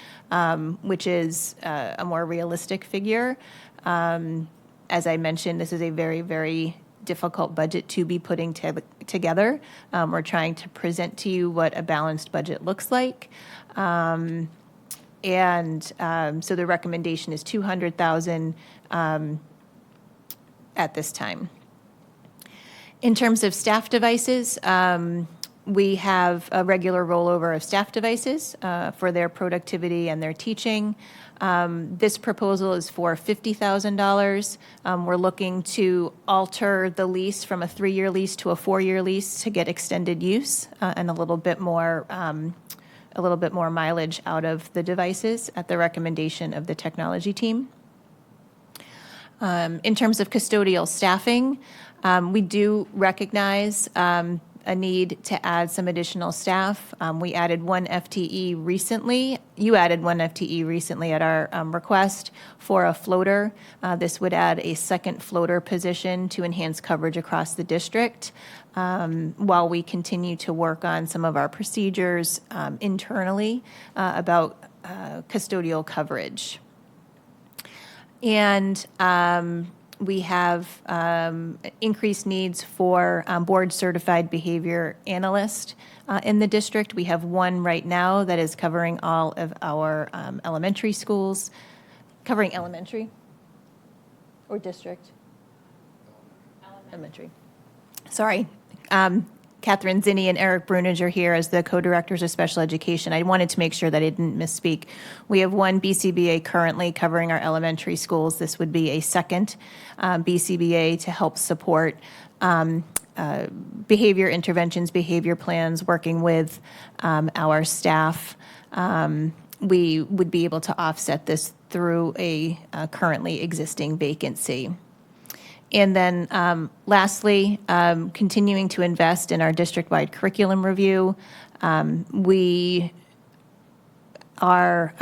which is a more realistic figure. As I mentioned, this is a very, very difficult budget to be putting together. We're trying to present to you what a balanced budget looks like. So the recommendation is $200,000 at this time. In terms of staff devices, we have a regular rollover of staff devices for their productivity and their teaching. This proposal is for $50,000. We're looking to alter the lease from a 3-year lease to a 4-year lease to get extended use and a little bit more mileage out of the devices at the recommendation of the technology team. In terms of custodial staffing, we do recognize a need to add some additional staff. We added one FTE recently. You added one FTE recently at our request for a floater. This would add a second floater position to enhance coverage across the district while we continue to work on some of our procedures internally about custodial coverage. And we have increased needs for board-certified behavior analyst in the district. We have one right now that is covering all of our elementary schools, covering elementary or district? Elementary. Sorry. Catherine Zinni and Eric Brunage are here as the co-directors of special education. I wanted to make sure that I didn't misspeak. We have one BCBA currently covering our elementary schools. This would be a second BCBA to help support behavior interventions, behavior plans, working with our staff. We would be able to offset this through a currently existing vacancy. And then lastly, continuing to invest in our district-wide curriculum review. We are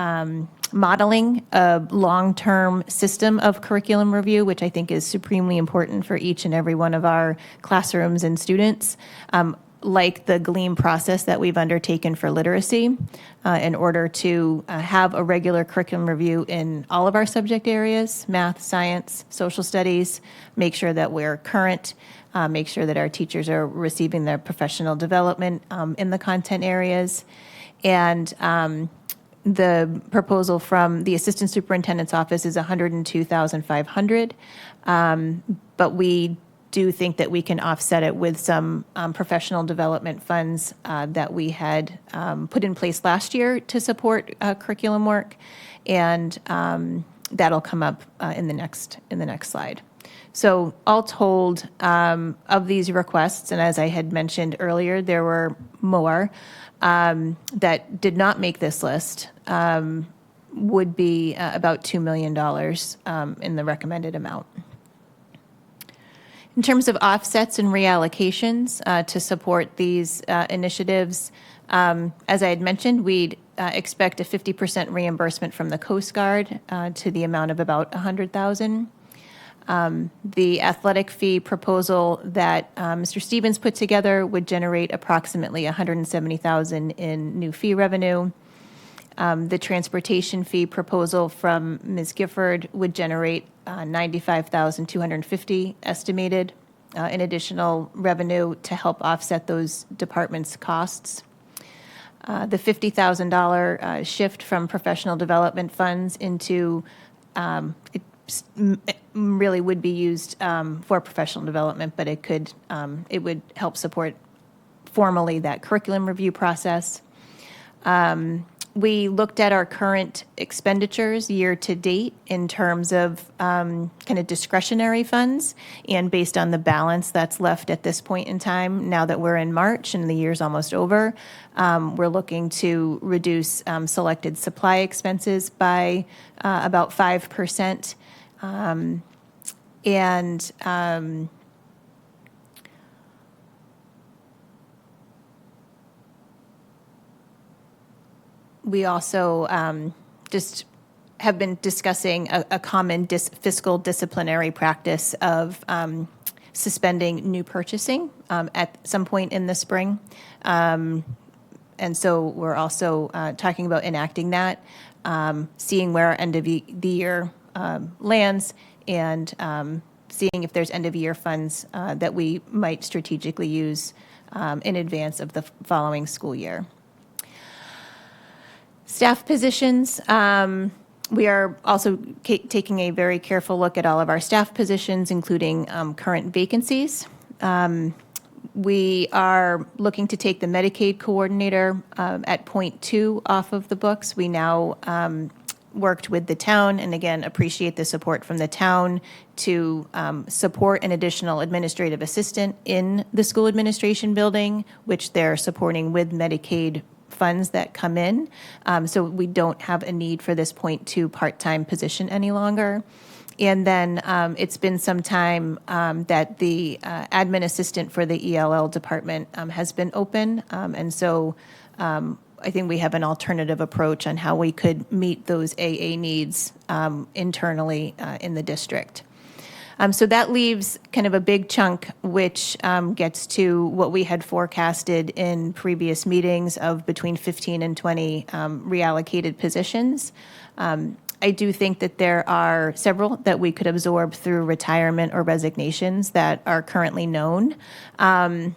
modeling a long-term system of curriculum review, which I think is supremely important for each and every one of our classrooms and students, like the GLEAM process that we've undertaken for literacy, in order to have a regular curriculum review in all of our subject areas, math, science, social studies, make sure that we're current, make sure that our teachers are receiving their professional development in the content areas. And the proposal from the Assistant Superintendent's Office is $102,500, but we do think that we can offset it with some professional development funds that we had put in place last year to support curriculum work, and that'll come up in the next slide. So all told, of these requests, and as I had mentioned earlier, there were more that did not make this list, would be about $2 million in the recommended amount. In terms of offsets and reallocations to support these initiatives, as I had mentioned, we'd expect a 50% reimbursement from the Coast Guard to the amount of about $100,000. The athletic fee proposal that Mr. Stevens put together would generate approximately $170,000 in new fee revenue. The transportation fee proposal from Ms. Gifford would generate $95,250 estimated in additional revenue to help offset those departments' costs. The $50,000 shift from professional development funds into it really would be used for professional development, but it would help support formally that curriculum review process. We looked at our current expenditures year to date in terms of kind of discretionary funds, and based on the balance that's left at this point in time, now that we're in March and the year's almost over, we're looking to reduce selected supply expenses by about 5%. We also just have been discussing a common fiscal disciplinary practice of suspending new purchasing at some point in the spring. And so we're also talking about enacting that, seeing where our end of the year lands, and seeing if there's end of year funds that we might strategically use in advance of the following school year. Staff positions, we are also taking a very careful look at all of our staff positions, including current vacancies. We are looking to take the Medicaid coordinator at .2 off of the books. We now worked with the town, and again, appreciate the support from the town to support an additional administrative assistant in the school administration building, which they're supporting with Medicaid funds that come in. So we don't have a need for this .2 part-time position any longer. And then it's been some time that the admin assistant for the ELL department has been open. And so I think we have an alternative approach on how we could meet those AA needs internally in the district. So that leaves kind of a big chunk, which gets to what we had forecasted in previous meetings of between 15 and 20 reallocated positions. I do think that there are several that we could absorb through retirement or resignations that are currently known, and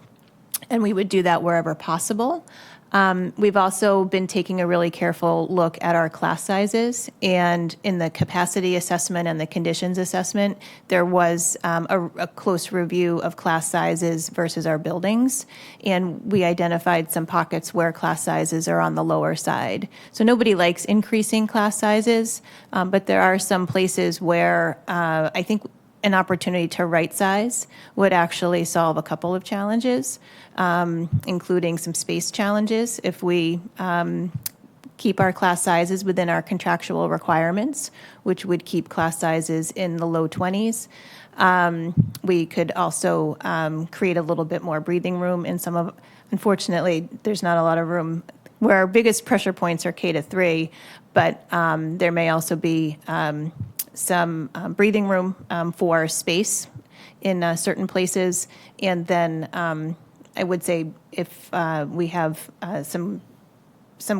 we would do that wherever possible. We've also been taking a really careful look at our class sizes, and in the capacity assessment and the conditions assessment, there was a close review of class sizes versus our buildings, and we identified some pockets where class sizes are on the lower side. So nobody likes increasing class sizes, but there are some places where I think an opportunity to right size would actually solve a couple of challenges, including some space challenges if we keep our class sizes within our contractual requirements, which would keep class sizes in the low 20s. We could also create a little bit more breathing room in some of, unfortunately, there's not a lot of room where our biggest pressure points are K to 3, but there may also be some breathing room for space in certain places. And then I would say if we have some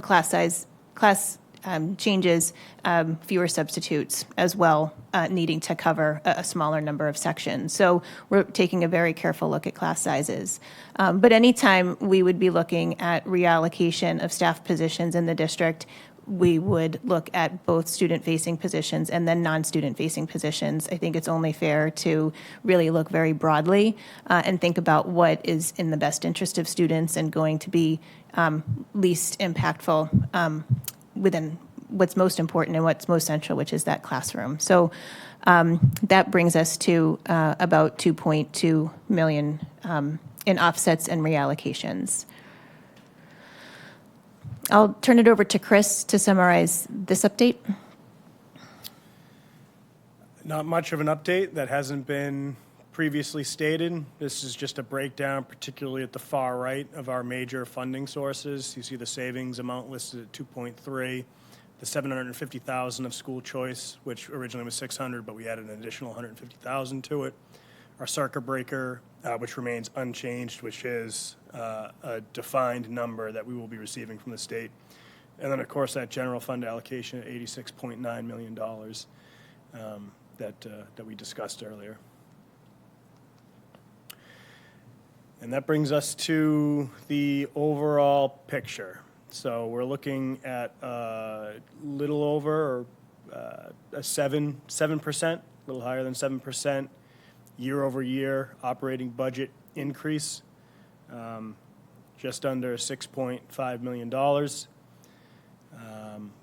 class changes, fewer substitutes as well, needing to cover a smaller number of sections. So we're taking a very careful look at class sizes. But anytime we would be looking at reallocation of staff positions in the district, we would look at both student-facing positions and then non-student-facing positions. I think it's only fair to really look very broadly and think about what is in the best interest of students and going to be least impactful within what's most important and what's most central, which is that classroom. So that brings us to about $2.2 million in offsets and reallocations. I'll turn it over to Chris to summarize this update. Not much of an update that hasn't been previously stated. This is just a breakdown, particularly at the far right, of our major funding sources. You see the savings amount listed at 2.3, the 750,000 of school choice, which originally was 600, but we added an additional 150,000 to it. Our circuit breaker, which remains unchanged, which is a defined number that we will be receiving from the state. And then, of course, that general fund allocation at $86.9 million that we discussed earlier. And that brings us to the overall picture. So we're looking at a little over a 7%, a little higher than 7%. Year-over-year operating budget increase, just under $6.5 million,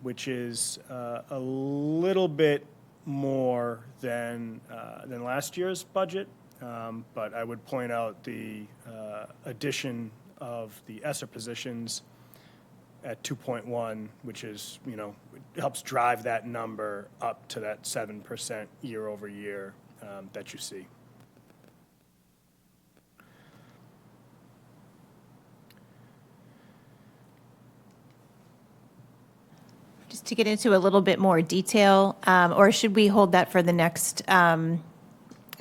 which is a little bit more than last year's budget. But I would point out the addition of the ESSER positions at 2.1, which is, helps drive that number up to that 7% year-over-year that you see. Just to get into a little bit more detail, or should we hold that for the next, do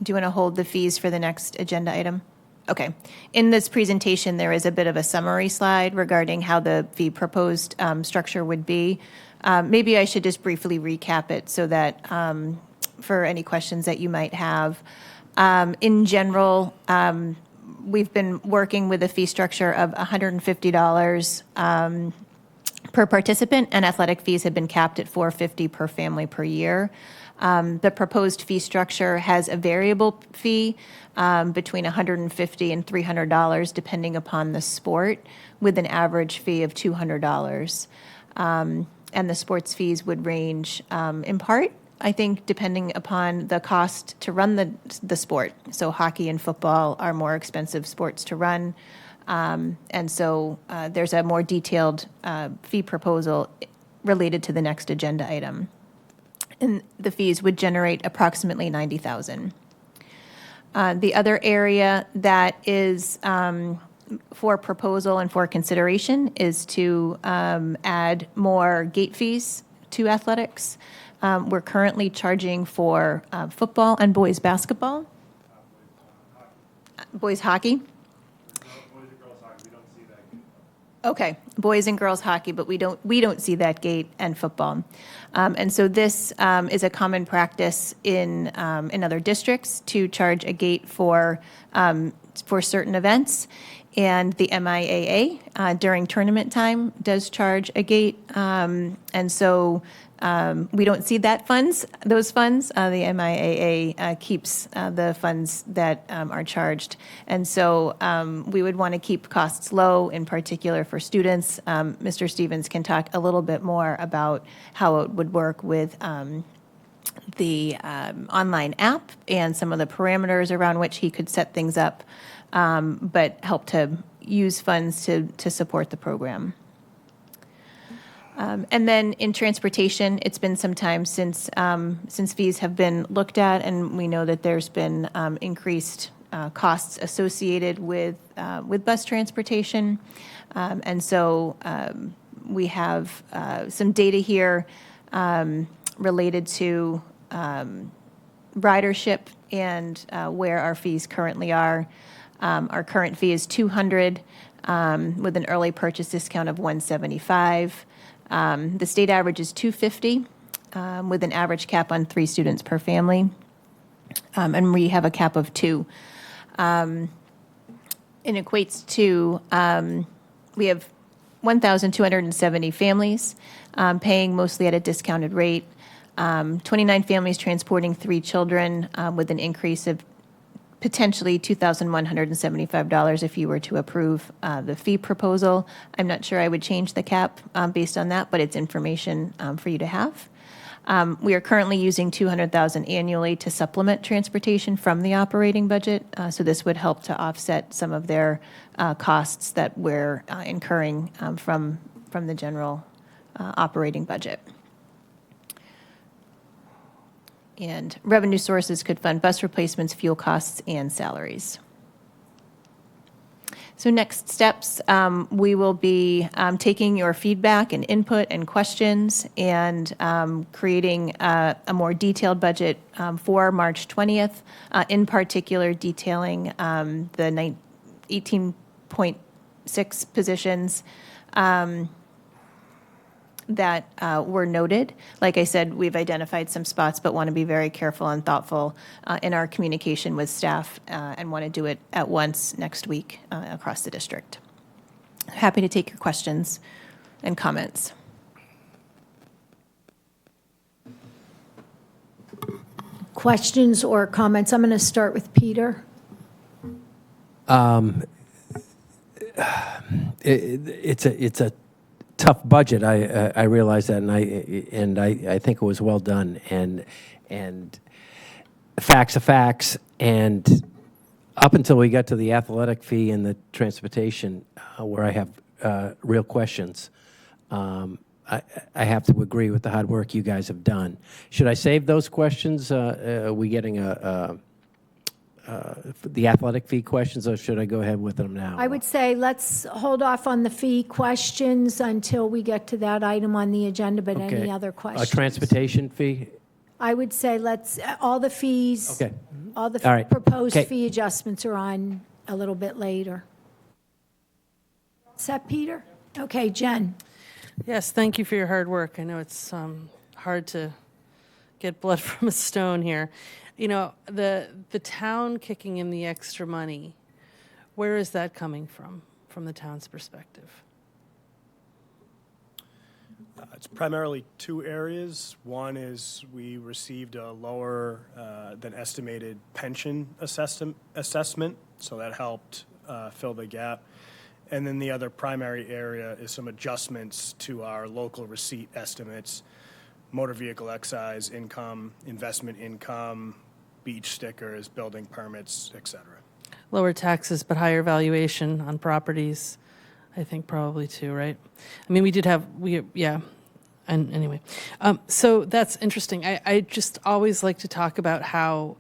you want to hold the fees for the next agenda item? Okay. In this presentation, there is a bit of a summary slide regarding how the fee proposed structure would be. Maybe I should just briefly recap it so that for any questions that you might have. In general, we've been working with a fee structure of $150 per participant, and athletic fees have been capped at $450 per family per year. The proposed fee structure has a variable fee between $150 and $300, depending upon the sport, with an average fee of $200. And the sports fees would range in part, I think, depending upon the cost to run the sport. So hockey and football are more expensive sports to run. And so there's a more detailed fee proposal related to the next agenda item. and the fees would generate approximately $90,000. The other area that is for proposal and for consideration is to add more gate fees to athletics. We're currently charging for football and boys basketball, boys hockey. Okay, boys and girls hockey, but we don't see that gate, and football. And so this is a common practice in other districts to charge a gate for certain events. And the MIAA during tournament time does charge a gate. And so we don't see those funds. The MIAA keeps the funds that are charged. And so we would want to keep costs low, in particular for students. Mr. Stevens can talk a little bit more about how it would work with the online app and some of the parameters around which he could set things up, but help to use funds to support the program. And then in transportation, it's been some time since fees have been looked at, and we know that there's been increased costs associated with bus transportation. And so we have some data here related to ridership and where our fees currently are. Our current fee is $200 with an early purchase discount of $175. The state average is $250 with an average cap on 3 students per family, and we have a cap of 2. It equates to we have 1,270 families paying mostly at a discounted rate. 29 families transporting 3 children with an increase of potentially $2,175 if you were to approve the fee proposal. I'm not sure I would change the cap based on that, but it's information for you to have. We are currently using $200,000 annually to supplement transportation from the operating budget, so this would help to offset some of their costs that we're incurring from the general operating budget. And revenue sources could fund bus replacements, fuel costs, and salaries. So next steps, we will be taking your feedback and input and questions and creating a more detailed budget for March 20th, in particular detailing the 18.6 positions that were noted. Like I said, we've identified some spots, but want to be very careful and thoughtful in our communication with staff and want to do it at once next week across the district. Happy to take your questions and comments. Questions or comments? I'm going to start with Peter. It's a tough budget. I realize that, and I think it was well done. And facts are facts. And up until we got to the athletic fee and the transportation, where I have real questions, I have to agree with the hard work you guys have done. Should I save those questions? Are we getting the athletic fee questions, or should I go ahead with them now? I would say let's hold off on the fee questions until we get to that item on the agenda, but Okay. any other questions? A transportation fee? I would say let's, all the fees, Okay. all the All right. proposed Okay. fee adjustments are on a little bit later. Is that Peter? Okay, Jen. Yes, thank you for your hard work. I know it's hard to get blood from a stone here. You know, the town kicking in the extra money, where is that coming from the town's perspective? It's primarily 2 areas. One is we received a lower than estimated pension assessment, so that helped fill the gap. And then the other primary area is some adjustments to our local receipt estimates, motor vehicle excise income, investment income, beach stickers, building permits, et cetera. Lower taxes, but higher valuation on properties, I think probably too, right? I mean, we And anyway, so that's interesting. I just always like to talk about how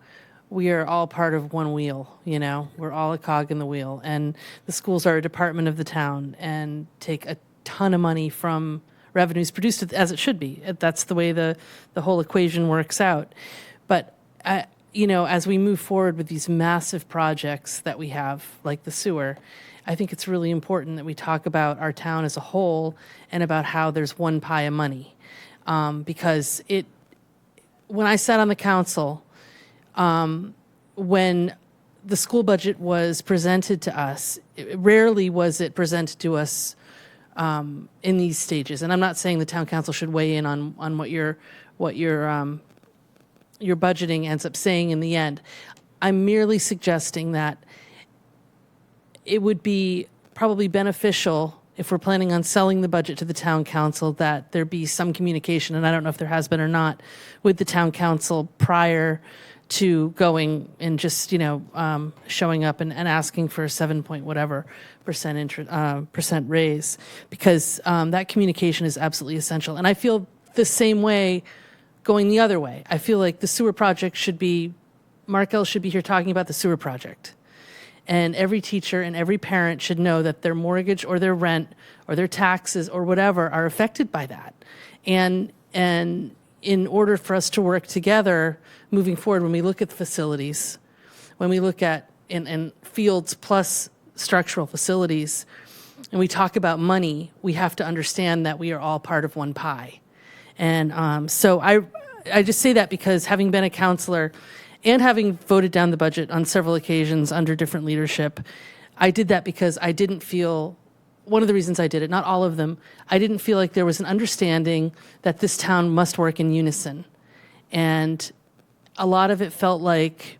we are all part of one wheel, you know, we're all a cog in the wheel, and the schools are a department of the town and take a ton of money from revenues produced as it should be. That's the way the whole equation works out. But, you know, as we move forward with these massive projects that we have, like the sewer, I think it's really important that we talk about our town as a whole and about how there's one pie of money. Because when I sat on the council, when the school budget was presented to us, rarely was it presented to us in these stages. And I'm not saying the town council should weigh in on what your budgeting ends up saying in the end. I'm merely suggesting that it would be probably beneficial if we're planning on selling the budget to the town council that there be some communication, and I don't know if there has been or not, with the town council prior to going and just, you know, showing up and asking for a 7% raise, because that communication is absolutely essential. And I feel the same way going the other way. I feel like the sewer project should be, Markel should be here talking about the sewer project. And every teacher and every parent should know that their mortgage or their rent or their taxes or whatever are affected by that. And in order for us to work together moving forward, when we look at the facilities, when we look at in fields plus structural facilities, and we talk about money, we have to understand that we are all part of one pie. And so I just say that because having been a counselor and having voted down the budget on several occasions under different leadership, I did that because I didn't feel, one of the reasons I did it, not all of them, I didn't feel like there was an understanding that this town must work in unison. And a lot of it felt like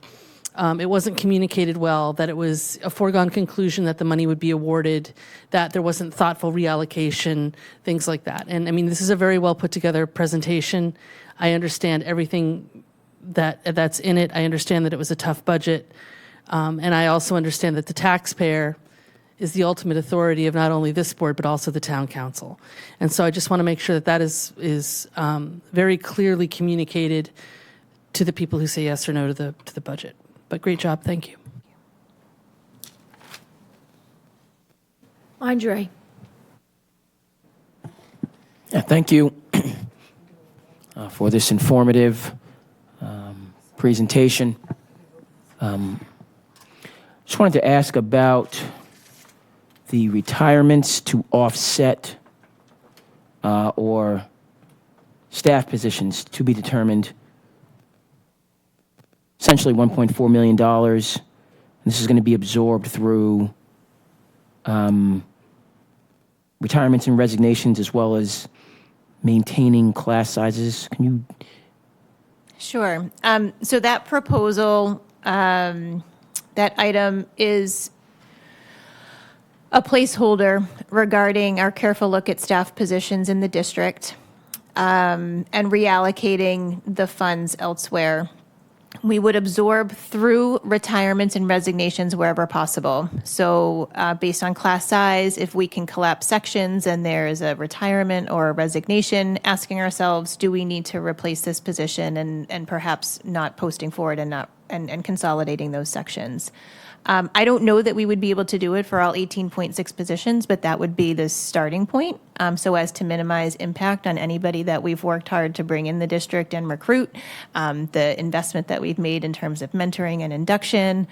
it wasn't communicated well, that it was a foregone conclusion that the money would be awarded, that there wasn't thoughtful reallocation, things like that. And I mean, this is a very well put together presentation. I understand everything that's in it. I understand that it was a tough budget. And I also understand that the taxpayer is the ultimate authority of not only this board, but also the town council. And so I just want to make sure that that is very clearly communicated to the people who say yes or no to the budget. But great job, thank you. Andre. Yeah, thank you for this informative presentation. Just wanted to ask about the retirements to offset or staff positions to be determined. Essentially $1.4 million. This is going to be absorbed through retirements and resignations as well as maintaining class sizes. Can you? Sure. So that proposal, that item is a placeholder regarding our careful look at staff positions in the district and reallocating the funds elsewhere. We would absorb through retirements and resignations wherever possible. So based on class size, if we can collapse sections and there is a retirement or a resignation, asking ourselves, do we need to replace this position, and perhaps not posting forward and consolidating those sections. I don't know that we would be able to do it for all 18.6 positions, but that would be the starting point, so as to minimize impact on anybody that we've worked hard to bring in the district and recruit, the investment that we've made in terms of mentoring and induction.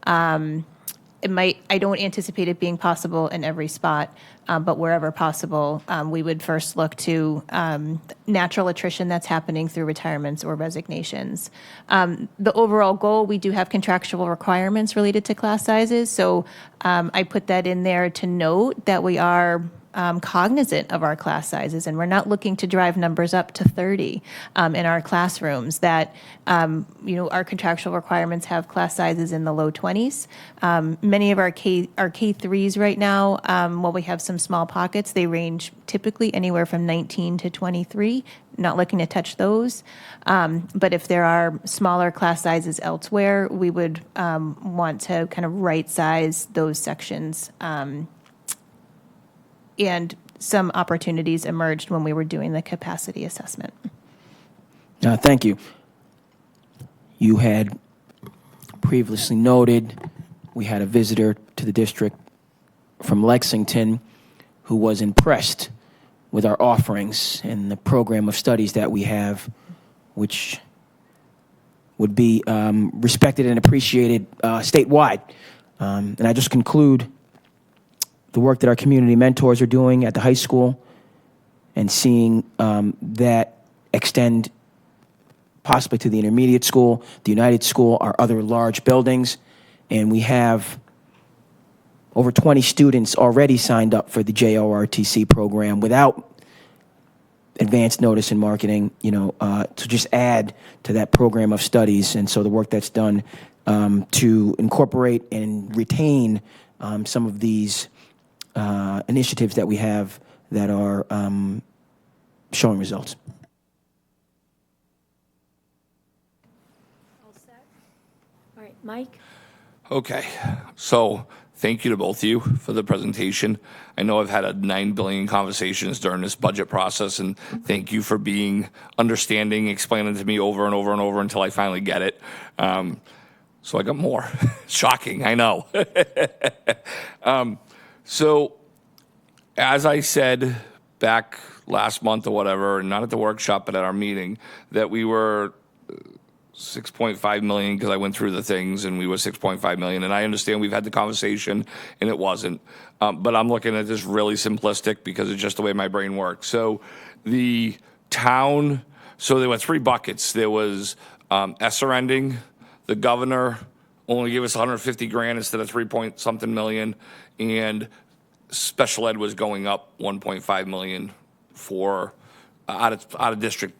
I don't anticipate it being possible in every spot, but wherever possible, we would first look to natural attrition that's happening through retirements or resignations. The overall goal, we do have contractual requirements related to class sizes, so I put that in there to note that we are cognizant of our class sizes, and we're not looking to drive numbers up to 30 in our classrooms. That our contractual requirements have class sizes in the low 20s. Many of our K3s right now, while we have some small pockets, they range typically anywhere from 19 to 23. Not looking to touch those, but if there are smaller class sizes elsewhere, we would want to kind of right size those sections. And some opportunities emerged when we were doing the capacity assessment. Thank you. You had previously noted we had a visitor to the district from Lexington who was impressed with our offerings and the program of studies that we have, which would be respected and appreciated statewide. And I just conclude the work that our community mentors are doing at the high school and seeing that extend possibly to the intermediate school, the United School, our other large buildings. And we have over 20 students already signed up for the JORTC program without advanced notice and marketing, to just add to that program of studies. And so the work that's done to incorporate and retain some of these initiatives that we have that are showing results. All right, Mike? Okay, so thank you to both of you for the presentation. I know I've had 9 billion conversations during this budget process, and thank you for being understanding, explaining to me over and over and over until I finally get it. So I got more. Shocking, I know. So as I said back last month or whatever, and not at the workshop, but at our meeting, that we were 6.5 million because I went through the things and we were 6.5 million. And I understand we've had the conversation and it wasn't. But I'm looking at this really simplistic because it's just the way my brain works. So the town, so there were 3 buckets. There was ESSER ending. The governor only gave us 150 grand instead of 3-point-something million. And special ed was going up 1.5 million for out of district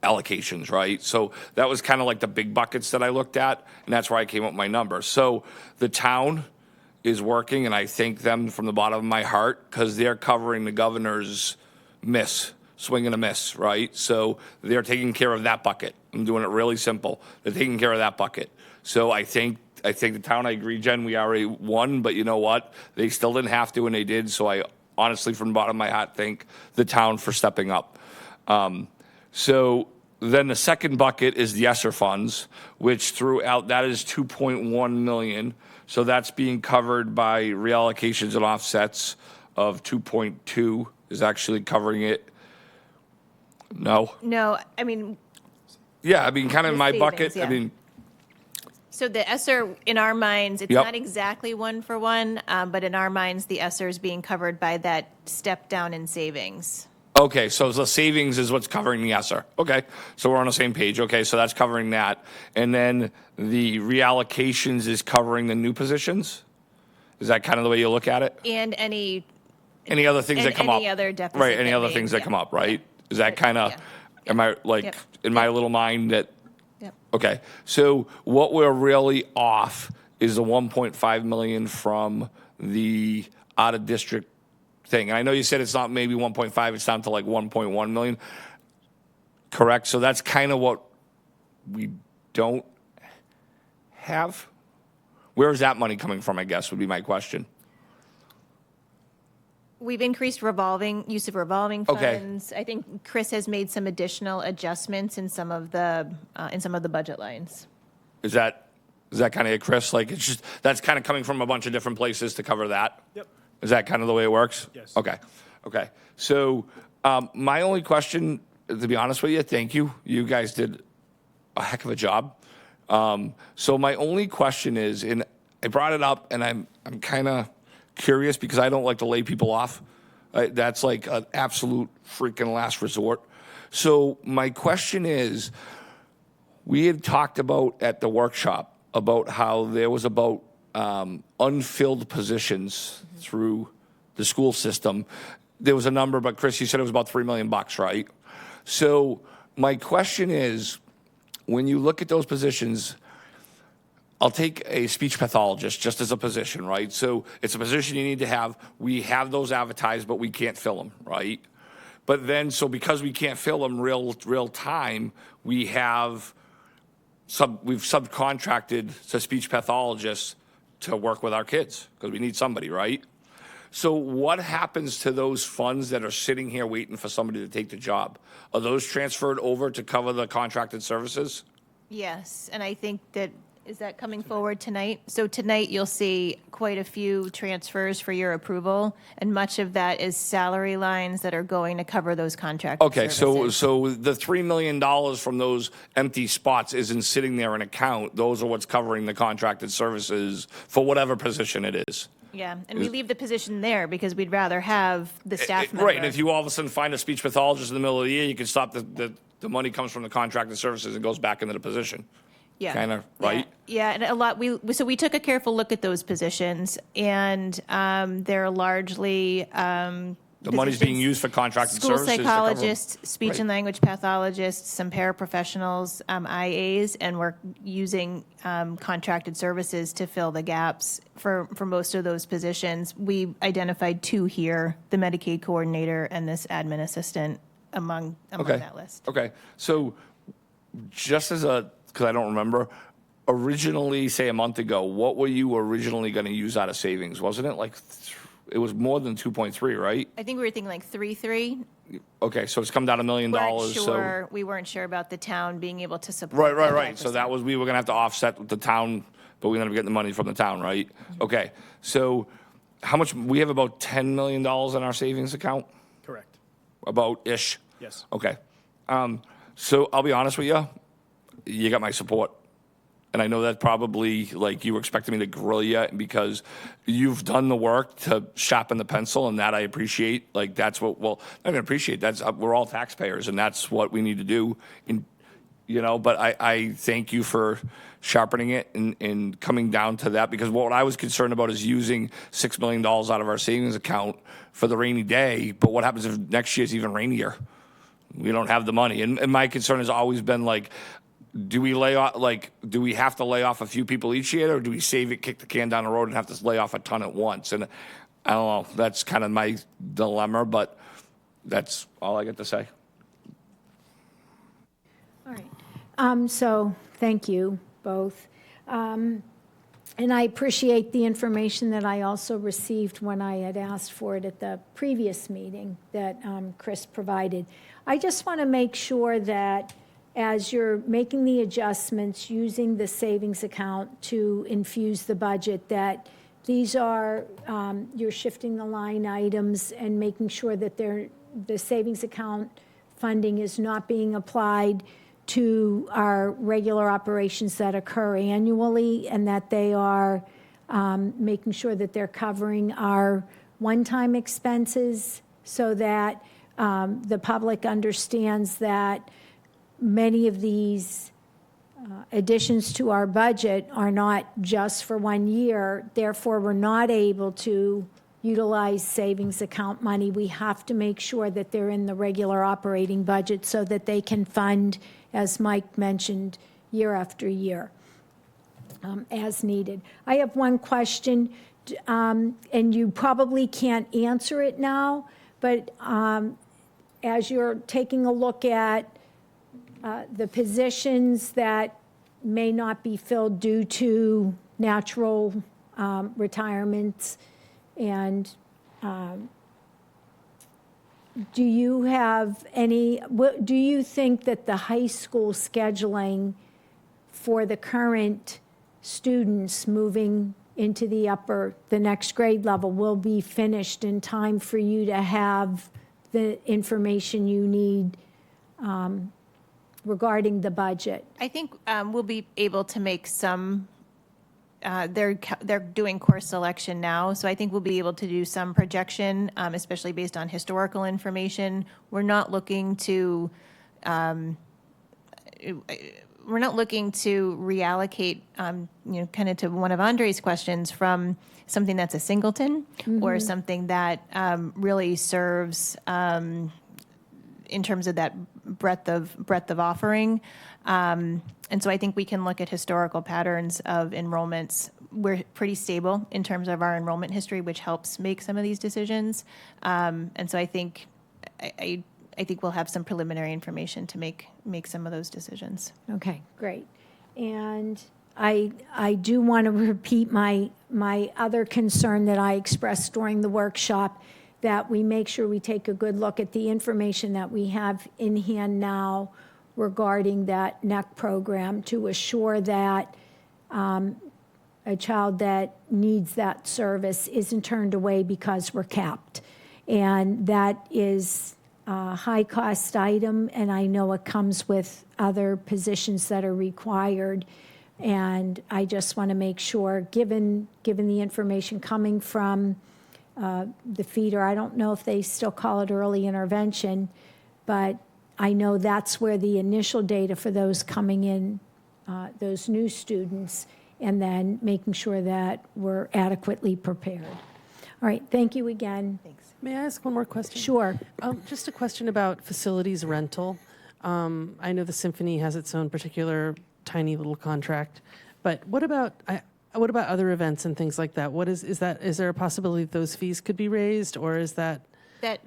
allocations, right? So that was kind of like the big buckets that I looked at, and that's where I came up with my number. So the town is working, and I thank them from the bottom of my heart because they're covering the governor's swing and a miss, right? So they're taking care of that bucket. I'm doing it really simple. They're taking care of that bucket. So I think the town, I agree, Jen, we already won, but you know what? They still didn't have to, and they did. So I honestly, from the bottom of my heart, thank the town for stepping up. So then the second bucket is the ESSER funds, which throughout, that is 2.1 million. So that's being covered by reallocations and offsets of 2.2 is actually covering it. No? No, I mean, Yeah, I mean, kind of in my savings, bucket, yeah. I mean, so the ESSER, in our minds, it's Yep. not exactly 1-for-1, but in our minds, the ESSER is being covered by that step down in savings. okay, so the savings is what's covering the ESSER. Okay, so we're on the same page. Okay, so that's covering that. And then the reallocations is covering the new positions? Is that kind of the way you look at it? And any Any other things that come up? Any other deficit. Right, any that other may- things that yeah. come up, right? Is that kind of, am I like, Yep. in my little mind that, Yep. okay. So what we're really off is the 1.5 million from the out-of-district thing. And I know you said it's not maybe 1.5, it's down to like 1.1 million. Correct? So that's kind of what we don't have. Where is that money coming from, I guess, would be my question. We've increased use of revolving Okay. funds. I think Chris has made some additional adjustments in some of the budget lines. Is that kind of it, Chris? Like, it's just, that's kind of coming from a bunch of different places to cover that? Yep. Is that kind of the way it works? Yes. Okay. So my only question, to be honest with you, thank you. You guys did a heck of a job. So my only question is, and I brought it up, and I'm kind of curious because I don't like to lay people off. That's like an absolute freaking last resort. So my question is, we had talked about at the workshop about how there was about unfilled positions through the school system. There was a number, but Chris, you said it was about $3 million, right? So my question is, when you look at those positions, I'll take a speech pathologist just as a position, right? So it's a position you need to have. We have those advertised, but we can't fill them, right? But then, so because we can't fill them real time, we've subcontracted to speech pathologists to work with our kids because we need somebody, right? So what happens to those funds that are sitting here waiting for somebody to take the job? Are those transferred over to cover the contracted services? Yes, and I think that, is that coming forward tonight? So tonight, you'll see quite a few transfers for your approval, and much of that is salary lines that are going to cover those contracted Okay, services. so the $3 million from those empty spots isn't sitting there in account. Those are what's covering the contracted services for whatever position it is. Yeah, and we leave the position there because we'd rather have the staff member. Right, and if you all of a sudden find a speech pathologist in the middle of the year, you can stop the money comes from the contracted services and goes back into the position. Yeah. Kind of, right? Yeah, and a lot, so we took a careful look at those positions, and they're largely The money's being used for contracted school services. to cover- psychologists, speech and language pathologists, some paraprofessionals, IAs, and we're using contracted services to fill the gaps for most of those positions. We identified 2 here, the Medicaid coordinator and this admin assistant among Okay. that list. Okay, so just as because I don't remember, originally, say a month ago, what were you originally going to use out of savings? Wasn't it like, it was more than 2.3, right? I think we were thinking like 3.3. Okay, so it's come down $1 million. We weren't sure about the town being able to support. Right. So that was, we were going to have to offset with the town, but we ended up getting the money from the town, right? Okay, so how much, we have about $10 million in our savings account? Correct. About-ish? Yes. Okay. So I'll be honest with you, you got my support. And I know that probably, like, you were expecting me to grill you because you've done the work to sharpen the pencil, and that I appreciate. Like, that's what, well, I don't appreciate, that's, we're all taxpayers, and that's what we need to do. But I thank you for sharpening it and coming down to that, because what I was concerned about is using $6 million out of our savings account for the rainy day, but what happens if next year's even rainier? We don't have the money. And my concern has always been, like, do we have to lay off a few people each year, or do we save it, kick the can down the road, and have to lay off a ton at once? And I don't know. That's kind of my dilemma, but that's all I get to say. All right. So thank you both. And I appreciate the information that I also received when I had asked for it at the previous meeting that Chris provided. I just want to make sure that as you're making the adjustments using the savings account to infuse the budget, that these are, you're shifting the line items and making sure that the savings account funding is not being applied to our regular operations that occur annually, and that they are making sure that they're covering our one-time expenses, so that the public understands that many of these additions to our budget are not just for 1 year. Therefore, we're not able to utilize savings account money. We have to make sure that they're in the regular operating budget so that they can fund, as Mike mentioned, year after year as needed. I have one question, and you probably can't answer it now, but as you're taking a look at the positions that may not be filled due to natural retirements, and do you have any, do you think that the high school scheduling for the current students moving into the next grade level will be finished in time for you to have the information you need regarding the budget? I think we'll be able to make some, they're doing course selection now, so I think we'll be able to do some projection, especially based on historical information. We're not looking to reallocate, kind of to one of Andre's questions, from something that's a singleton or something that really serves in terms of that breadth of offering. And so I think we can look at historical patterns of enrollments. We're pretty stable in terms of our enrollment history, which helps make some of these decisions. And so I think we'll have some preliminary information to make some of those decisions. Okay, great. And I do want to repeat my my other concern that I expressed during the workshop, that we make sure we take a good look at the information that we have in hand now regarding that NEC program to assure that a child that needs that service isn't turned away because we're capped. And that is a high-cost item, and I know it comes with other positions that are required. And I just want to make sure, given the information coming from the feeder, I don't know if they still call it early intervention, but I know that's where the initial data for those coming in, those new students, and then making sure that we're adequately prepared. All right, thank you again. Thanks. May I ask one more question? Sure. Just a question about facilities rental. I know the Symphony has its own particular tiny little contract, but what about other events and things like that? Is there a possibility that those fees could be raised, or is that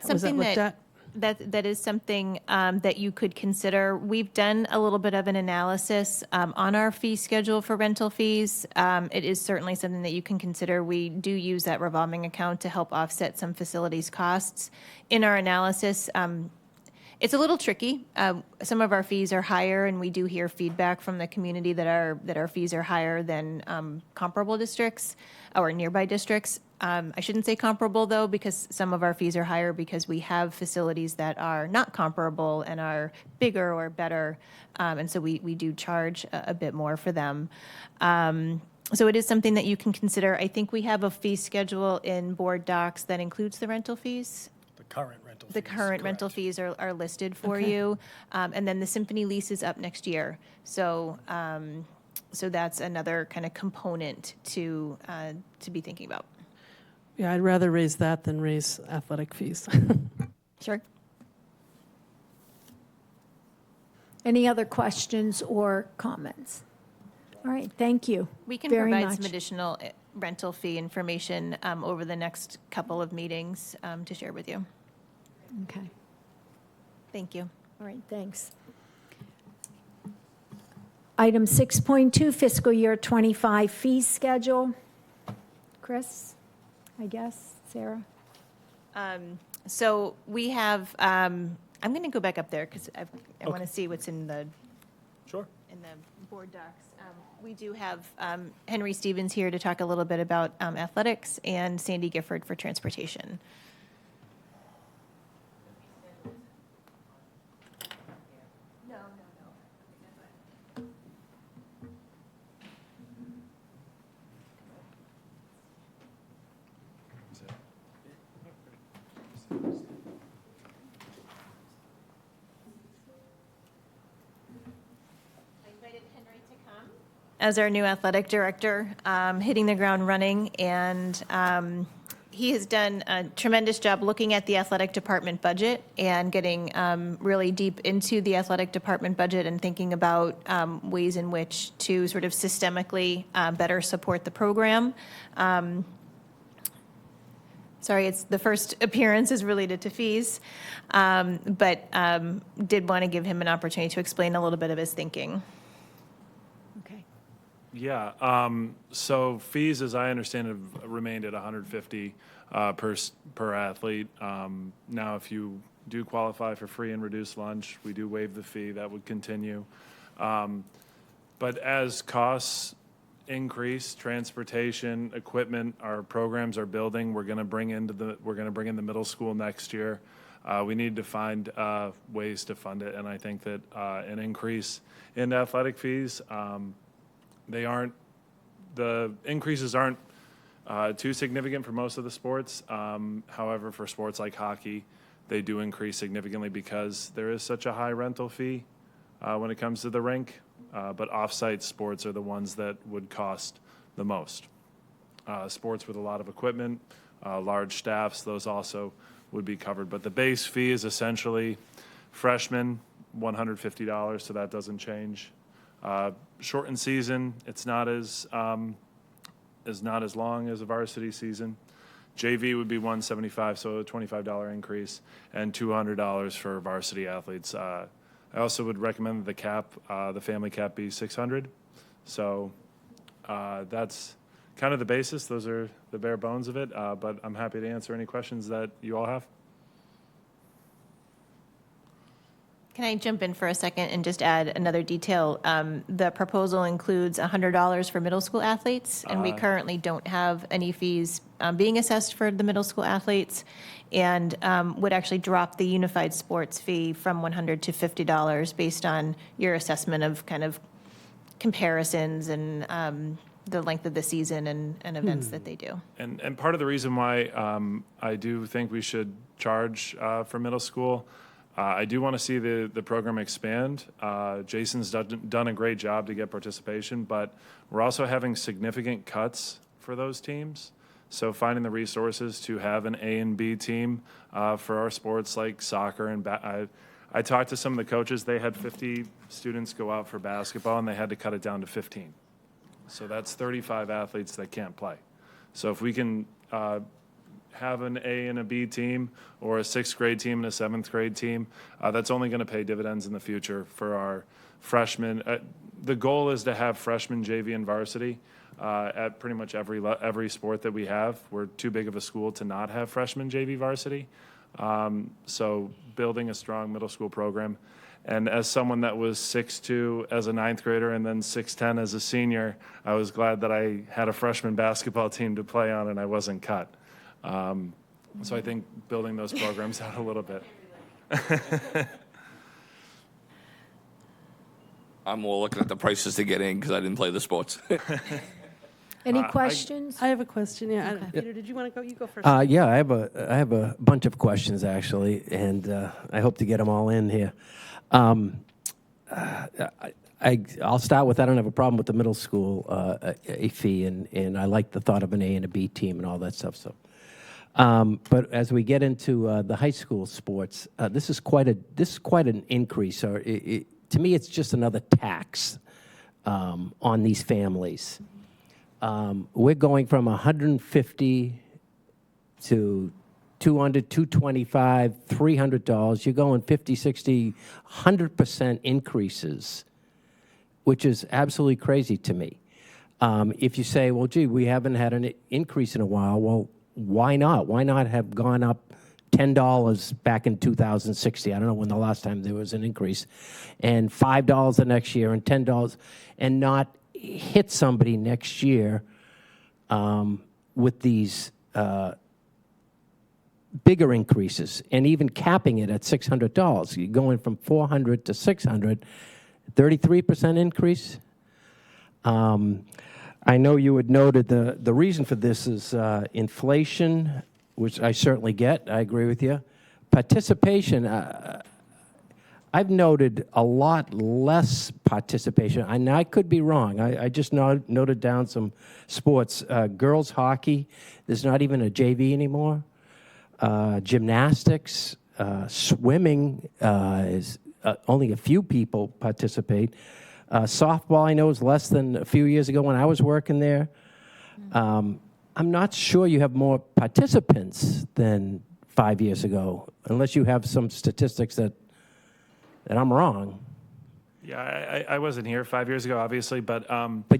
something looked at? That is something that you could consider. We've done a little bit of an analysis on our fee schedule for rental fees. It is certainly something that you can consider. We do use that revolving account to help offset some facilities costs. In our analysis, it's a little tricky. Some of our fees are higher, and we do hear feedback from the community that our fees are higher than comparable districts or nearby districts. I shouldn't say comparable, though, because some of our fees are higher because we have facilities that are not comparable and are bigger or better, and so we do charge a bit more for them. So it is something that you can consider. I think we have a fee schedule in board docs that includes the rental fees. The current rental fees are listed for you, and then the Symphony lease is up next year. So that's another kind of component to be thinking about. Yeah, I'd rather raise that than raise athletic fees. Sure. Any other questions or comments? All right, thank you. We can very provide much. some additional rental fee information over the next couple of meetings to share with you. Okay. Thank you. All right, thanks. Item 6.2, fiscal year 25 fee schedule. Chris, I guess, Sarah? So we have, I'm going to go back up there because I want to see what's in the board docs. We do have Henry Stevens here to talk a little bit about athletics, and Sandy Gifford for transportation. As our new athletic director, hitting the ground running, and he has done a tremendous job looking at the athletic department budget and getting really deep into the athletic department budget and thinking about ways in which to sort of systemically better support the program. Sorry, it's the first appearance is related to fees, but did want to give him an opportunity to explain a little bit of his thinking. Yeah, so fees, as I understand, have remained at $150 per athlete. Now, if you do qualify for free and reduced lunch, we do waive the fee. That would continue. But as costs increase, transportation, equipment, our programs are building. We're going to bring in the middle school next year. We need to find ways to fund it, and I think that an increase in athletic fees. The increases aren't too significant for most of the sports. However, for sports like hockey, they do increase significantly because there is such a high rental fee when it comes to the rink. But off-site sports are the ones that would cost the most. Sports with a lot of equipment, large staffs, those also would be covered. But the base fee is essentially freshmen, $150, so that doesn't change. Shortened season, it's not as long as a varsity season. JV would be $175, so a $25 increase, and $200 for varsity athletes. I also would recommend the cap, the family cap, be $600. So that's kind of the basis. Those are the bare bones of it, but I'm happy to answer any questions that you all have. Can I jump in for a second and just add another detail? The proposal includes $100 for middle school athletes, and we currently don't have any fees being assessed for the middle school athletes, and would actually drop the unified sports fee from $100 to $50 based on your assessment of kind of comparisons and the length of the season and events that they do. And part of the reason why I do think we should charge for middle school, I do want to see the program expand. Jason's done a great job to get participation, but we're also having significant cuts for those teams. So finding the resources to have an A and B team for our sports like soccer and I talked to some of the coaches. They had 50 students go out for basketball, and they had to cut it down to 15. So that's 35 athletes that can't play. So if we can have an A and a B team, or a 6th grade team and a 7th grade team, that's only going to pay dividends in the future for our freshmen. The goal is to have freshman JV and varsity at pretty much every sport that we have. We're too big of a school to not have freshman JV varsity. So building a strong middle school program. And as someone that was 6'2" as a 9th grader and then 6'10" as a senior, I was glad that I had a freshman basketball team to play on and I wasn't cut. So I think building those programs out a little bit. I'm more looking at the prices to get in because I didn't play the sports. Any questions? I have a question. Yeah, Peter, did you want to go? You go first. Yeah, I have a bunch of questions actually, and I hope to get them all in here. I'll start with I don't have a problem with the middle school a fee, and I like the thought of an A and a B team and all that stuff. So, but as we get into the high school sports, this is quite an increase. Or to me, it's just another tax on these families. We're going from 150 to 200, 225, $300. You're going 50, 60, 100% increases, which is absolutely crazy to me. If you say, well, gee, we haven't had an increase in a while, well, why not? Why not have gone up $10 back in 2060? I don't know when the last time there was an increase, and $5 the next year, and $10, and not hit somebody next year with these bigger increases, and even capping it at $600. You're going from $400 to $600, 33% increase. I know you had noted the reason for this is inflation, which I certainly get. I agree with you. Participation, I've noted a lot less participation, and I could be wrong. I just noted down some sports. Girls hockey, there's not even a JV anymore. Gymnastics, swimming is only a few people participate. Softball, I know, is less than a few years ago when I was working there. I'm not sure you have more participants than 5 years ago, unless you have some statistics that I'm wrong. Yeah, I wasn't here 5 years ago, obviously, but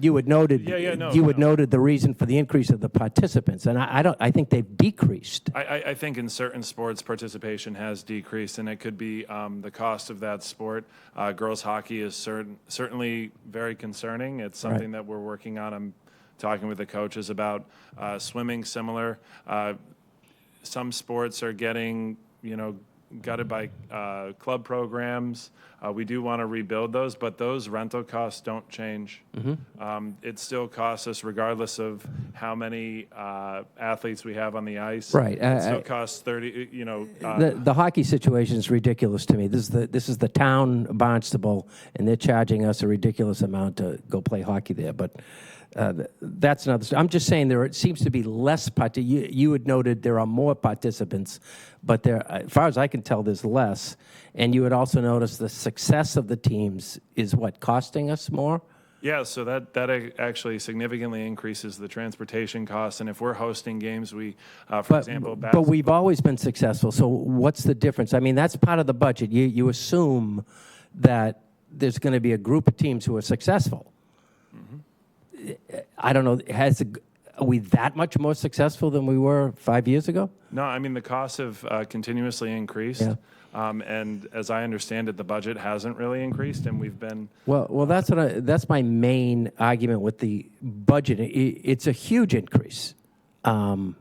you had noted noted the reason for the increase of the participants, and I think they've decreased. I think in certain sports participation has decreased, and it could be the cost of that sport. Girls hockey is certainly very concerning. It's something that we're working on. I'm talking with the coaches about. Swimming, similar. Some sports are getting gutted by club programs. We do want to rebuild those, but those rental costs don't change. It still costs us, regardless of how many athletes we have on the ice. Right. It still costs 30. The hockey situation is ridiculous to me. This is the town Barnstable, and they're charging us a ridiculous amount to go play hockey there. But that's another story. I'm just saying there seems to be less you had noted there are more participants, but there, as far as I can tell, there's less. And you would also notice the success of the teams is what, costing us more? Yeah, so that actually significantly increases the transportation costs. And if we're hosting games, for example, but we've always been successful. So what's the difference? I mean, that's part of the budget. You assume that there's going to be a group of teams who are successful. I don't know. are we that much more successful than we were 5 years ago? No, I mean, the costs have continuously increased. Yeah. And as I understand it, the budget hasn't really increased, and we've been. Well, that's my main argument with the budget. It's a huge increase, and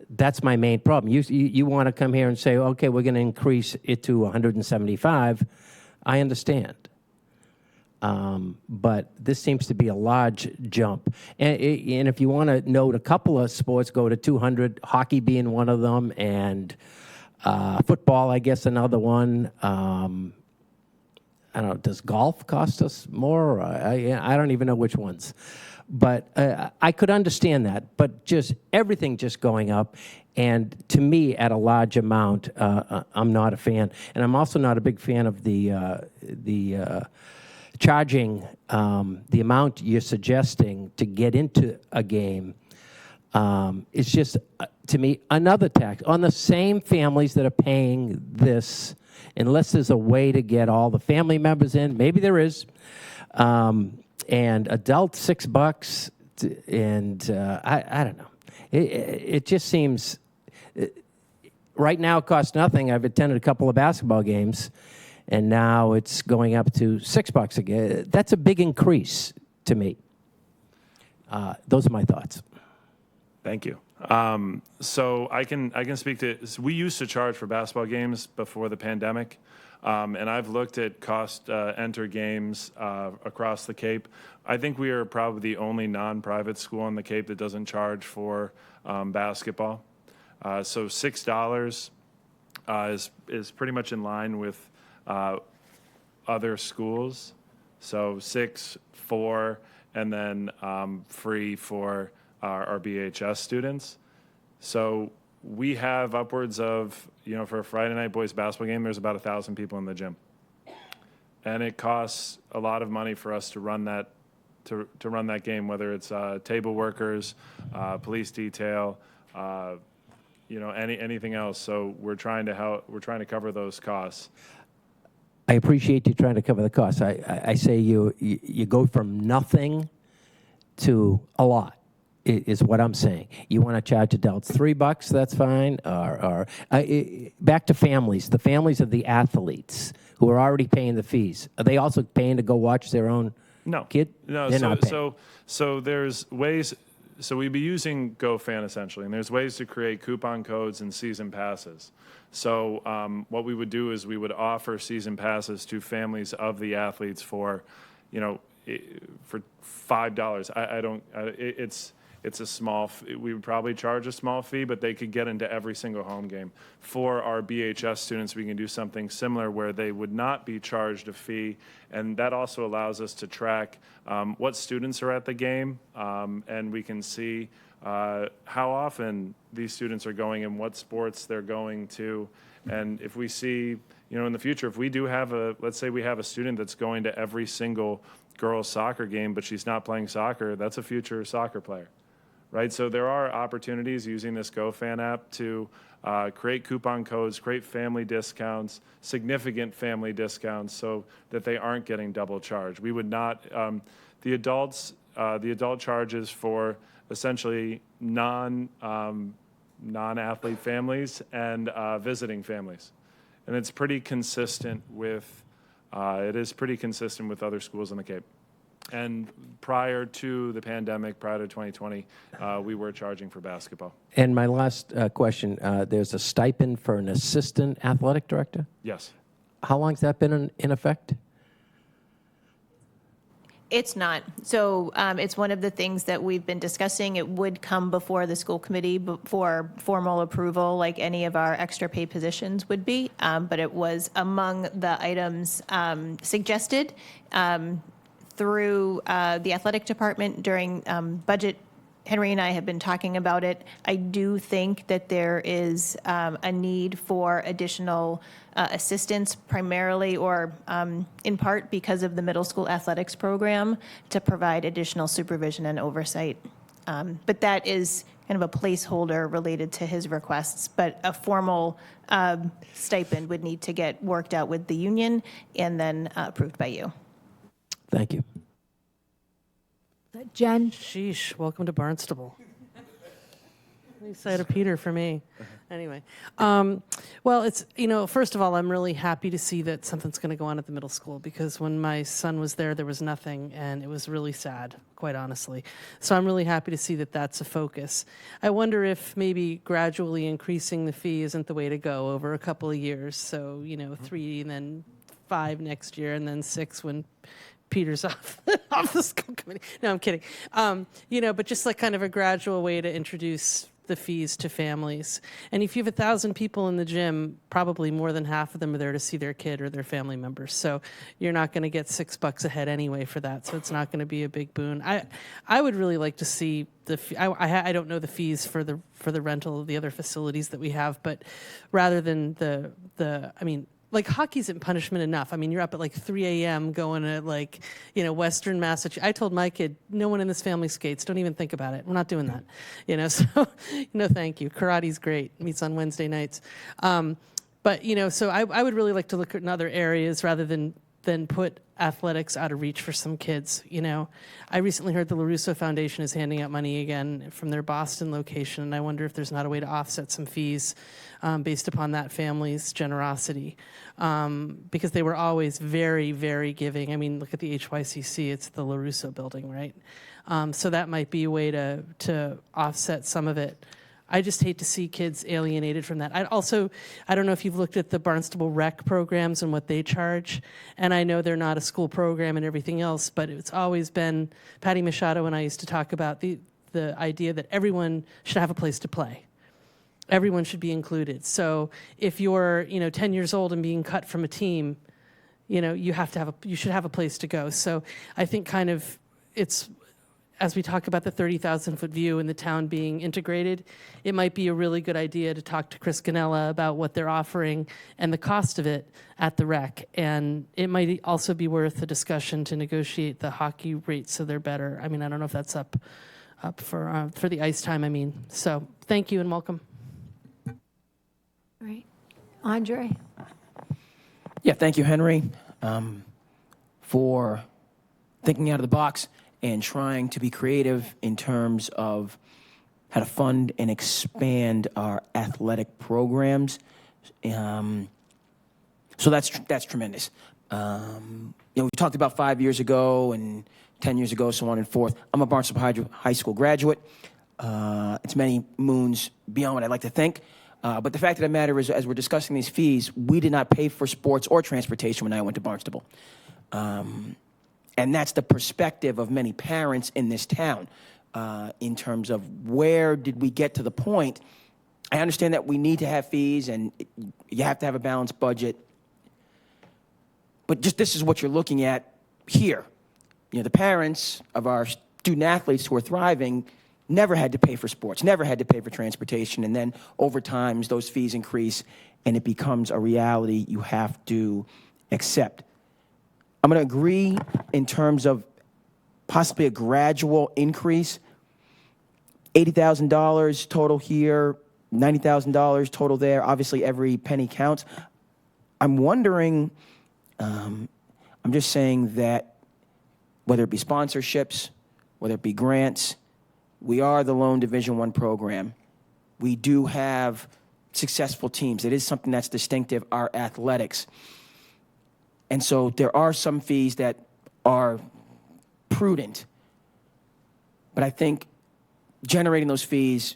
that's my main problem. You want to come here and say, okay, we're going to increase it to 175. I understand, but this seems to be a large jump. And if you want to note a couple of sports, go to 200. Hockey being one of them, and football, I guess, another one. I don't know, does golf cost us more? I don't even know which ones. But I could understand that. But just everything just going up. And to me, at a large amount, I'm not a fan. And I'm also not a big fan of the charging, the amount you're suggesting to get into a game. It's just, to me, another tax on the same families that are paying this, unless there's a way to get all the family members in. Maybe there is. And adults, $6, and I don't know. It just seems, right now it costs nothing. I've attended a couple of basketball games, and now it's going up to $6 again. That's a big increase to me. Those are my thoughts. Thank you. So I can speak to. So we used to charge for basketball games before the pandemic, and I've looked at cost enter games across the Cape. I think we are probably the only non-private school on the Cape that doesn't charge for basketball. So $6 is pretty much in line with other schools. So $6, $4, and then free for our BHS students. So we have upwards of, for a Friday night boys basketball game, there's about 1,000 people in the gym. And it costs a lot of money for us to run that to run that game, whether it's table workers, police detail, anything else. So we're trying to cover those costs. I appreciate you trying to cover the costs. I say you go from nothing to a lot, is what I'm saying. You want to charge adults $3, that's fine. Or back to families. The families of the athletes who are already paying the fees. Are they also paying to go watch their own kid? No. They're not paying. So there's ways. So we'd be using GoFan essentially, and there's ways to create coupon codes and season passes. So what we would do is we would offer season passes to families of the athletes for $5. It's a small. We would probably charge a small fee, but they could get into every single home game. For our BHS students, we can do something similar where they would not be charged a fee, and that also allows us to track what students are at the game, and we can see how often these students are going and what sports they're going to. And if we see, in the future, if we do have let's say we have a student that's going to every single girls' soccer game, but she's not playing soccer, that's a future soccer player. Right, so there are opportunities using this GoFan app to create coupon codes, create family discounts, significant family discounts, so that they aren't getting double charged. We would not. The adult charges for essentially non-athlete families and visiting families, and it's pretty consistent with. It is pretty consistent with other schools on the Cape. And prior to the pandemic, prior to 2020, we were charging for basketball. And my last question, there's a stipend for an assistant athletic director? Yes. How long has that been in effect? It's not. So it's one of the things that we've been discussing. It would come before the school committee for formal approval, like any of our extra pay positions would be. But it was among the items suggested through the athletic department during budget. Henry and I have been talking about it. I do think that there is a need for additional assistance, primarily or in part because of the middle school athletics program, to provide additional supervision and oversight. But that is kind of a placeholder related to his requests. But a formal stipend would need to get worked out with the union and then approved by you. Thank you. Jen? Sheesh, welcome to Barnstable. Side of Peter for me. Anyway, well, it's, first of all, I'm really happy to see that something's going to go on at the middle school, because when my son was there was nothing, and it was really sad, quite honestly. So I'm really happy to see that that's a focus. I wonder if maybe gradually increasing the fee isn't the way to go over a couple of years. So, 3 and then 5 next year, and then 6 when Peter's off the school committee. No, I'm kidding. But just like kind of a gradual way to introduce the fees to families. And if you have 1,000 people in the gym, probably more than half of them are there to see their kid or their family members. So you're not going to get $6 a head anyway for that. So it's not going to be a big boon. I would really like to see I don't know the fees for the rental of the other facilities that we have, but rather than like hockey isn't punishment enough. I mean, you're up at like 3 a.m. going to Western Massachusetts. I told my kid, no one in this family skates. Don't even think about it. We're not doing that. So no, thank you. Karate's great. Meets on Wednesday nights. So I would really like to look at in other areas rather than put athletics out of reach for some kids. I recently heard the LaRusso Foundation is handing out money again from their Boston location, and I wonder if there's not a way to offset some fees based upon that family's generosity, because they were always very, very giving. I mean, look at the HYCC, it's the LaRusso building, right? So that might be a way to offset some of it. I just hate to see kids alienated from that. I don't know if you've looked at the Barnstable rec programs and what they charge, and I know they're not a school program and everything else, but it's always been, Patty Machado and I used to talk about the idea that everyone should have a place to play. Everyone should be included. So if you're 10 years old and being cut from a team, you should have a place to go. So I think kind of it's, as we talk about the 30,000-foot view and the town being integrated, it might be a really good idea to talk to Chris Ganella about what they're offering and the cost of it at the rec. And it might also be worth a discussion to negotiate the hockey rates so they're better. I mean, I don't know if that's up for the ice time, I mean. So thank you and welcome. All right. Andre? Yeah, thank you, Henry, for thinking out of the box and trying to be creative in terms of how to fund and expand our athletic programs. So that's tremendous. We talked about 5 years ago and 10 years ago, so on and forth. I'm a Barnstable High School graduate. It's many moons beyond what I'd like to think. But the fact of the matter is, as we're discussing these fees, we did not pay for sports or transportation when I went to Barnstable. And that's the perspective of many parents in this town in terms of where did we get to the point. I understand that we need to have fees and you have to have a balanced budget. But just this is what you're looking at here. The parents of our student athletes who are thriving never had to pay for sports, never had to pay for transportation. And then over time, those fees increase and it becomes a reality you have to accept. I'm going to agree in terms of possibly a gradual increase. $80,000 total here, $90,000 total there. Obviously, every penny counts. I'm wondering, I'm just saying that whether it be sponsorships, whether it be grants, we are the lone Division I program. We do have successful teams. It is something that's distinctive, our athletics. And so there are some fees that are prudent. But I think generating those fees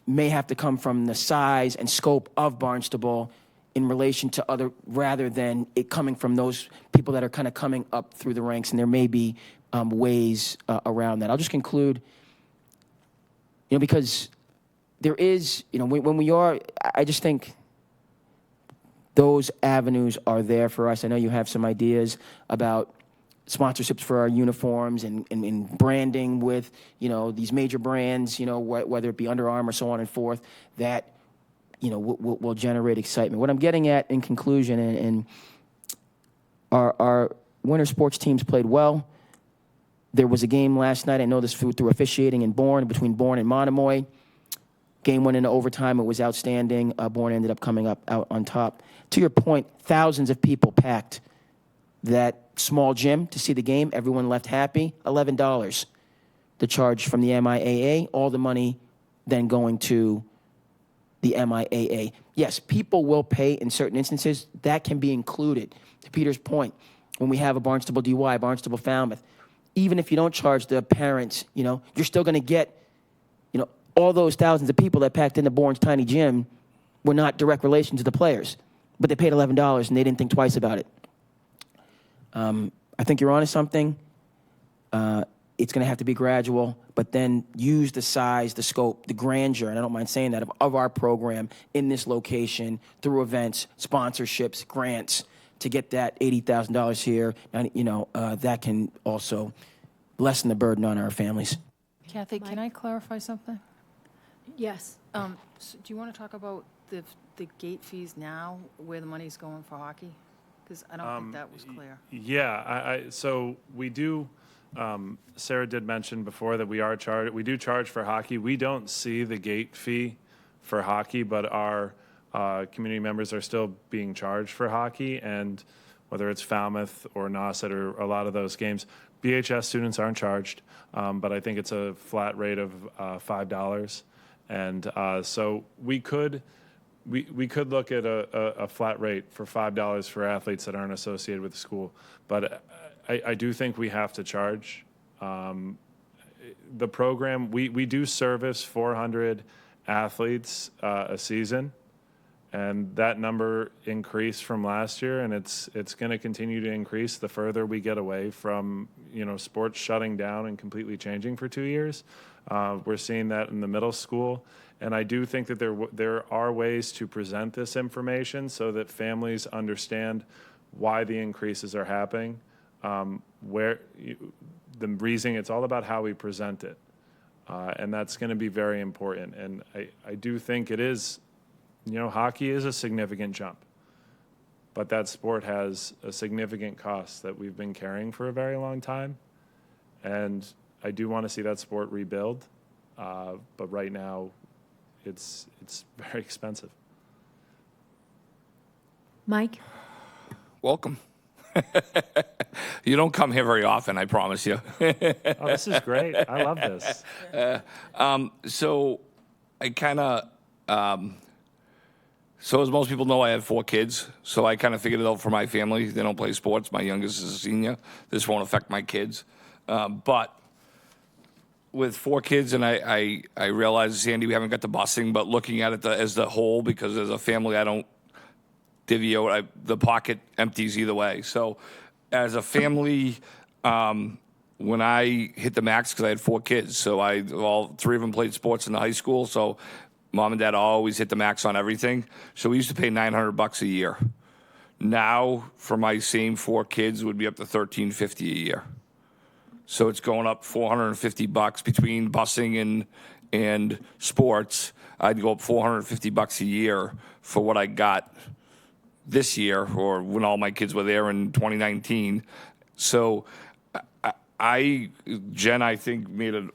may have to come from the size and scope of Barnstable in relation to other, rather than it coming from those people that are kind of coming up through the ranks. And there may be ways around that. I'll just conclude, because there is, when we are, I just think those avenues are there for us. I know you have some ideas about sponsorships for our uniforms and branding with, these major brands, whether it be Under Armour, so on and forth, that, will generate excitement. What I'm getting at in conclusion, and our winter sports teams played well. There was a game last night, I know this through officiating in Bourne, between Bourne and Monomoy. Game went into overtime. It was outstanding. Bourne ended up coming out on top. To your point, thousands of people packed that small gym to see the game. Everyone left happy. $11. the charge from the MIAA, all the money then going to the MIAA. Yes, people will pay in certain instances. That can be included. To Peter's point, when we have a Barnstable DY, Barnstable Falmouth, even if you don't charge the parents, you're still going to get, all those thousands of people that packed into Bourne's tiny gym were not direct relation to the players, but they paid $11 and they didn't think twice about it. I think you're onto something. It's going to have to be gradual, but then use the size, the scope, the grandeur, and I don't mind saying that, of our program in this location through events, sponsorships, grants, to get that $80,000 here. And, that can also lessen the burden on our families. Kathy, can I clarify something? Yes. So do you want to talk about the gate fees now, where the money's going for hockey? Because I don't think that was clear. Yeah, so we do, Sarah did mention before that we do charge for hockey. We don't see the gate fee for hockey, but our community members are still being charged for hockey, and whether it's Falmouth or Nauset or a lot of those games, BHS students aren't charged, but I think it's a flat rate of $5. And so we could look at a flat rate for $5 for athletes that aren't associated with the school. But I do think we have to charge. The program, we do service 400 athletes a season, and that number increased from last year, and it's going to continue to increase the further we get away from sports shutting down and completely changing for 2 years. We're seeing that in the middle school, and I do think that there are ways to present this information so that families understand why the increases are happening. The reason, it's all about how we present it, and that's going to be very important. And I do think it is, hockey is a significant jump, but that sport has a significant cost that we've been carrying for a very long time, and I do want to see that sport rebuild, but right now it's very expensive. Mike? Welcome. You don't come here very often, I promise you. Oh, this is great. I love this. So I kind of, so as most people know, I have 4 kids. So I kind of figured it out for my family. They don't play sports. My youngest is a senior. This won't affect my kids. But with 4 kids, and I realize, Sandy, we haven't got the busing, but looking at it as the whole, because as a family, I don't divvy out, the pocket empties either way. So as a family, when I hit the max, because I had 4 kids, so all 3 of them played sports in the high school, so mom and dad always hit the max on everything. So we used to pay $900 a year. Now, for my same 4 kids, it would be up to $1,350 a year. So it's going up $450 between busing and sports. I'd go up $450 a year for what I got this year, or when all my kids were there in 2019. So Jen, I think made an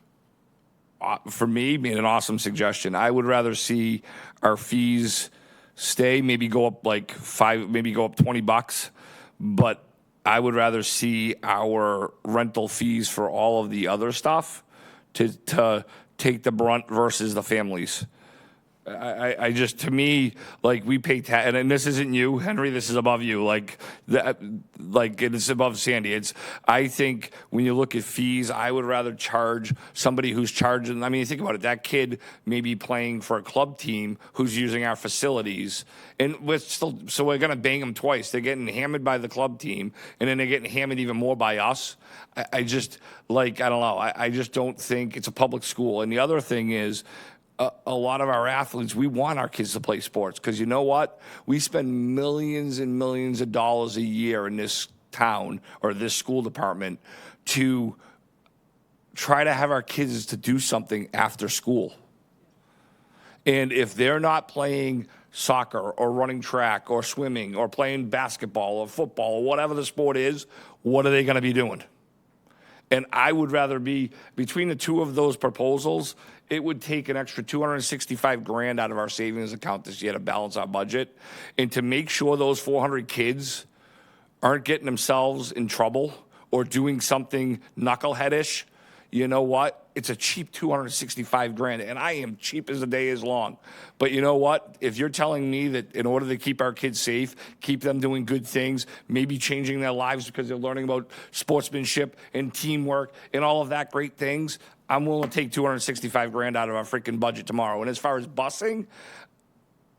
awesome suggestion. I would rather see our fees stay, maybe go up like maybe go up $20, but I would rather see our rental fees for all of the other stuff to take the brunt versus the families. I just, to me, like, we pay and this isn't you, Henry, this is above you, it's above Sandy. I think when you look at fees, I would rather charge somebody who's charging, I mean, think about it, that kid may be playing for a club team who's using our facilities, and so we're going to bang them twice. They're getting hammered by the club team, and then they're getting hammered even more by us. I just, I don't know, I just don't think it's a public school. And the other thing is, a lot of our athletes, we want our kids to play sports, because you know what? We spend millions and millions of dollars a year in this town or this school department to try to have our kids to do something after school. And if they're not playing soccer or running track or swimming or playing basketball or football or whatever the sport is, what are they going to be doing? And I would rather be, between the 2 of those proposals, it would take an extra $265,000 out of our savings account this year to balance our budget, and to make sure those 400 kids aren't getting themselves in trouble or doing something knuckleheadish. you know what? It's a cheap 265 grand, and I am cheap as the day is long. But you know what? If you're telling me that in order to keep our kids safe, keep them doing good things, maybe changing their lives because they're learning about sportsmanship and teamwork and all of that great things, I'm willing to take 265 grand out of our freaking budget tomorrow. And as far as busing,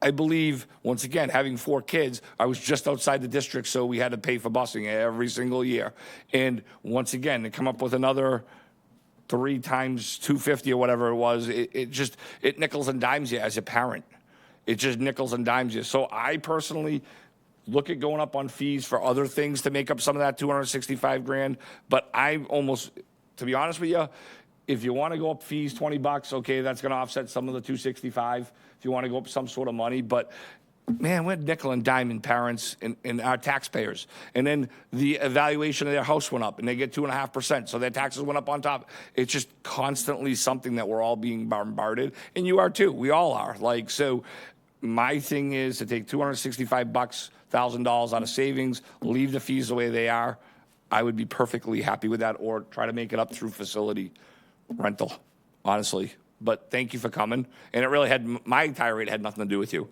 I believe, once again, having 4 kids, I was just outside the district, so we had to pay for busing every single year. And once again, to come up with another 3 times 250 or whatever it was, it nickels and dimes you as a parent. It just nickels and dimes you. So I personally look at going up on fees for other things to make up some of that 265 grand. But I almost, to be honest with you, if you want to go up fees $20, okay, that's going to offset some of the 265. If you want to go up some sort of money, but man, we're nickel and diming parents and our taxpayers. And then the evaluation of their house went up, and they get 2.5%, so their taxes went up on top. It's just constantly something that we're all being bombarded, and you are too. We all are. Like, so my thing is to take $265,000 out of savings, leave the fees the way they are. I would be perfectly happy with that, or try to make it up through facility rental, honestly. But thank you for coming. And it really had, my tirade had nothing to do with you.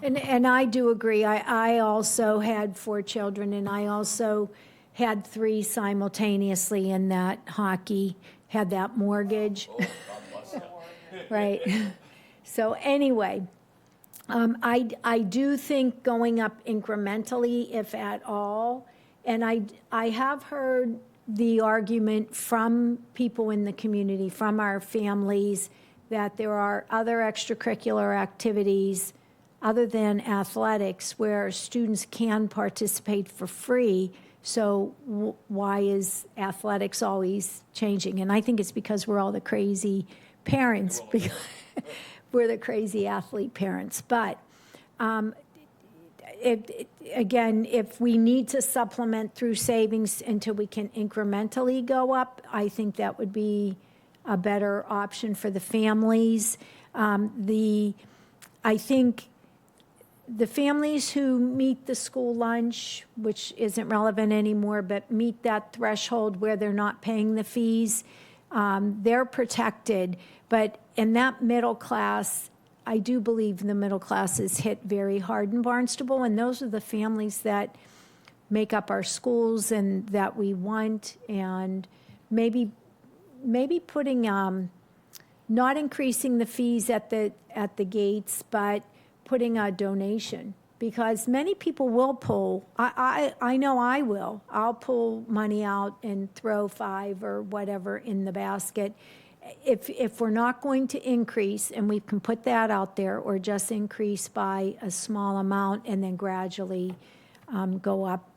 And I do agree. I also had 4 children, and I also had 3 simultaneously in that hockey, had that mortgage. Right. So anyway, I do think going up incrementally, if at all, and I have heard the argument from people in the community, from our families, that there are other extracurricular activities other than athletics where students can participate for free. So why is athletics always changing? And I think it's because we're all the crazy parents. Because we're the crazy athlete parents. But again, if we need to supplement through savings until we can incrementally go up, I think that would be a better option for the families. I think the families who meet the school lunch, which isn't relevant anymore, but meet that threshold where they're not paying the fees, they're protected. But in that middle class, I do believe the middle class is hit very hard in Barnstable, and those are the families that make up our schools and that we want. And maybe putting, not increasing the fees at the gates, but putting a donation, because many people will pull. I know I will. I'll pull money out and throw $5 or whatever in the basket. If we're not going to increase, and we can put that out there, or just increase by a small amount and then gradually go up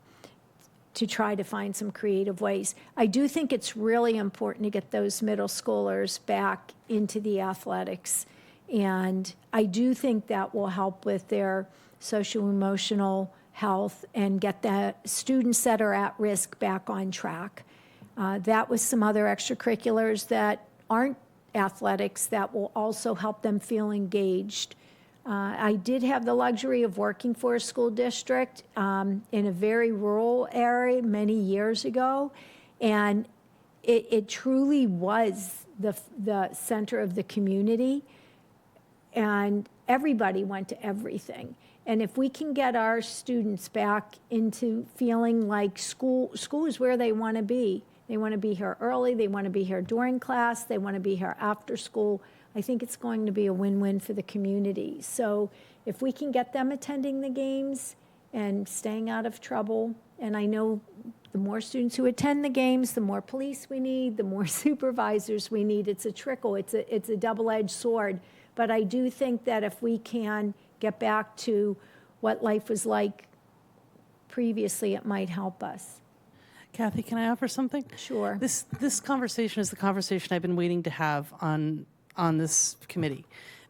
to try to find some creative ways. I do think it's really important to get those middle schoolers back into the athletics. And I do think that will help with their social-emotional health and get the students that are at risk back on track. That was some other extracurriculars that aren't athletics that will also help them feel engaged. I did have the luxury of working for a school district in a very rural area many years ago, and it truly was the center of the community, and everybody went to everything. And if we can get our students back into feeling like school is where they want to be. They want to be here early, they want to be here during class, they want to be here after school. I think it's going to be a win-win for the community. So if we can get them attending the games and staying out of trouble, and I know the more students who attend the games, the more police we need, the more supervisors we need. It's a trickle, it's a double-edged sword. But I do think that if we can get back to what life was like previously, it might help us. Kathy, can I offer something? Sure. This conversation is the conversation I've been waiting to have on this committee.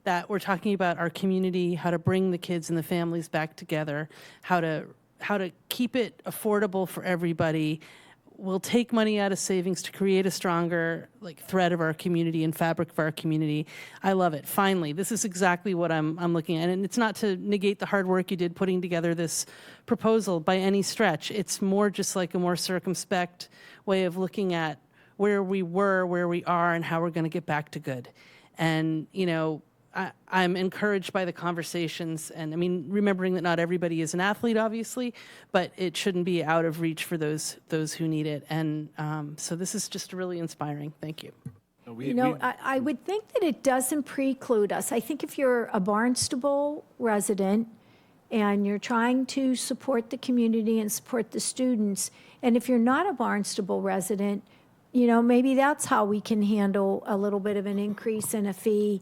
That we're talking about our community, how to bring the kids and the families back together, how to keep it affordable for everybody, we'll take money out of savings to create a stronger like thread of our community and fabric of our community. I love it. Finally, this is exactly what I'm looking at. And it's not to negate the hard work you did putting together this proposal by any stretch. It's more just like a more circumspect way of looking at where we were, where we are, and how we're going to get back to good. And, you know, I'm encouraged by the conversations, and I mean, remembering that not everybody is an athlete, obviously, but it shouldn't be out of reach for those who need it. And so this is just really inspiring. Thank you. I would think that it doesn't preclude us. I think if you're a Barnstable resident and you're trying to support the community and support the students, and if you're not a Barnstable resident, you know, maybe that's how we can handle a little bit of an increase in a fee.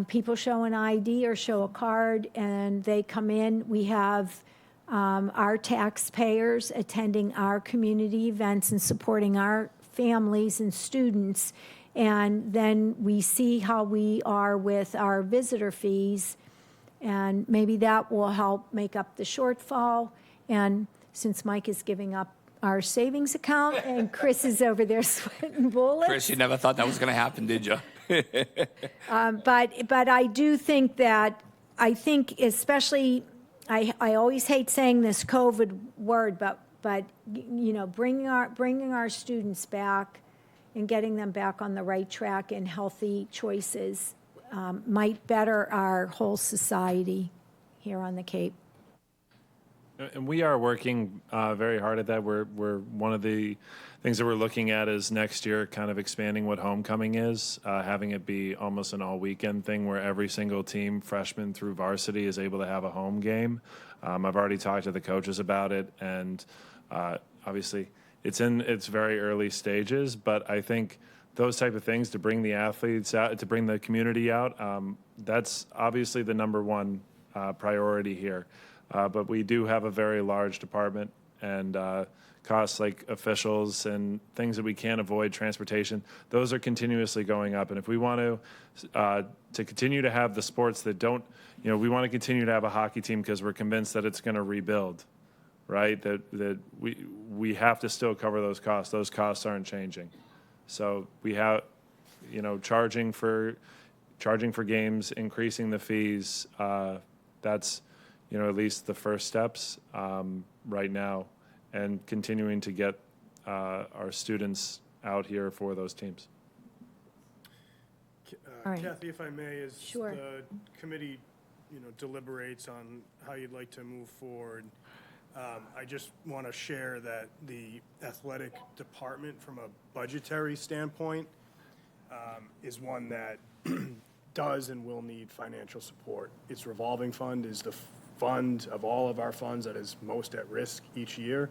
People show an ID or show a card and they come in. We have our taxpayers attending our community events and supporting our families and students. And then we see how we are with our visitor fees. And maybe that will help make up the shortfall. And since Mike is giving up our savings account and Chris is over there sweating bullets. Chris, you never thought that was going to happen, did you? But I do think that, I think especially, I always hate saying this COVID word, but you know, bringing our students back and getting them back on the right track and healthy choices might better our whole society here on the Cape. And we are working very hard at that. We're one of the things that we're looking at is next year kind of expanding what homecoming is, having it be almost an all-weekend thing where every single team, freshman through varsity, is able to have a home game. I've already talked to the coaches about it, and obviously it's in its very early stages, but I think those type of things to bring the athletes out, to bring the community out, that's obviously the number one priority here. But we do have a very large department, and costs like officials and things that we can't avoid, transportation, those are continuously going up. And if we want to continue to have the sports that don't, you know, we want to continue to have a hockey team because we're convinced that it's going to rebuild, right? That we have to still cover those costs. Those costs aren't changing. So we have, you know, charging for games, increasing the fees. That's, you know, at least the first steps right now, and continuing to get our students out here for those teams. All right. Kathy, if I may, as Sure. the committee, you know, deliberates on how you'd like to move forward, I just want to share that the athletic department, from a budgetary standpoint, is one that does and will need financial support. Its revolving fund is the fund of all of our funds that is most at risk each year.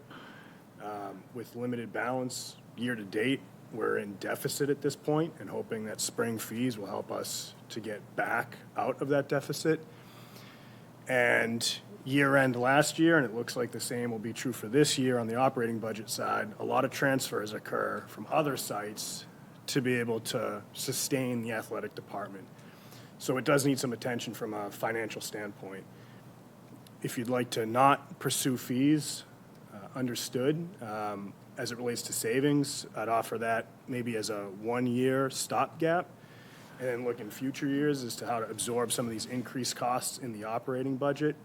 With limited balance year to date, we're in deficit at this point, and hoping that spring fees will help us to get back out of that deficit. And year end last year, and it looks like the same will be true for this year on the operating budget side, a lot of transfers occur from other sites to be able to sustain the athletic department. So it does need some attention from a financial standpoint. If you'd like to not pursue fees, understood. As it relates to savings, I'd offer that maybe as a one-year stopgap, and then look in future years as to how to absorb some of these increased costs in the operating budget.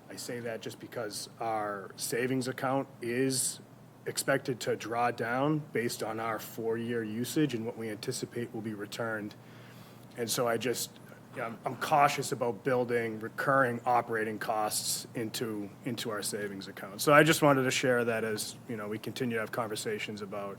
I say that just because our savings account is expected to draw down based on our 4-year usage and what we anticipate will be returned. And so I'm cautious about building recurring operating costs into our savings account. So I just wanted to share that as, you know, we continue to have conversations about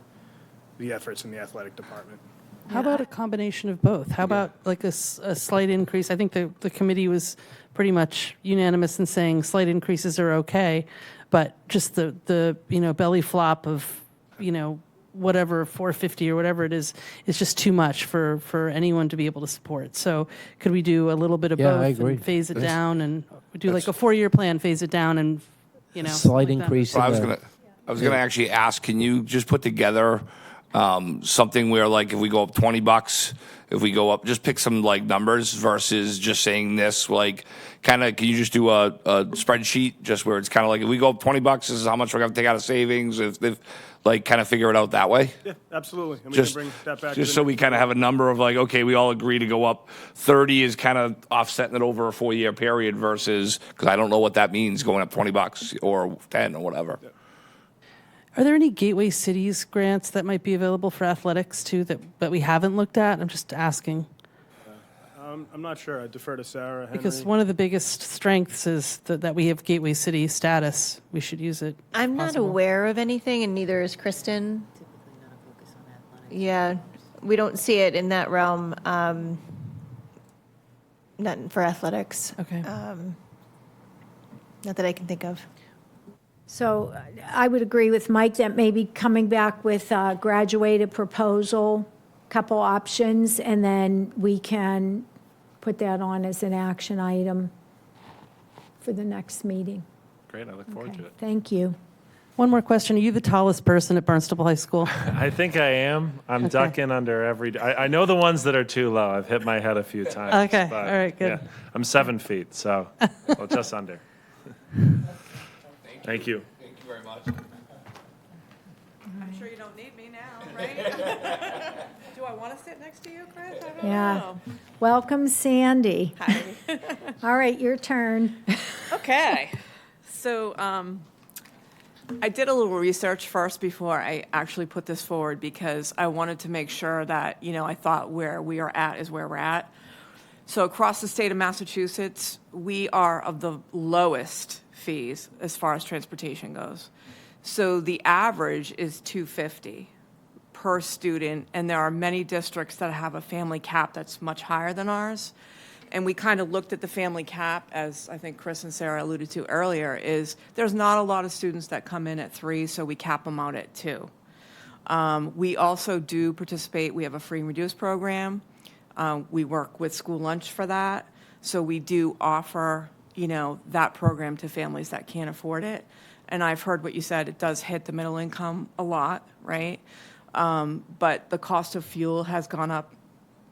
the efforts in the athletic department. How about a combination of both? How about like a slight increase? I think the committee was pretty much unanimous in saying slight increases are okay, but just the you know, belly flop of, you know, whatever, 450 or whatever it is just too much for anyone to be able to support. So could we do a little bit of both I agree. and phase it down, and do like a 4-year plan, phase it down, and, you know, Slight like that? increase. Well, I was gonna actually ask, can you just put together Something where like if we go up $20, if we go up, just pick some like numbers versus just saying this, like kind of, can you just do a spreadsheet just where it's kind of like, if we go up $20, this is how much we're going to take out of savings, if like kind of figure it out that way? Yeah, absolutely. And we Just, can bring that back. just so we kind of have a number of like, okay, we all agree to go up 30 is kind of offsetting it over a 4-year period versus, because I don't know what that means going up $20 or 10 or whatever. Yeah. Are there any Gateway Cities grants that might be available for athletics too that we haven't looked at? I'm just asking. I'm not sure. I defer to Sarah. Henry. Because one of the biggest strengths is that we have Gateway City status. We should use it. I'm not aware of anything, and neither is Kristen. Yeah, we don't see it in that realm. Nothing for athletics. Okay. Not that I can think of. So I would agree with Mike that maybe coming back with a graduated proposal, couple options, and then we can put that on as an action item for the next meeting. Great, I look forward to it. Thank you. One more question. Are you the tallest person at Barnstable High School? I think I am. I'm ducking under every. I know the ones that are too low. I've hit my head a few times. Okay, but, all right, good. Yeah, I'm 7 feet, so well, just under. Thank you. Thank you very much. I'm sure you don't need me now, right? Do I want to sit next to you, Chris? I don't Yeah. know. Welcome, Sandy. Hi. All right, your turn. Okay. So I did a little research first before I actually put this forward because I wanted to make sure that, I thought where we are at is where we're at. So across the state of Massachusetts, we are of the lowest fees as far as transportation goes. So the average is $250 per student, and there are many districts that have a family cap that's much higher than ours. And we kind of looked at the family cap, as I think Chris and Sarah alluded to earlier, is there's not a lot of students that come in at 3, so we cap them out at 2. We also do participate. We have a free and reduced program. We work with school lunch for that. So we do offer, that program to families that can't afford it. And I've heard what you said. It does hit the middle income a lot, right? But the cost of fuel has gone up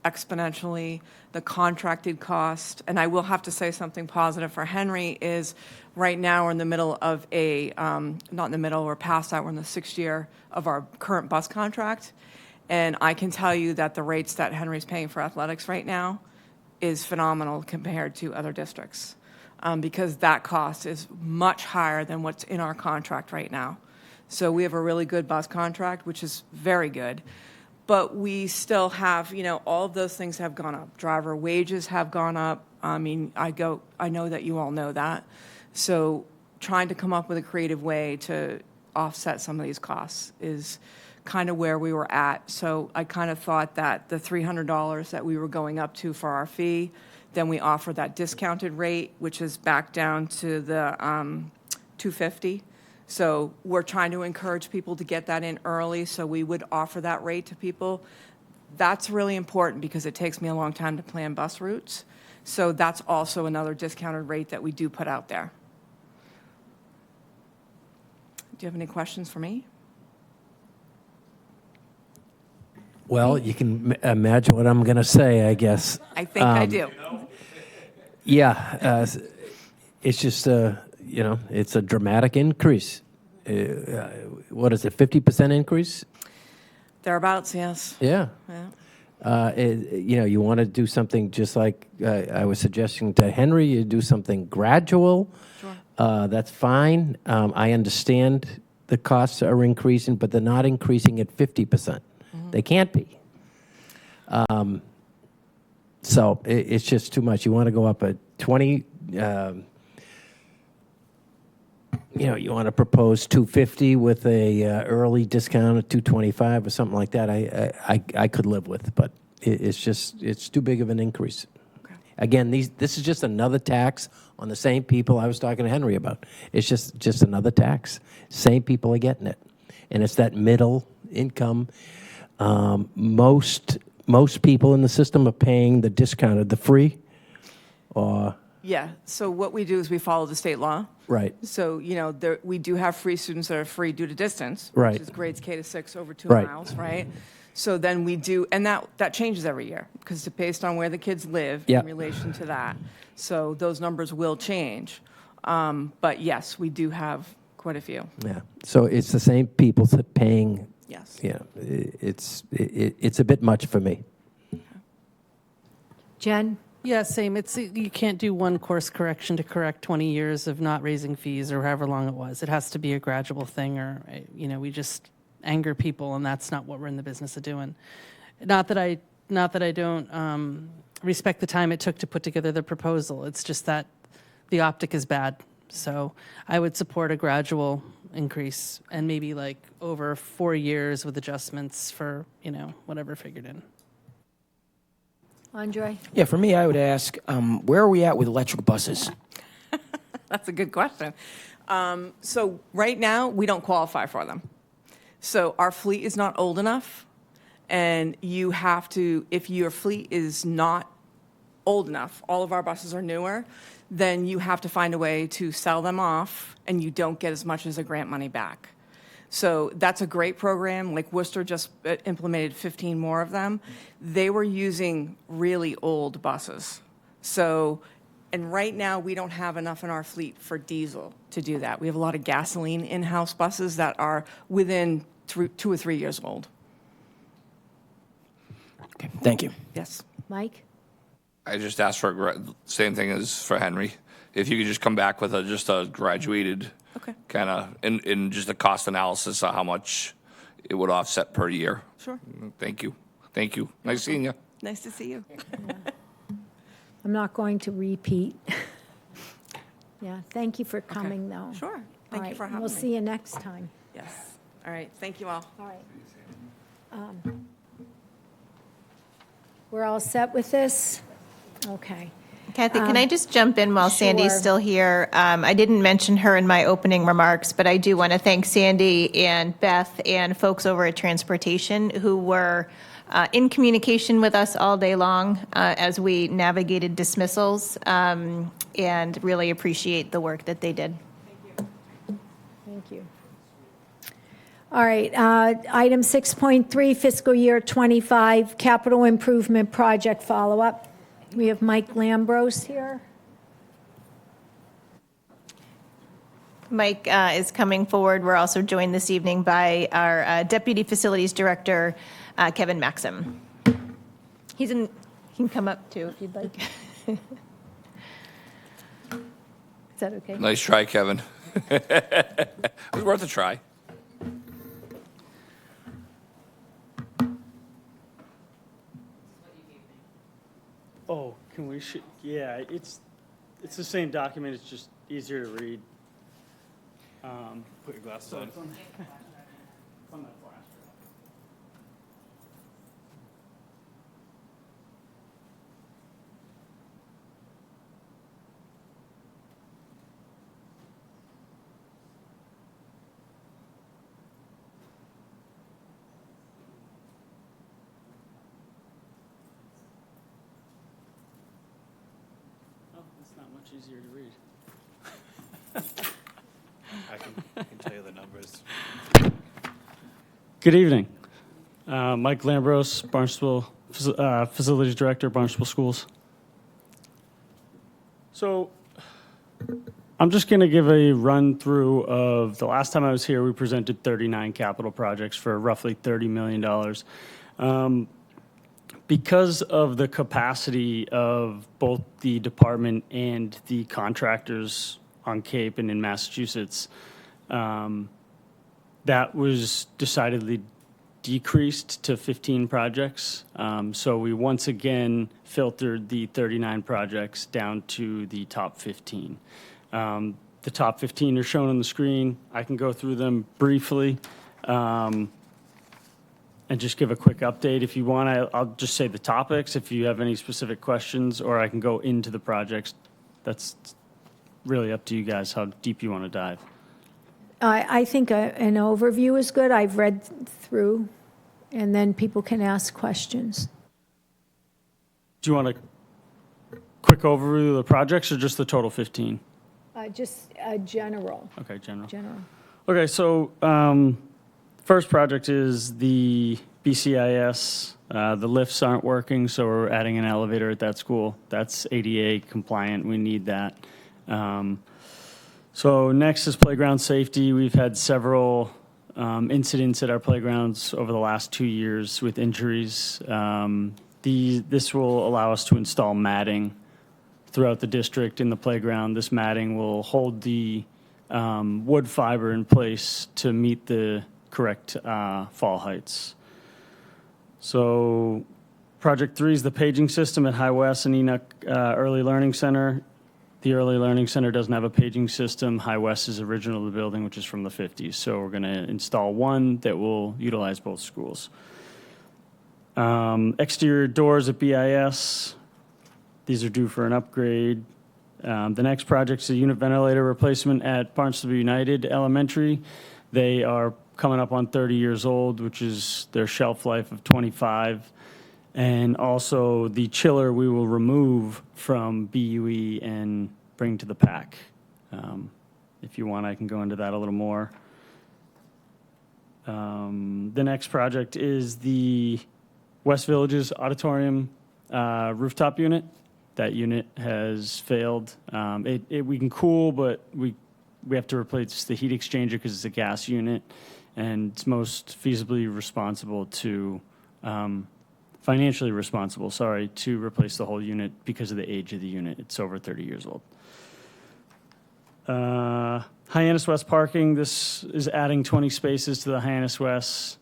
exponentially. The contracted cost, and I will have to say something positive for Henry, is right now we're in the middle of not in the middle, we're past that, we're in the 6th year of our current bus contract. And I can tell you that the rates that Henry's paying for athletics right now is phenomenal compared to other districts, because that cost is much higher than what's in our contract right now. So we have a really good bus contract, which is very good. But we still have, all of those things have gone up. Driver wages have gone up. I mean, I know that you all know that. So trying to come up with a creative way to offset some of these costs is kind of where we were at. So I kind of thought that the $300 that we were going up to for our fee, then we offer that discounted rate, which is back down to the $250. So we're trying to encourage people to get that in early, so we would offer that rate to people. That's really important because it takes me a long time to plan bus routes. So that's also another discounted rate that we do put out there. Do you have any questions for me? Well, you can imagine what I'm going to say, I guess. I think I do. Yeah, it's just it's a dramatic increase. What is it, 50% increase? Thereabouts, yes. Yeah. You want to do something just like I was suggesting to Henry, you do something gradual. Sure. That's fine. I understand the costs are increasing, but they're not increasing at 50%. Mm-hmm. They can't be. So it's just too much. You want to go up at 20. You want to propose 250 with a early discount of 225 or something like that. I could live with, but it's too big of an increase. Okay. Again, this is just another tax on the same people I was talking to Henry about. It's just another tax. Same people are getting it, and it's that middle income. Most people in the system are paying the discounted, the free, or Yeah, so what we do is we follow the state law. Right. So, we do have free students that are free due to distance, Right. which is grades K to 6 over 2 Right. miles, right? So then we do, and that changes every year because it's based on where the kids live Yeah. in relation to that. So those numbers will change. But yes, we do have quite a few. Yeah. So it's the same people paying. Yes. Yeah. It's a bit much for me. Jen? Yeah, same. You can't do one course correction to correct 20 years of not raising fees or however long it was. It has to be a gradual thing, or we just anger people, and that's not what we're in the business of doing. Not that I don't respect the time it took to put together the proposal. It's just that the optic is bad. So I would support a gradual increase, and maybe like over 4 years with adjustments for whatever figured in. Andre? Yeah, for me, I would ask, where are we at with electric buses? That's a good question. So right now, we don't qualify for them. So our fleet is not old enough, and you have to, if your fleet is not old enough, all of our buses are newer, then you have to find a way to sell them off, and you don't get as much as the grant money back. So that's a great program. Like Worcester just implemented 15 more of them. They were using really old buses. So, and right now we don't have enough in our fleet for diesel to do that. We have a lot of gasoline in-house buses that are within 2 or 3 years old. Okay, thank you. Yes. Mike? I just asked for same thing as for Henry. If you could just come back with just a graduated kind of in just a cost analysis of how much it would offset per year. Sure. Thank you. Thank you. Nice seeing you. Nice to see you. I'm not going to repeat. Yeah, thank you for coming, though. Sure. All Thank you right, for having We'll me. see you next time. Yes. All right. Thank you all. All right. We're all set with this? Okay. Kathy, can I just jump in while Sandy's sure. still here? I didn't mention her in my opening remarks, but I do want to thank Sandy and Beth and folks over at Transportation who were in communication with us all day long as we navigated dismissals, and really appreciate the work that they did. Thank you. All right, item 6.3, fiscal year 25, capital improvement project follow-up. We have Mike Lambros here. Mike is coming forward. We're also joined this evening by our Deputy Facilities Director, Kevin Maxim. He can come up too if you'd like. Is that okay? Nice try, Kevin. It was worth a try. Oh, can we? Yeah, it's the same document. It's just easier to read. Put your glasses on. It's on that flash. Oh, it's not much easier to read. I can tell you the numbers. Good evening. Mike Lambros, Barnstable Facilities Director, Barnstable Schools. So I'm just going to give a run through of the last time I was here, we presented 39 capital projects for roughly $30 million. Because of the capacity of both the department and the contractors on Cape and in Massachusetts, that was decidedly decreased to 15 projects. So we once again filtered the 39 projects down to the top 15. The top 15 are shown on the screen. I can go through them briefly and just give a quick update. If you want, I'll just say the topics if you have any specific questions, or I can go into the projects. That's really up to you guys how deep you want to dive. I think an overview is good. I've read through, and then people can ask questions. Do you want to quick overview of the projects or just the total 15? Just general. Okay, general. General. Okay, so first project is the BCIS. The lifts aren't working, so we're adding an elevator at that school. That's ADA compliant. We need that. So next is playground safety. We've had several incidents at our playgrounds over the last 2 years with injuries. This will allow us to install matting throughout the district in the playground. This matting will hold the wood fiber in place to meet the correct fall heights. So project 3 is the paging system at High West and Enoch Early Learning Center. The Early Learning Center doesn't have a paging system. High West is original to the building, which is from the 50s. So we're going to install one that will utilize both schools. Exterior doors at BIS. These are due for an upgrade. The next project is a unit ventilator replacement at Barnstable United Elementary. They are coming up on 30 years old, which is their shelf life of 25. And also the chiller we will remove from BUE and bring to the PAC. If you want, I can go into that a little more. The next project is the West Villages Auditorium rooftop unit. That unit has failed. We can cool, but we have to replace the heat exchanger because it's a gas unit, and it's most feasibly responsible to, financially responsible, sorry, to replace the whole unit because of the age of the unit. It's over 30 years old. Hyannis West parking. This is adding 20 spaces to the Hyannis West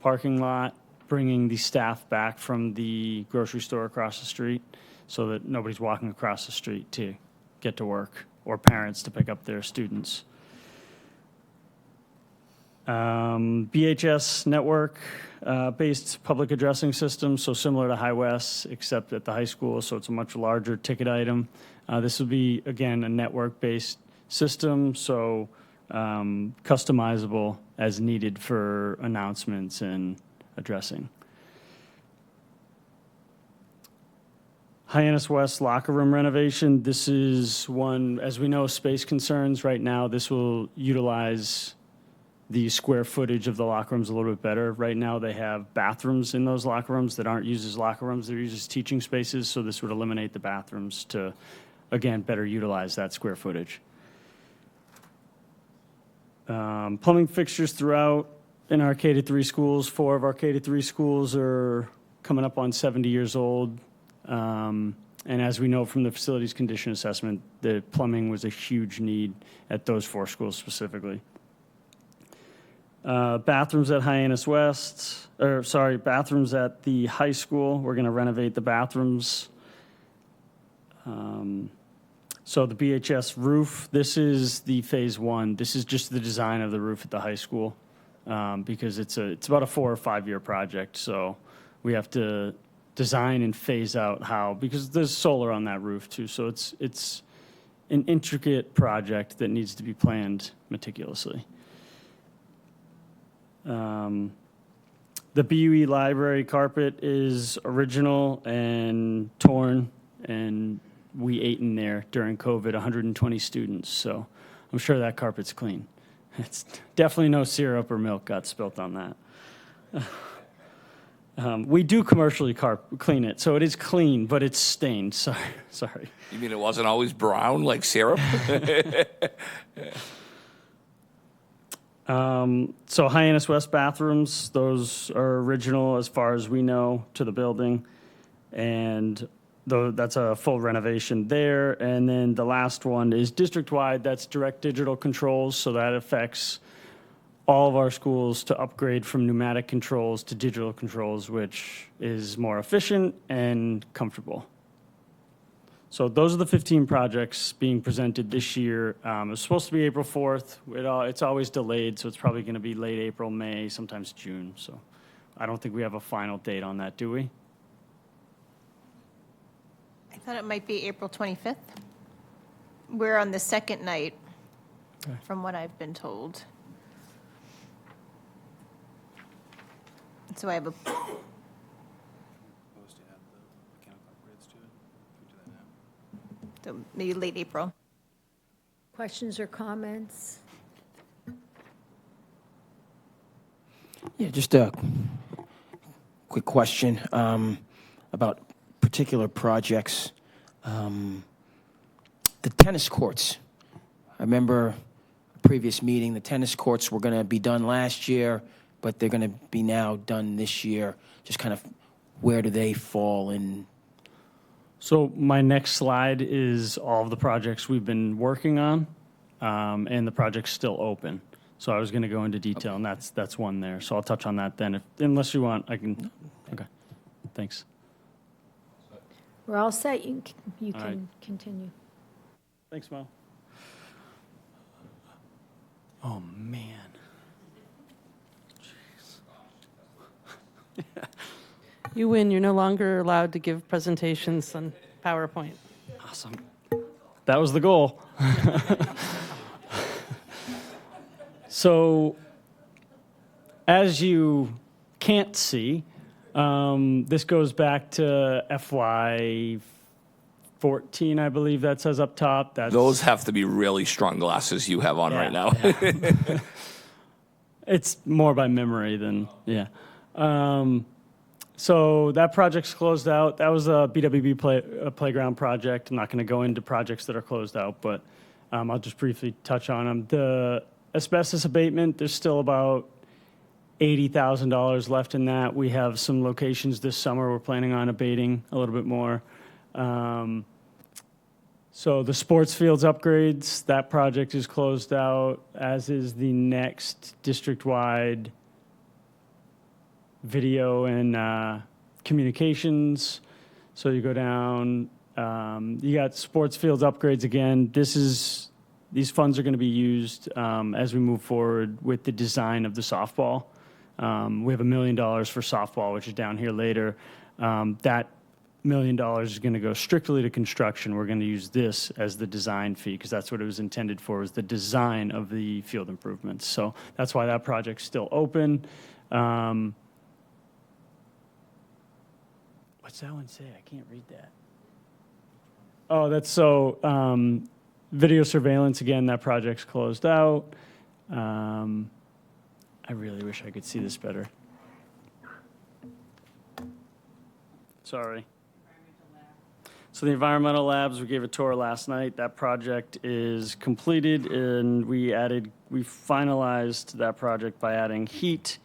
parking lot, bringing the staff back from the grocery store across the street so that nobody's walking across the street to get to work or parents to pick up their students. BHS network based public addressing system, so similar to High West, except at the high school, so it's a much larger ticket item. This will be, again, a network-based system, so customizable as needed for announcements and addressing. Hyannis West locker room renovation. This is one, as we know, space concerns right now. This will utilize the square footage of the locker rooms a little bit better. Right now, they have bathrooms in those locker rooms that aren't used as locker rooms. They're used as teaching spaces, so this would eliminate the bathrooms to, again, better utilize that square footage. Plumbing fixtures throughout in our K-3 schools. 4 of our K-3 schools are coming up on 70 years old. And as we know from the facilities condition assessment, the plumbing was a huge need at those 4 schools specifically. Bathrooms at Hyannis West, bathrooms at the high school. We're going to renovate the bathrooms. So the BHS roof, this is the phase 1. This is just the design of the roof at the high school because it's about a 4 or 5 year project. So we have to design and phase out how, because there's solar on that roof too. So it's an intricate project that needs to be planned meticulously. The BUE library carpet is original and torn, and we ate in there during COVID, 120 students. So I'm sure that carpet's clean. It's definitely no syrup or milk got spilt on that. We do commercially clean it, so it is clean, but it's stained. Sorry. You mean it wasn't always brown like syrup? So Hyannis West bathrooms, those are original as far as we know to the building. And that's a full renovation there. And then the last one is district-wide. That's direct digital controls. So that affects all of our schools to upgrade from pneumatic controls to digital controls, which is more efficient and comfortable. So those are the 15 projects being presented this year. It was supposed to be April 4th. It's always delayed, so it's probably going to be late April, May, sometimes June. So I don't think we have a final date on that, do we? I thought it might be April 25th. We're on the second night, from what I've been told. So I have a... so maybe late April. Questions or comments? Yeah, just a quick question about particular projects. The tennis courts. I remember a previous meeting, the tennis courts were going to be done last year, but they're going to be now done this year. Just kind of where do they fall in? So my next slide is all of the projects we've been working on, and the project's still open. So I was going to go into detail, and that's one there. So I'll touch on that then. Unless you want, I can. Okay. Thanks. We're all set. You All can right. continue. Thanks, Mo. Oh, man. You win. You're no longer allowed to give presentations on PowerPoint. Awesome. That was the goal. So, as you can't see, this goes back to FY 14, I believe that says up top. Those have to be really strong glasses you have on right now. It's more by memory than, yeah. So that project's closed out. That was a BWB playground project. I'm not going to go into projects that are closed out, but I'll just briefly touch on them. The asbestos abatement, there's still about $80,000 left in that. We have some locations this summer we're planning on abating a little bit more. So the sports fields upgrades, that project is closed out, as is the next district-wide video and communications. So you go down, you got sports fields upgrades again. These funds are going to be used as we move forward with the design of the softball. We have $1 million for softball, which is down here later. That $1 million is going to go strictly to construction. We're going to use this as the design fee because that's what it was intended for, was the design of the field improvements. So that's why that project's still open. What's that one say? I can't read that. Oh, that's so video surveillance, again, that project's closed out. I really wish I could see this better. Sorry. So the environmental labs, we gave a tour last night. That project is completed, and we finalized that project by adding heat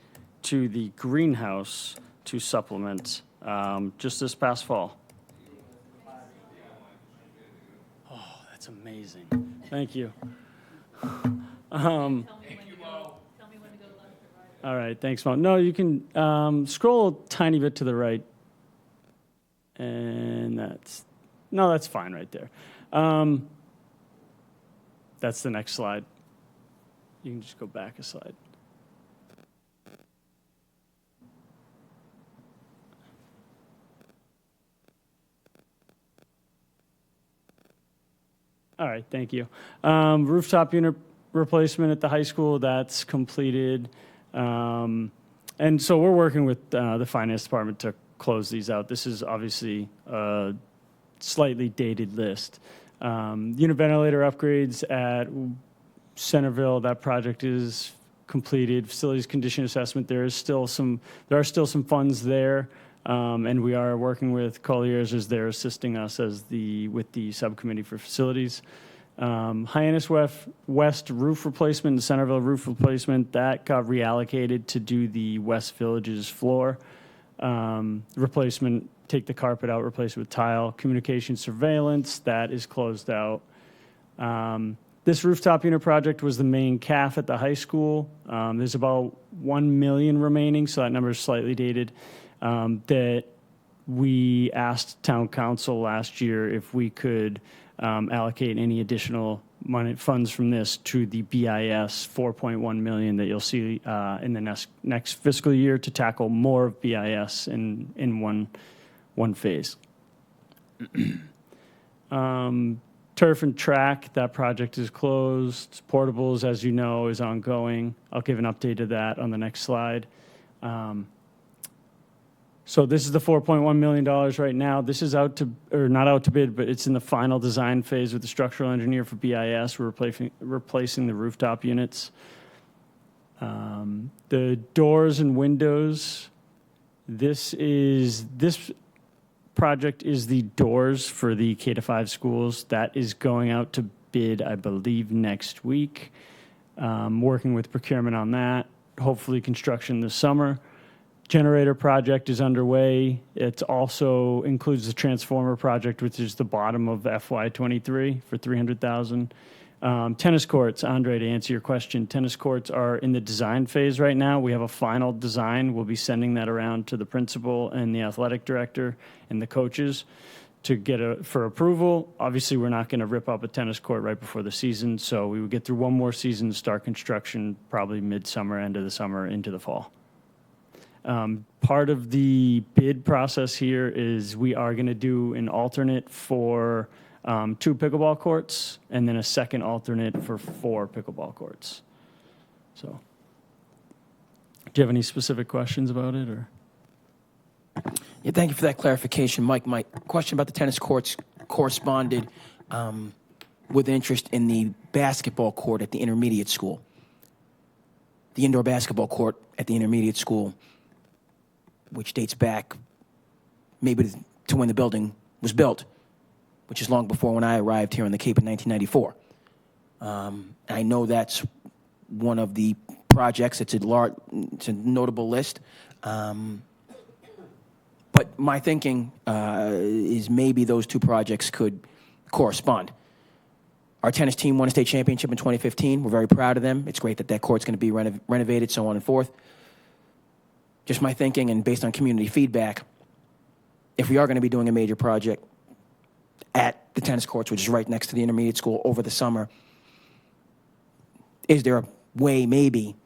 to the greenhouse to supplement just this past fall. Oh, that's amazing. Thank you. All right, thanks, Mo. No, you can scroll a tiny bit to the right. And that's fine right there. That's the next slide. You can just go back a slide. All right, thank you. Rooftop unit replacement at the high school, that's completed. And so we're working with the finance department to close these out. This is obviously a slightly dated list. Unit ventilator upgrades at Centerville, that project is completed. Facilities condition assessment, there are still some funds there. And we are working with Colliers as they're assisting us with the subcommittee for facilities. Hyannis West roof replacement, the Centerville roof replacement, that got reallocated to do the West Village's floor. Replacement, take the carpet out, replace it with tile. Communication surveillance, that is closed out. This rooftop unit project was the main CAF at the high school. There's about $1 million remaining, so that number is slightly dated. That we asked town council last year if we could allocate any additional funds from this to the BIS 4.1 million that you'll see in the next fiscal year to tackle more of BIS in one phase. Turf and track, that project is closed. Portables, as you know, is ongoing. I'll give an update to that on the next slide. So this is the $4.1 million right now. This is out to, or not out to bid, but it's in the final design phase with the structural engineer for BIS. We're replacing the rooftop units. The doors and windows, this project is the doors for the K-5 schools. That is going out to bid, I believe, next week. Working with procurement on that. Hopefully construction this summer. Generator project is underway. It also includes the transformer project, which is the bottom of FY23 for $300,000. Tennis courts, Andre, to answer your question, tennis courts are in the design phase right now. We have a final design. We'll be sending that around to the principal and the athletic director and the coaches to get for approval. Obviously, we're not going to rip up a tennis court right before the season, so we would get through one more season to start construction, probably midsummer, end of the summer, into the fall. Part of the bid process here is we are going to do an alternate for 2 pickleball courts and then a second alternate for 4 pickleball courts. So, do you have any specific questions about it, or? Yeah, thank you for that clarification, Mike. My question about the tennis courts corresponded with interest in the basketball court at the intermediate school. The indoor basketball court at the intermediate school, which dates back maybe to when the building was built, which is long before when I arrived here on the Cape in 1994. I know that's one of the projects. It's a notable list. But my thinking is maybe those 2 projects could correspond. Our tennis team won a state championship in 2015. We're very proud of them. It's great that court's going to be renovated, so on and forth. Just my thinking, and based on community feedback, if we are going to be doing a major project at the tennis courts, which is right next to the intermediate school, over the summer, is there a way maybe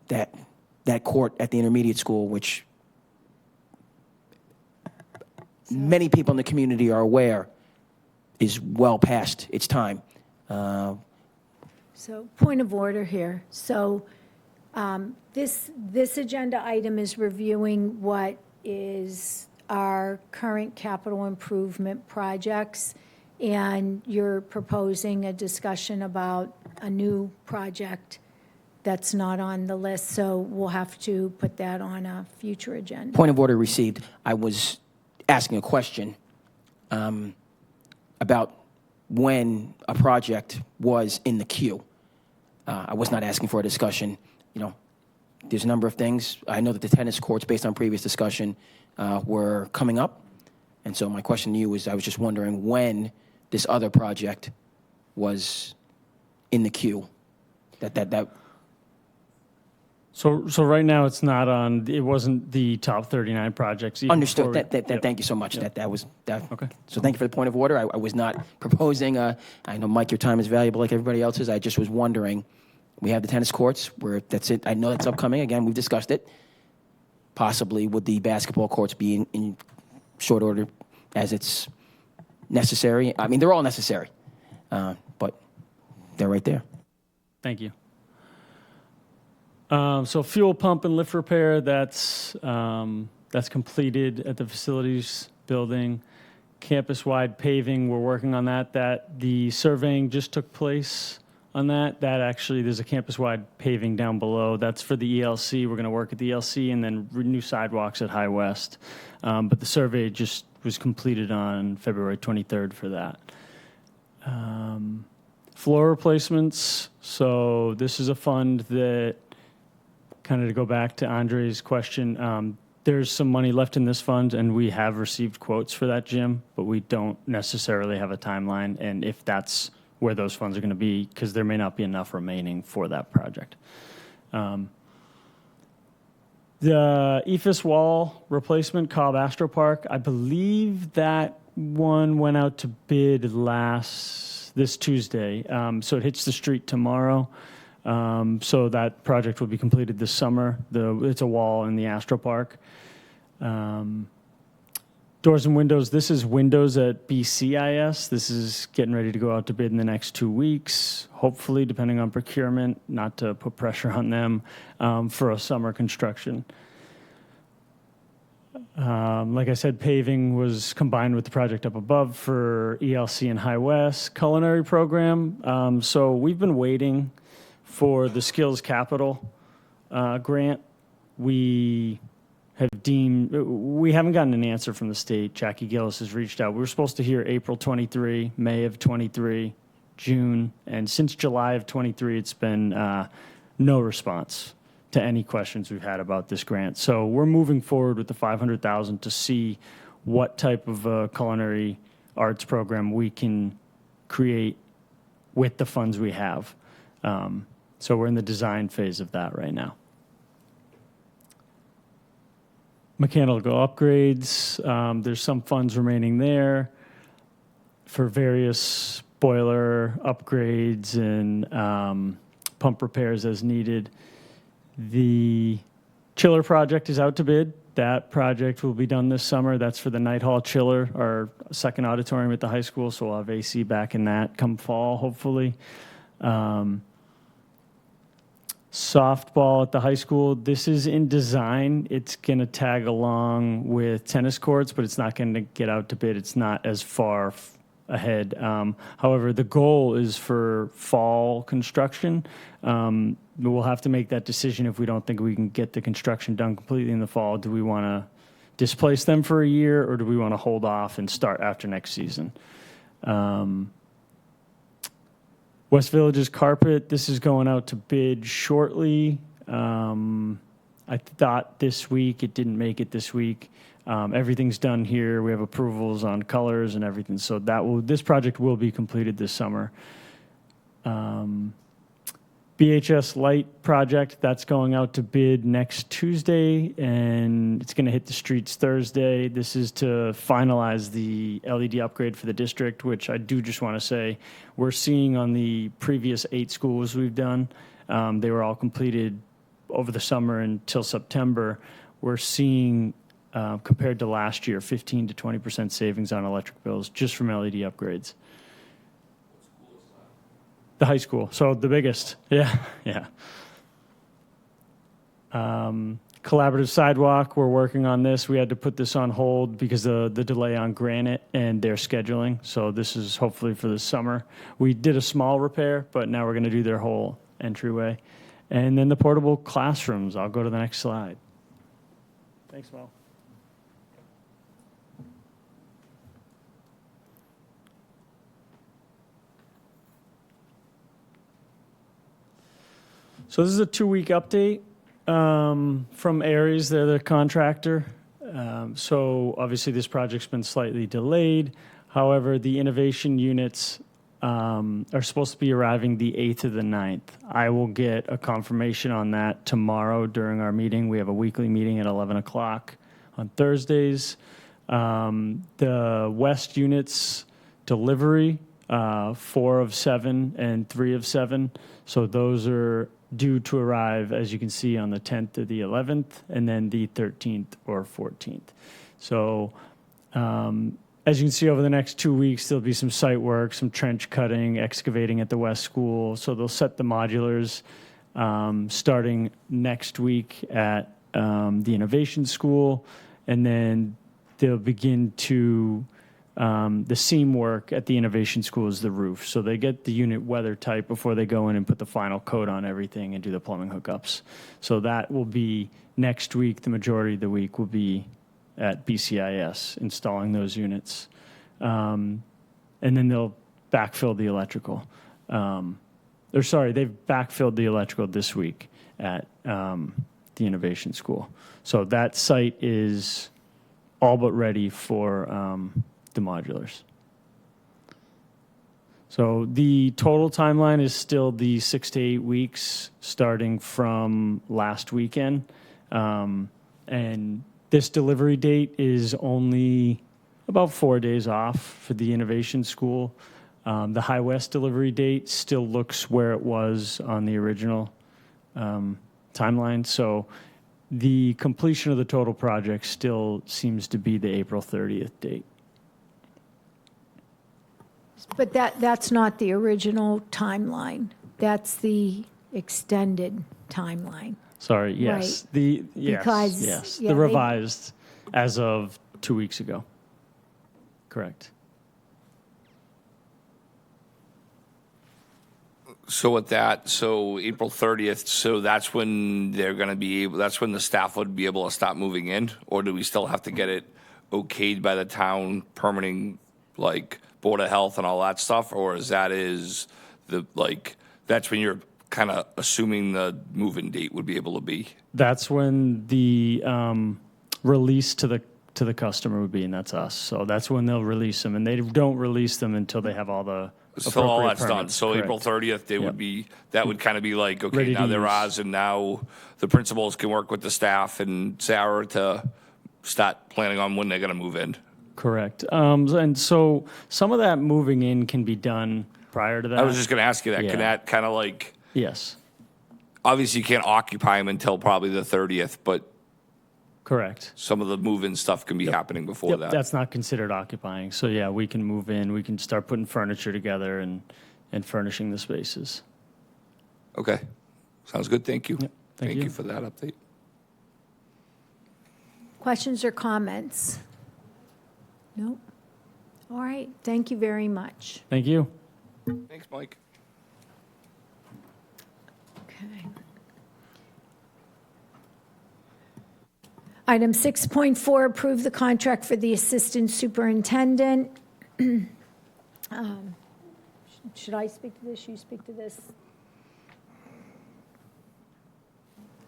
that court at the intermediate school, which many people in the community are aware is well past its time? So, point of order here. So, this agenda item is reviewing what is our current capital improvement projects, and you're proposing a discussion about a new project that's not on the list, so we'll have to put that on a future agenda. Point of order received. I was asking a question about when a project was in the queue. I was not asking for a discussion. You know, there's a number of things. I know that the tennis courts, based on previous discussion, were coming up. And so my question to you is, I was just wondering when this other project was in the queue. So right now it's not on. It wasn't the top 39 projects. Understood. Thank you so much. Yep. That was okay. So thank you for the point of order. I was not proposing. I know, Mike, your time is valuable like everybody else's. I just was wondering. We have the tennis courts where that's it. I know that's upcoming. Again, we've discussed it. Possibly would the basketball courts be in short order as it's necessary? I mean, they're all necessary, but they're right there. Thank you. So fuel pump and lift repair, that's completed at the facilities building. Campus-wide paving, we're working on that. The surveying just took place on that. That actually, there's a campus-wide paving down below. That's for the ELC. We're going to work at the ELC and then renew sidewalks at High West. But the survey just was completed on February 23rd for that. Floor replacements. So this is a fund that, kind of to go back to Andre's question, there's some money left in this fund, and we have received quotes for that, Jim, but we don't necessarily have a timeline, and if that's where those funds are going to be, because there may not be enough remaining for that project. The EFIS wall replacement, Cobb Astro Park, I believe that one went out to bid this Tuesday, so it hits the street tomorrow. So that project will be completed this summer. It's a wall in the Astro Park. Doors and windows, this is windows at BCIS. This is getting ready to go out to bid in the next 2 weeks, hopefully, depending on procurement, not to put pressure on them, for a summer construction. Like I said, paving was combined with the project up above for ELC and High West culinary program. So we've been waiting for the Skills Capital grant. We haven't gotten an answer from the state. Jackie Gillis has reached out. We were supposed to hear April 23, May of 23, June, and since July of 23, it's been no response to any questions we've had about this grant. So we're moving forward with the $500,000 to see what type of culinary arts program we can create with the funds we have. So we're in the design phase of that right now. Mechanical upgrades, there's some funds remaining there for various boiler upgrades and pump repairs as needed. The chiller project is out to bid. That project will be done this summer. That's for the Night Hall chiller, our second auditorium at the high school, so we'll have AC back in that come fall, hopefully. Softball at the high school, this is in design. It's going to tag along with tennis courts, but it's not going to get out to bid. It's not as far ahead. However, the goal is for fall construction. We'll have to make that decision if we don't think we can get the construction done completely in the fall. Do we want to displace them for a year, or do we want to hold off and start after next season? West Village's carpet, this is going out to bid shortly. I thought this week, it didn't make it this week. Everything's done here. We have approvals on colors and everything. So this project will be completed this summer. BHS Light project, that's going out to bid next Tuesday, and it's going to hit the streets Thursday. This is to finalize the LED upgrade for the district, which I do just want to say we're seeing on the previous 8 schools we've done. They were all completed over the summer until September. We're seeing, compared to last year, 15 to 20% savings on electric bills just from LED upgrades. The high school, so the biggest, yeah. Collaborative sidewalk, we're working on this. We had to put this on hold because of the delay on Granite and their scheduling. So this is hopefully for the summer. We did a small repair, but now we're going to do their whole entryway. And then the portable classrooms. I'll go to the next slide. Thanks, Mo. So this is a 2-week update from Aries. They're the contractor. So obviously this project's been slightly delayed. However, the innovation units are supposed to be arriving the 8th to the 9th. I will get a confirmation on that tomorrow during our meeting. We have a weekly meeting at 11 o'clock on Thursdays. The West units delivery, 4 of 7 and 3 of 7. So those are due to arrive, as you can see, on the 10th or the 11th, and then the 13th or 14th. So as you can see, over the next 2 weeks, there'll be some site work, some trench cutting, excavating at the West School. So they'll set the modulars starting next week at the Innovation School, and then they'll begin to the seam work at the Innovation School is the roof. So they get the unit weather tight before they go in and put the final coat on everything and do the plumbing hookups. So that will be next week. The majority of the week will be at BCIS installing those units. And then they'll backfill the electrical. They've backfilled the electrical this week at the Innovation School. So that site is all but ready for the modulars. So the total timeline is still the 6 to 8 weeks starting from last weekend. And this delivery date is only about 4 days off for the Innovation School. The High West delivery date still looks where it was on the original timeline. So the completion of the total project still seems to be the April 30th date. But that's not the original timeline. That's the extended timeline. Sorry, yes. Right. Yes, Because, yes. yeah, The revised. as of 2 weeks ago. Correct. So with that, so April 30th, so that's when they're going to be able, that's when the staff would be able to stop moving in? Or do we still have to get it okayed by the town permitting, like Board of Health and all that stuff? Or is the, like, that's when you're kind of assuming the move-in date would be able to be? That's when the release to the customer would be, and that's us. So that's when they'll release them, and they don't release them until they have all the So all appropriate that's done. permits. So Correct. April 30th, they would be, that would kind of be like, okay, Ready to now they're use. ours, and now the principals can work with the staff and Sarah to start planning on when they're going to move in. Correct. And so some of that moving in can be done prior to that. I was just going to ask you that. Yeah. Can that kind of like, Yes, obviously you can't occupy them until probably the 30th, but correct. some of the move-in stuff can be happening before Yep, that. that's not considered occupying. So yeah, we can move in, we can start putting furniture together and furnishing the spaces. Okay. Sounds good. Thank you. Thank you you. for that update. Questions or comments? Nope. All right, thank you very much. Thank you. Thanks, Mike. Okay. Item 6.4, approve the contract for the assistant superintendent. Should I speak to this? You speak to this?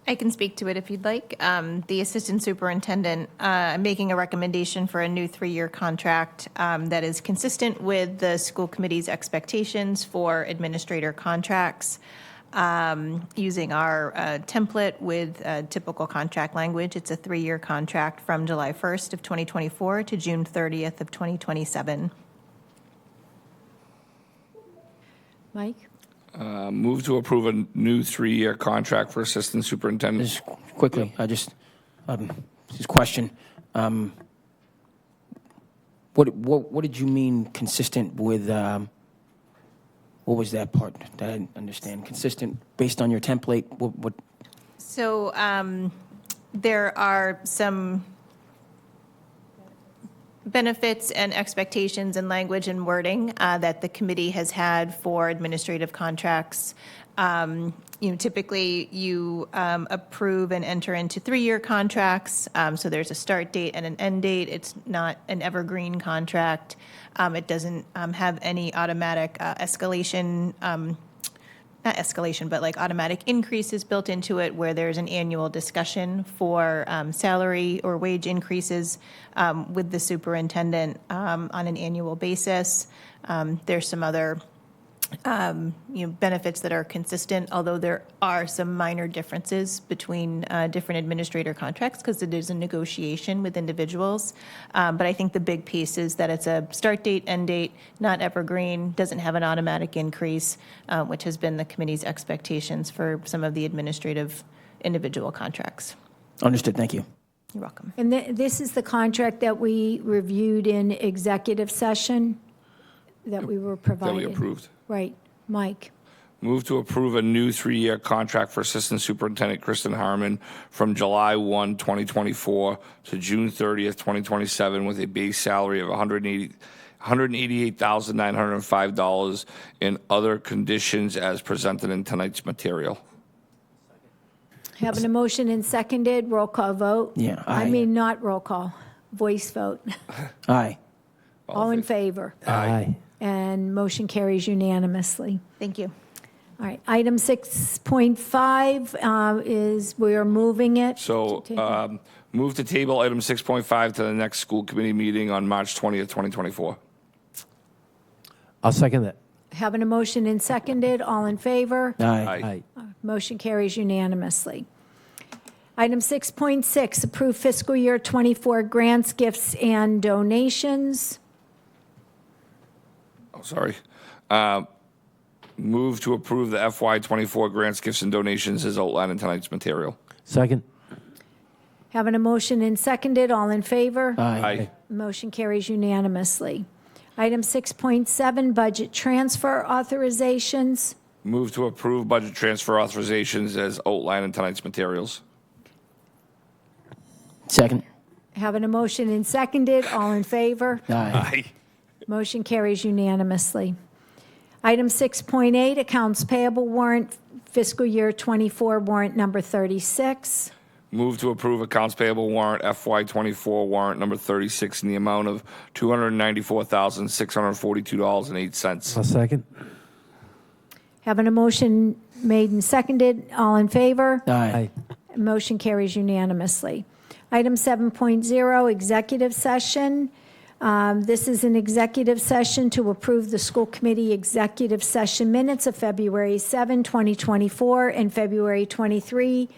I can speak to it if you'd like. The assistant superintendent, I'm making a recommendation for a new 3-year contract that is consistent with the school committee's expectations for administrator contracts, using our template with typical contract language. It's a 3-year contract from July 1st of 2024 to June 30th of 2027. Mike? Move to approve a new 3-year contract for assistant superintendent. Just quickly, just question. What did you mean consistent with, what was that part that I didn't understand? Consistent based on your template? What? So there are some benefits and expectations and language and wording that the committee has had for administrative contracts. Typically you approve and enter into 3-year contracts. So there's a start date and an end date. It's not an evergreen contract. It doesn't have any automatic escalation, not escalation, but like automatic increases built into it where there's an annual discussion for salary or wage increases with the superintendent on an annual basis. There's some other benefits that are consistent, although there are some minor differences between different administrator contracts because it is a negotiation with individuals. But I think the big piece is that it's a start date, end date, not evergreen, doesn't have an automatic increase, which has been the committee's expectations for some of the administrative individual contracts. Understood. Thank you. You're welcome. And this is the contract that we reviewed in executive session that we were provided. That we approved. Right. Mike? Move to approve a new 3-year contract for Assistant Superintendent Kristen Harmon from July 1, 2024 to June 30th, 2027 with a base salary of $188,905 and other conditions as presented in tonight's material. Having a motion and seconded, roll call vote? Yeah, I aye. mean, not roll call, voice vote. Aye. All in favor? Aye. And motion carries unanimously. Thank you. All right, item 6.5 is we're moving it. So move to table item 6.5 to the next school committee meeting on March 20th, 2024. I'll second that. Having a motion and seconded, all in favor? Aye. Motion carries unanimously. Item 6.6, approve fiscal year 24 grants, gifts, and donations. Oh, sorry. Move to approve the FY24 grants, gifts, and donations as outlined in tonight's material. Second. Having a motion and seconded, all in favor? Aye. Motion carries unanimously. Item 6.7, budget transfer authorizations. Move to approve budget transfer authorizations as outlined in tonight's materials. Second. Having a motion and seconded, all in favor? Aye. Motion carries unanimously. Item 6.8, accounts payable warrant, fiscal year '24 warrant number 36. Move to approve accounts payable warrant FY24 warrant number 36 in the amount of $294,642.08. I'll second. Having a motion made and seconded, all in favor? Aye. Motion carries unanimously. Item 7.0, executive session. This is an executive session to approve the school committee executive session minutes of February 7, 2024, and February 23,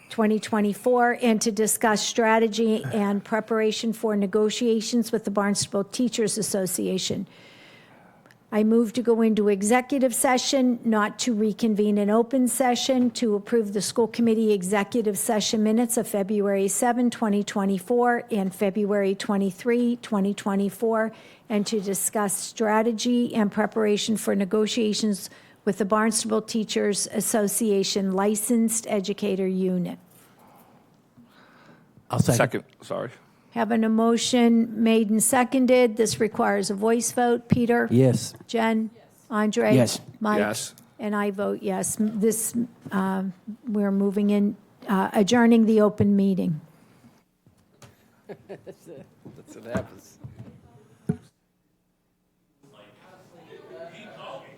2024, and to discuss strategy and preparation for negotiations with the Barnstable Teachers Association. I move to go into executive session, not to reconvene an open session, to approve the school committee executive session minutes of February 7, 2024, and February 23, 2024, and to discuss strategy and preparation for negotiations with the Barnstable Teachers Association Licensed Educator Unit. I'll second. Sorry. Having a motion made and seconded, this requires a voice vote. Peter? Yes. Jen? Andre? Yes. Mike? Yes. And I vote yes. This, we're moving in, adjourning the open meeting. That's what happens.